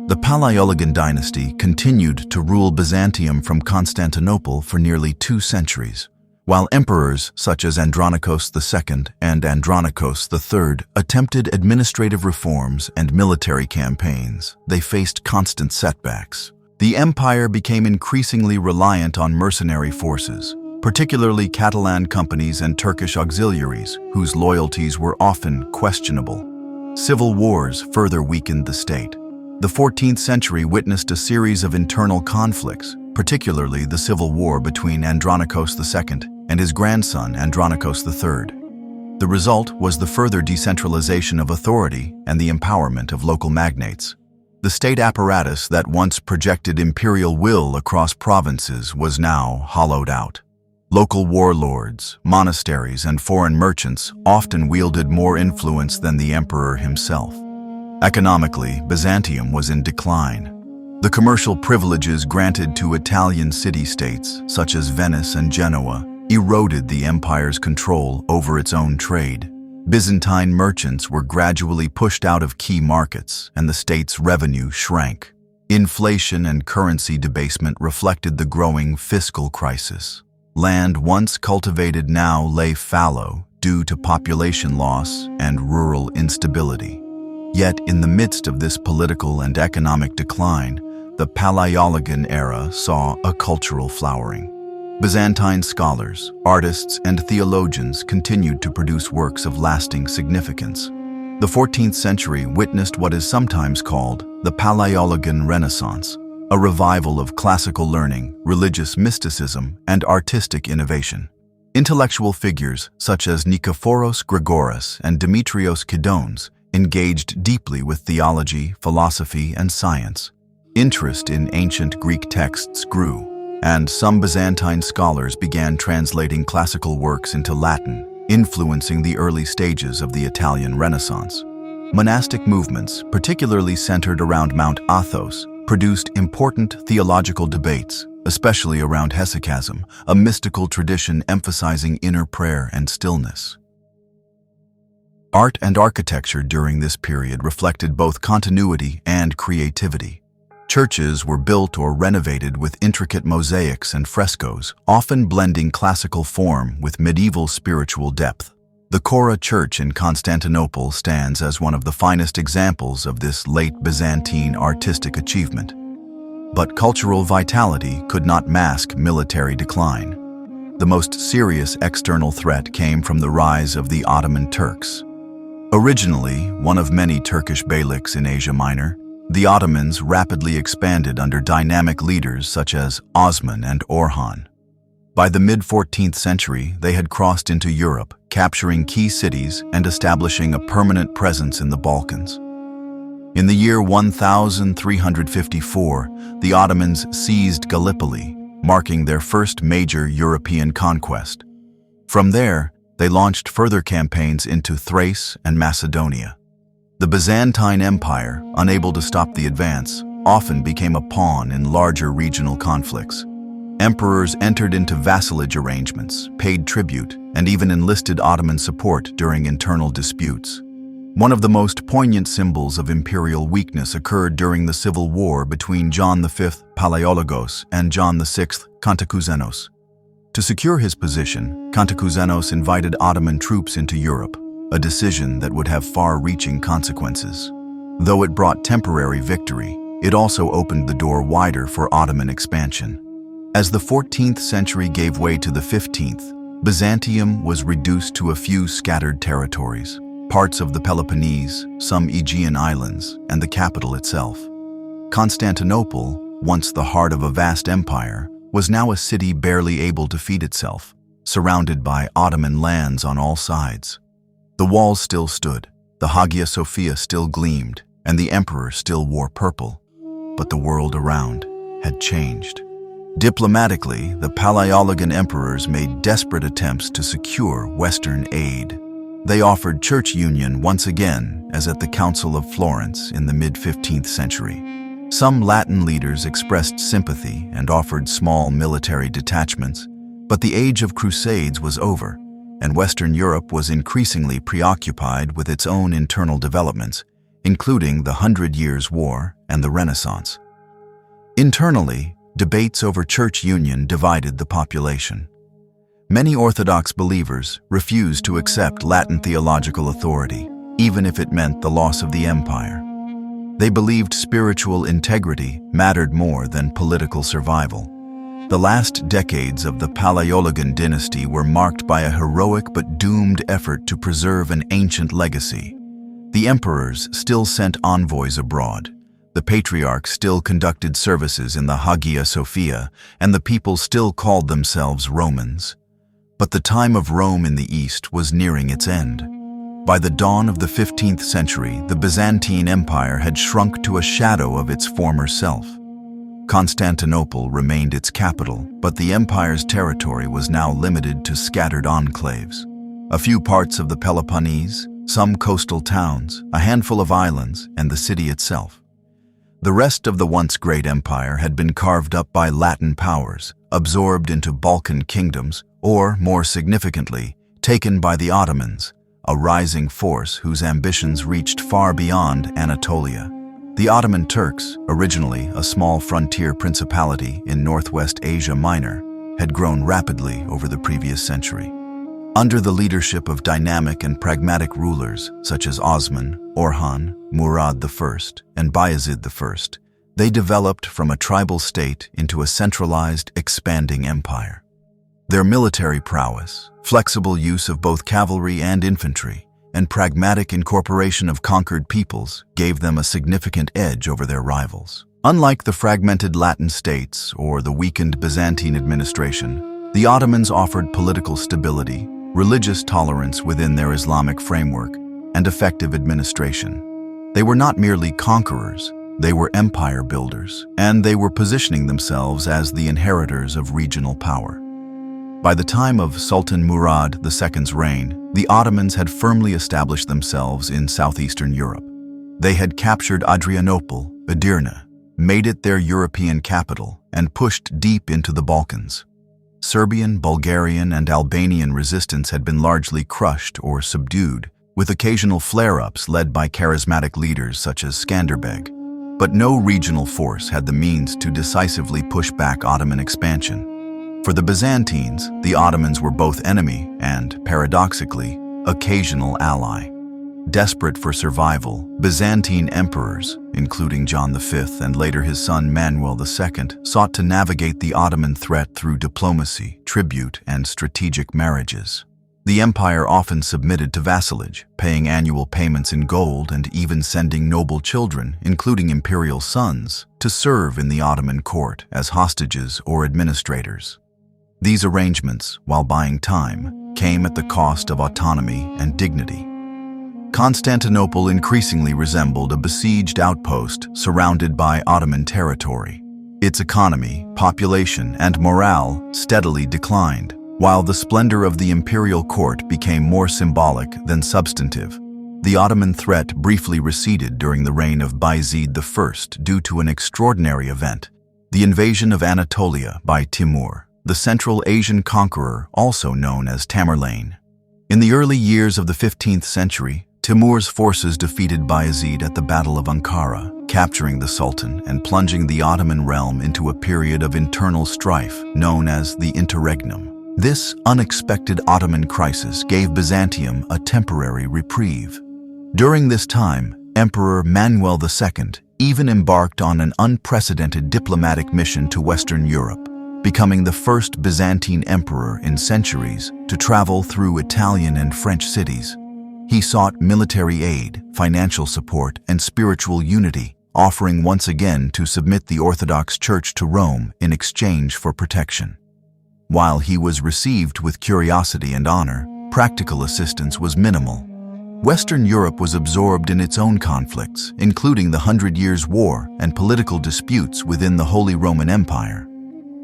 The Palaiologan dynasty continued to rule Byzantium from Constantinople for nearly 2 centuries. While emperors such as Andronicus II and Andronicus III attempted administrative reforms and military campaigns, they faced constant setbacks. The empire became increasingly reliant on mercenary forces, particularly Catalan companies and Turkish auxiliaries, whose loyalties were often questionable. Civil wars further weakened the state. The 14th century witnessed a series of internal conflicts, particularly the civil war between Andronicus II and his grandson Andronicus III. The result was the further decentralization of authority and the empowerment of local magnates. The state apparatus that once projected imperial will across provinces was now hollowed out. Local warlords, monasteries, and foreign merchants often wielded more influence than the emperor himself. Economically, Byzantium was in decline. The commercial privileges granted to Italian city-states, such as Venice and Genoa, eroded the empire's control over its own trade. Byzantine merchants were gradually pushed out of key markets, and the state's revenue shrank. Inflation and currency debasement reflected the growing fiscal crisis. Land once cultivated now lay fallow due to population loss and rural instability. Yet, in the midst of this political and economic decline, the Palaeologan era saw a cultural flowering. Byzantine scholars, artists, and theologians continued to produce works of lasting significance. The 14th century witnessed what is sometimes called the Palaeologan Renaissance, a revival of classical learning, religious mysticism, and artistic innovation. Intellectual figures such as Nikephoros Gregoras and Demetrios Kydones engaged deeply with theology, philosophy, and science. Interest in ancient Greek texts grew, and some Byzantine scholars began translating classical works into Latin, influencing the early stages of the Italian Renaissance. Monastic movements, particularly centered around Mount Athos, produced important theological debates, especially around hesychasm, a mystical tradition emphasizing inner prayer and stillness. Art and architecture during this period reflected both continuity and creativity. Churches were built or renovated with intricate mosaics and frescoes, often blending classical form with medieval spiritual depth. The Chora Church in Constantinople stands as one of the finest examples of this late Byzantine artistic achievement. But cultural vitality could not mask military decline. The most serious external threat came from the rise of the Ottoman Turks. Originally one of many Turkish beyliks in Asia Minor, the Ottomans rapidly expanded under dynamic leaders such as Osman and Orhan. By the mid-14th century, they had crossed into Europe, capturing key cities and establishing a permanent presence in the Balkans. In the year 1354, the Ottomans seized Gallipoli, marking their first major European conquest. From there, they launched further campaigns into Thrace and Macedonia. The Byzantine Empire, unable to stop the advance, often became a pawn in larger regional conflicts. Emperors entered into vassalage arrangements, paid tribute, and even enlisted Ottoman support during internal disputes. One of the most poignant symbols of imperial weakness occurred during the civil war between John V Palaiologos and John VI Kantakouzenos. To secure his position, Kantakouzenos invited Ottoman troops into Europe, a decision that would have far-reaching consequences. Though it brought temporary victory, it also opened the door wider for Ottoman expansion. As the 14th century gave way to the 15th, Byzantium was reduced to a few scattered territories, parts of the Peloponnese, some Aegean islands, and the capital itself. Constantinople, once the heart of a vast empire, was now a city barely able to feed itself, surrounded by Ottoman lands on all sides. The walls still stood, the Hagia Sophia still gleamed, and the emperor still wore purple. But the world around had changed. Diplomatically, the Palaiologan emperors made desperate attempts to secure Western aid. They offered church union once again, as at the Council of Florence in the mid-15th century. Some Latin leaders expressed sympathy and offered small military detachments, but the age of crusades was over, and Western Europe was increasingly preoccupied with its own internal developments, including the 100 Years' War and the Renaissance. Internally, debates over church union divided the population. Many Orthodox believers refused to accept Latin theological authority, even if it meant the loss of the empire. They believed spiritual integrity mattered more than political survival. The last decades of the Palaeologan dynasty were marked by a heroic but doomed effort to preserve an ancient legacy. The emperors still sent envoys abroad, the patriarchs still conducted services in the Hagia Sophia, and the people still called themselves Romans. But the time of Rome in the East was nearing its end. By the dawn of the 15th century, the Byzantine Empire had shrunk to a shadow of its former self. Constantinople remained its capital, but the empire's territory was now limited to scattered enclaves. A few parts of the Peloponnese, some coastal towns, a handful of islands, and the city itself. The rest of the once great empire had been carved up by Latin powers, absorbed into Balkan kingdoms, or, more significantly, taken by the Ottomans, a rising force whose ambitions reached far beyond Anatolia. The Ottoman Turks, originally a small frontier principality in northwest Asia Minor, had grown rapidly over the previous century. Under the leadership of dynamic and pragmatic rulers such as Osman, Orhan, Murad I, and Bayezid I, they developed from a tribal state into a centralized, expanding empire. Their military prowess, flexible use of both cavalry and infantry, and pragmatic incorporation of conquered peoples gave them a significant edge over their rivals. Unlike the fragmented Latin states or the weakened Byzantine administration, the Ottomans offered political stability, religious tolerance within their Islamic framework, and effective administration. They were not merely conquerors, they were empire builders, and they were positioning themselves as the inheritors of regional power. By the time of Sultan Murad II's reign, the Ottomans had firmly established themselves in southeastern Europe. They had captured Adrianople, Edirne, made it their European capital, and pushed deep into the Balkans. Serbian, Bulgarian, and Albanian resistance had been largely crushed or subdued, with occasional flare-ups led by charismatic leaders such as Skanderbeg. But no regional force had the means to decisively push back Ottoman expansion. For the Byzantines, the Ottomans were both enemy and, paradoxically, occasional ally. Desperate for survival, Byzantine emperors, including John V and later his son Manuel II, sought to navigate the Ottoman threat through diplomacy, tribute, and strategic marriages. The empire often submitted to vassalage, paying annual payments in gold and even sending noble children, including imperial sons, to serve in the Ottoman court as hostages or administrators. These arrangements, while buying time, came at the cost of autonomy and dignity. Constantinople increasingly resembled a besieged outpost surrounded by Ottoman territory. Its economy, population, and morale steadily declined, while the splendor of the imperial court became more symbolic than substantive. The Ottoman threat briefly receded during the reign of Bayezid I due to an extraordinary event, the invasion of Anatolia by Timur, the Central Asian conqueror also known as Tamerlane. In the early years of the 15th century, Timur's forces defeated Bayezid at the Battle of Ankara, capturing the Sultan and plunging the Ottoman realm into a period of internal strife known as the Interregnum. This unexpected Ottoman crisis gave Byzantium a temporary reprieve. During this time, Emperor Manuel II even embarked on an unprecedented diplomatic mission to Western Europe, becoming the first Byzantine emperor in centuries to travel through Italian and French cities. He sought military aid, financial support, and spiritual unity, offering once again to submit the Orthodox Church to Rome in exchange for protection. While he was received with curiosity and honor, practical assistance was minimal. Western Europe was absorbed in its own conflicts, including the 100 Years' War and political disputes within the Holy Roman Empire.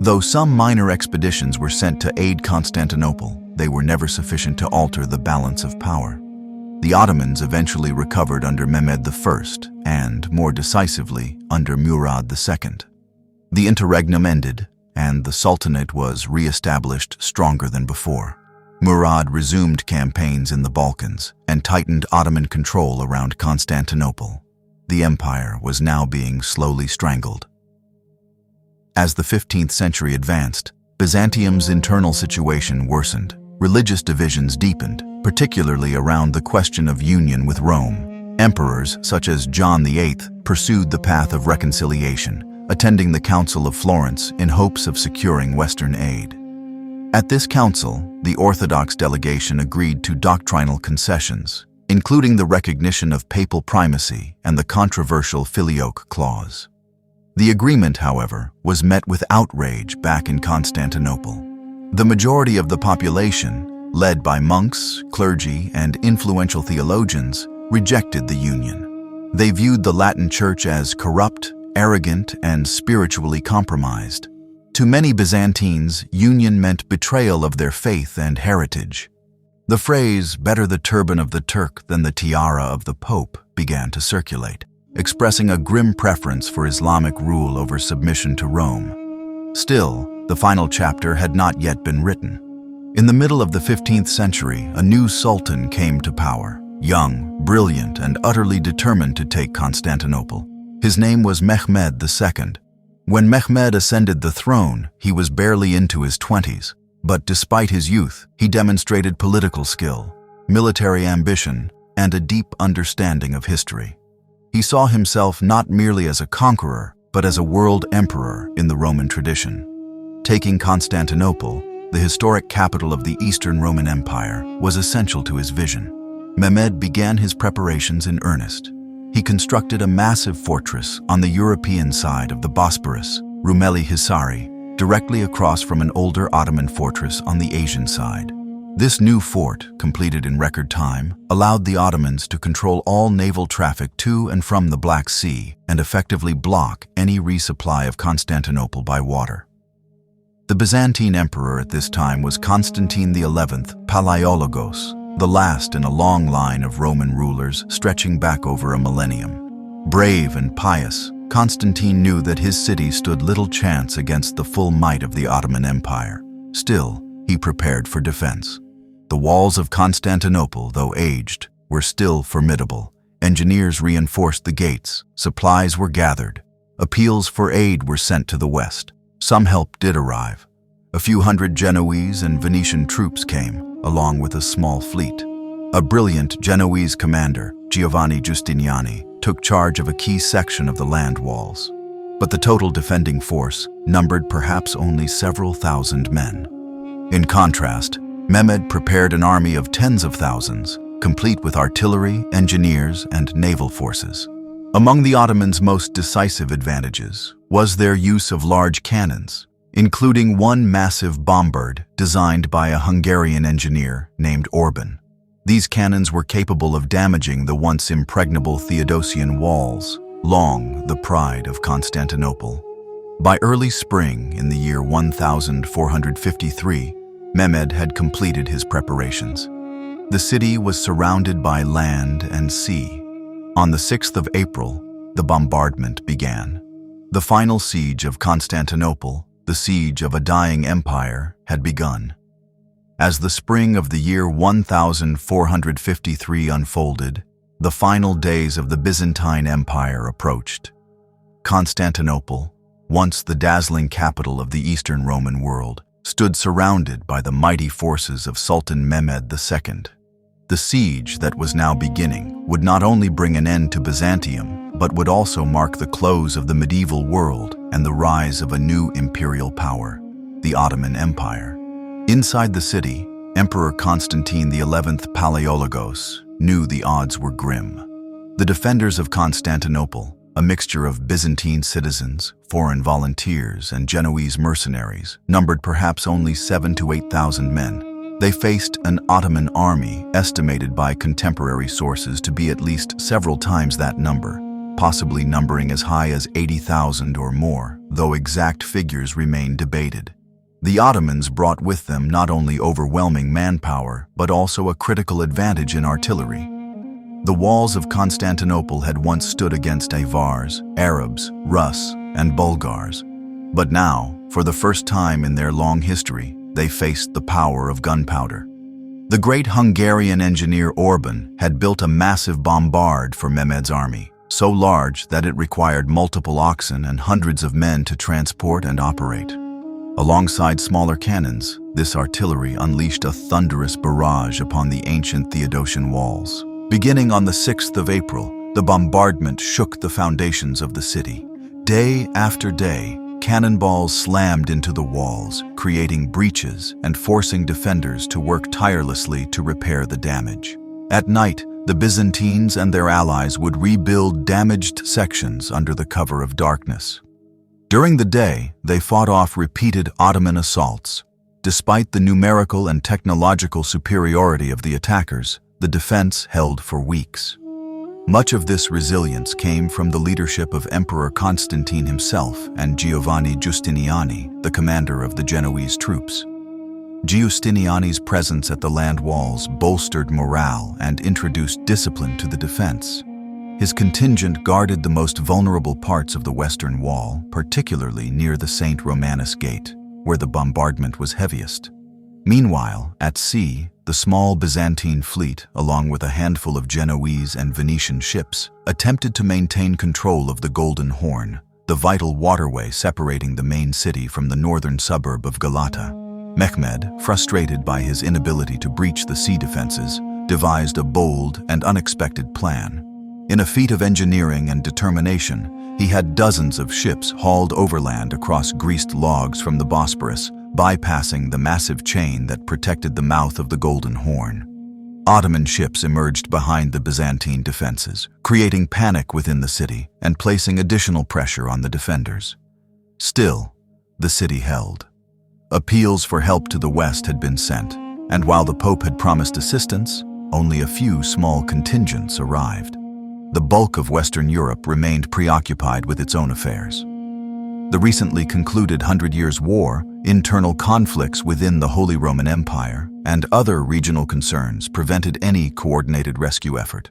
Though some minor expeditions were sent to aid Constantinople, they were never sufficient to alter the balance of power. The Ottomans eventually recovered under Mehmed I and, more decisively, under Murad II. The interregnum ended, and the Sultanate was re-established stronger than before. Murad resumed campaigns in the Balkans and tightened Ottoman control around Constantinople. The empire was now being slowly strangled. As the 15th century advanced, Byzantium's internal situation worsened. Religious divisions deepened, particularly around the question of union with Rome. Emperors, such as John VIII, pursued the path of reconciliation, attending the Council of Florence in hopes of securing Western aid. At this council, the Orthodox delegation agreed to doctrinal concessions, including the recognition of papal primacy and the controversial Filioque clause. The agreement, however, was met with outrage back in Constantinople. The majority of the population, led by monks, clergy, and influential theologians, rejected the union. They viewed the Latin Church as corrupt, arrogant, and spiritually compromised. To many Byzantines, union meant betrayal of their faith and heritage. The phrase, "better the turban of the Turk than the tiara of the Pope," began to circulate, expressing a grim preference for Islamic rule over submission to Rome. Still, the final chapter had not yet been written. In the middle of the 15th century, a new sultan came to power, young, brilliant, and utterly determined to take Constantinople. His name was Mehmed II. When Mehmed ascended the throne, he was barely into his 20s. But despite his youth, he demonstrated political skill, military ambition, and a deep understanding of history. He saw himself not merely as a conqueror, but as a world emperor in the Roman tradition. Taking Constantinople, the historic capital of the Eastern Roman Empire, was essential to his vision. Mehmed began his preparations in earnest. He constructed a massive fortress on the European side of the Bosporus, Rumeli Hisari, directly across from an older Ottoman fortress on the Asian side. This new fort, completed in record time, allowed the Ottomans to control all naval traffic to and from the Black Sea and effectively block any resupply of Constantinople by water. The Byzantine emperor at this time was Constantine XI Palaiologos, the last in a long line of Roman rulers stretching back over a millennium. Brave and pious, Constantine knew that his city stood little chance against the full might of the Ottoman Empire. Still, he prepared for defense. The walls of Constantinople, though aged, were still formidable. Engineers reinforced the gates, supplies were gathered, appeals for aid were sent to the west. Some help did arrive. A few hundred Genoese and Venetian troops came, along with a small fleet. A brilliant Genoese commander, Giovanni Giustiniani, took charge of a key section of the land walls. But the total defending force numbered perhaps only several thousand men. In contrast, Mehmed prepared an army of tens of thousands, complete with artillery, engineers, and naval forces. Among the Ottomans' most decisive advantages was their use of large cannons, including one massive bombard designed by a Hungarian engineer named Orban. These cannons were capable of damaging the once impregnable Theodosian walls, long the pride of Constantinople. By early spring in the year 1453, Mehmed had completed his preparations. The city was surrounded by land and sea. On the 6th of April, the bombardment began. The final siege of Constantinople, the siege of a dying empire, had begun. As the spring of the year 1453 unfolded, the final days of the Byzantine Empire approached. Constantinople, once the dazzling capital of the Eastern Roman world, stood surrounded by the mighty forces of Sultan Mehmed II. The siege that was now beginning would not only bring an end to Byzantium, but would also mark the close of the medieval world and the rise of a new imperial power, the Ottoman Empire. Inside the city, Emperor Constantine XI Palaiologos knew the odds were grim. The defenders of Constantinople, a mixture of Byzantine citizens, foreign volunteers, and Genoese mercenaries, numbered perhaps only 7,000 to 8,000 men. They faced an Ottoman army estimated by contemporary sources to be at least several times that number, possibly numbering as high as 80,000 or more, though exact figures remain debated. The Ottomans brought with them not only overwhelming manpower, but also a critical advantage in artillery. The walls of Constantinople had once stood against Avars, Arabs, Rus, and Bulgars. But now, for the first time in their long history, they faced the power of gunpowder. The great Hungarian engineer Orban had built a massive bombard for Mehmed's army, so large that it required multiple oxen and hundreds of men to transport and operate. Alongside smaller cannons, this artillery unleashed a thunderous barrage upon the ancient Theodosian walls. Beginning on the 6th of April, the bombardment shook the foundations of the city. Day after day, cannonballs slammed into the walls, creating breaches and forcing defenders to work tirelessly to repair the damage. At night, the Byzantines and their allies would rebuild damaged sections under the cover of darkness. During the day, they fought off repeated Ottoman assaults. Despite the numerical and technological superiority of the attackers, the defense held for weeks. Much of this resilience came from the leadership of Emperor Constantine himself and Giovanni Giustiniani, the commander of the Genoese troops. Giustiniani's presence at the land walls bolstered morale and introduced discipline to the defense. His contingent guarded the most vulnerable parts of the western wall, particularly near the St. Romanus Gate, where the bombardment was heaviest. Meanwhile, at sea, the small Byzantine fleet, along with a handful of Genoese and Venetian ships, attempted to maintain control of the Golden Horn, the vital waterway separating the main city from the northern suburb of Galata. Mehmed, frustrated by his inability to breach the sea defenses, devised a bold and unexpected plan. In a feat of engineering and determination, he had dozens of ships hauled overland across greased logs from the Bosporus, bypassing the massive chain that protected the mouth of the Golden Horn. Ottoman ships emerged behind the Byzantine defenses, creating panic within the city and placing additional pressure on the defenders. Still, the city held. Appeals for help to the west had been sent, and while the Pope had promised assistance, only a few small contingents arrived. The bulk of Western Europe remained preoccupied with its own affairs. The recently concluded Hundred Years' War, internal conflicts within the Holy Roman Empire, and other regional concerns prevented any coordinated rescue effort.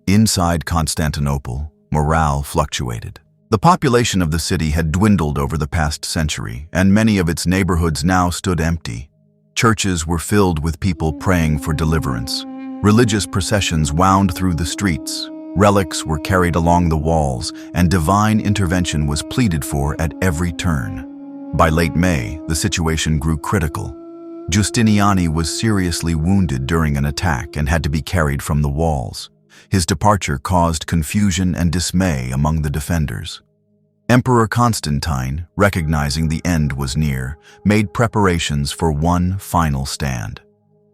Inside Constantinople, morale fluctuated. The population of the city had dwindled over the past century, and many of its neighborhoods now stood empty. Churches were filled with people praying for deliverance. Religious processions wound through the streets. Relics were carried along the walls, and divine intervention was pleaded for at every turn. By late May, the situation grew critical. Giustiniani was seriously wounded during an attack and had to be carried from the walls. His departure caused confusion and dismay among the defenders. Emperor Constantine, recognizing the end was near, made preparations for one final stand.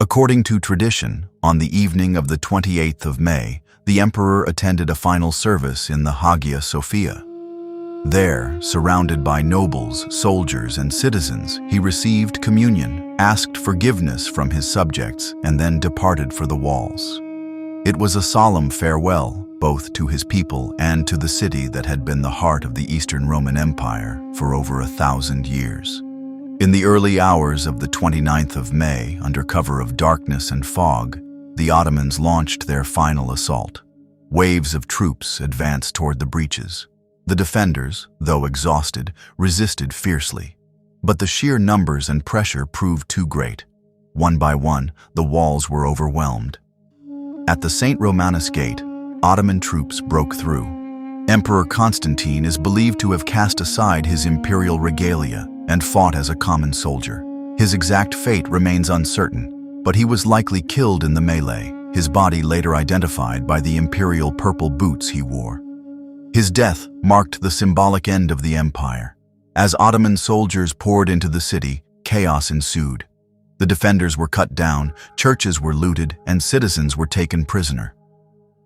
According to tradition, on the evening of the 28th of May, the emperor attended a final service in the Hagia Sophia. There, surrounded by nobles, soldiers, and citizens, he received communion, asked forgiveness from his subjects, and then departed for the walls. It was a solemn farewell, both to his people and to the city that had been the heart of the Eastern Roman Empire for over 1,000 years. In the early hours of the 29th of May, under cover of darkness and fog, the Ottomans launched their final assault. Waves of troops advanced toward the breaches. The defenders, though exhausted, resisted fiercely. But the sheer numbers and pressure proved too great. One by one, the walls were overwhelmed. At the St. Romanus Gate, Ottoman troops broke through. Emperor Constantine is believed to have cast aside his imperial regalia and fought as a common soldier. His exact fate remains uncertain, but he was likely killed in the melee, his body later identified by the imperial purple boots he wore. His death marked the symbolic end of the empire. As Ottoman soldiers poured into the city, chaos ensued. The defenders were cut down, churches were looted, and citizens were taken prisoner.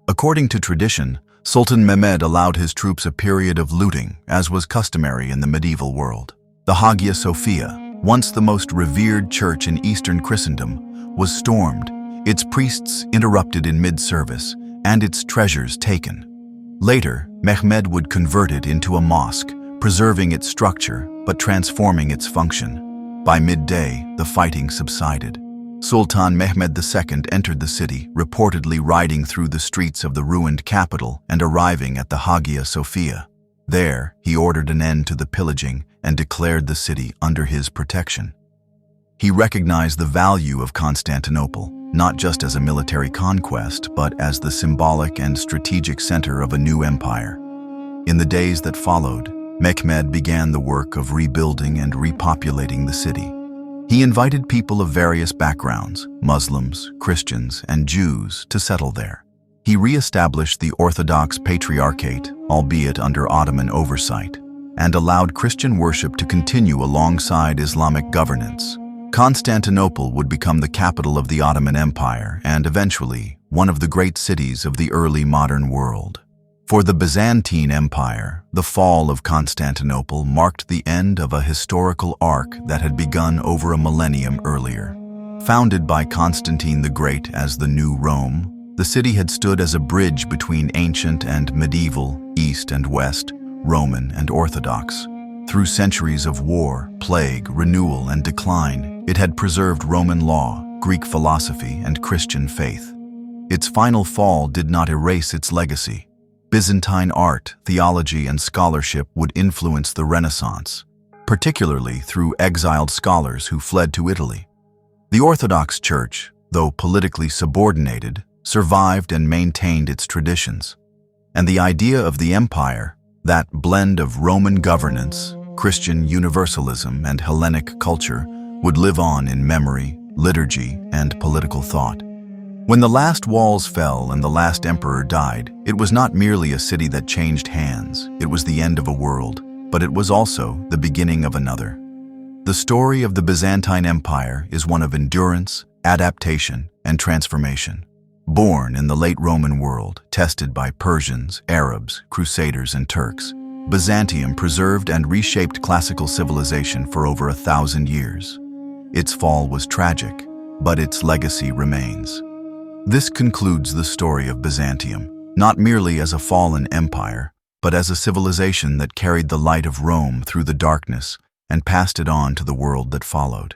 According to tradition, Sultan Mehmed allowed his troops a period of looting, as was customary in the medieval world. The Hagia Sophia, once the most revered church in Eastern Christendom, was stormed, its priests interrupted in mid-service, and its treasures taken. Later, Mehmed would convert it into a mosque, preserving its structure but transforming its function. By midday, the fighting subsided. Sultan Mehmed II entered the city, reportedly riding through the streets of the ruined capital and arriving at the Hagia Sophia. There, he ordered an end to the pillaging and declared the city under his protection. He recognized the value of Constantinople, not just as a military conquest, but as the symbolic and strategic center of a new empire. In the days that followed, Mehmed began the work of rebuilding and repopulating the city. He invited people of various backgrounds, Muslims, Christians, and Jews, to settle there. He re-established the Orthodox Patriarchate, albeit under Ottoman oversight, and allowed Christian worship to continue alongside Islamic governance. Constantinople would become the capital of the Ottoman Empire and, eventually, one of the great cities of the early modern world. For the Byzantine Empire, the fall of Constantinople marked the end of a historical arc that had begun over a millennium earlier. Founded by Constantine the Great as the New Rome, the city had stood as a bridge between ancient and medieval, East and West, Roman and Orthodox. Through centuries of war, plague, renewal, and decline, it had preserved Roman law, Greek philosophy, and Christian faith. Its final fall did not erase its legacy. Byzantine art, theology, and scholarship would influence the Renaissance, particularly through exiled scholars who fled to Italy. The Orthodox Church, though politically subordinated, survived and maintained its traditions. And the idea of the empire, that blend of Roman governance, Christian universalism, and Hellenic culture, would live on in memory, liturgy, and political thought. When the last walls fell and the last emperor died, it was not merely a city that changed hands. It was the end of a world, but it was also the beginning of another. The story of the Byzantine Empire is one of endurance, adaptation, and transformation. Born in the late Roman world, tested by Persians, Arabs, Crusaders, and Turks, Byzantium preserved and reshaped classical civilization for over 1,000 years. Its fall was tragic, but its legacy remains. This concludes the story of Byzantium, not merely as a fallen empire, but as a civilization that carried the light of Rome through the darkness and passed it on to the world that followed.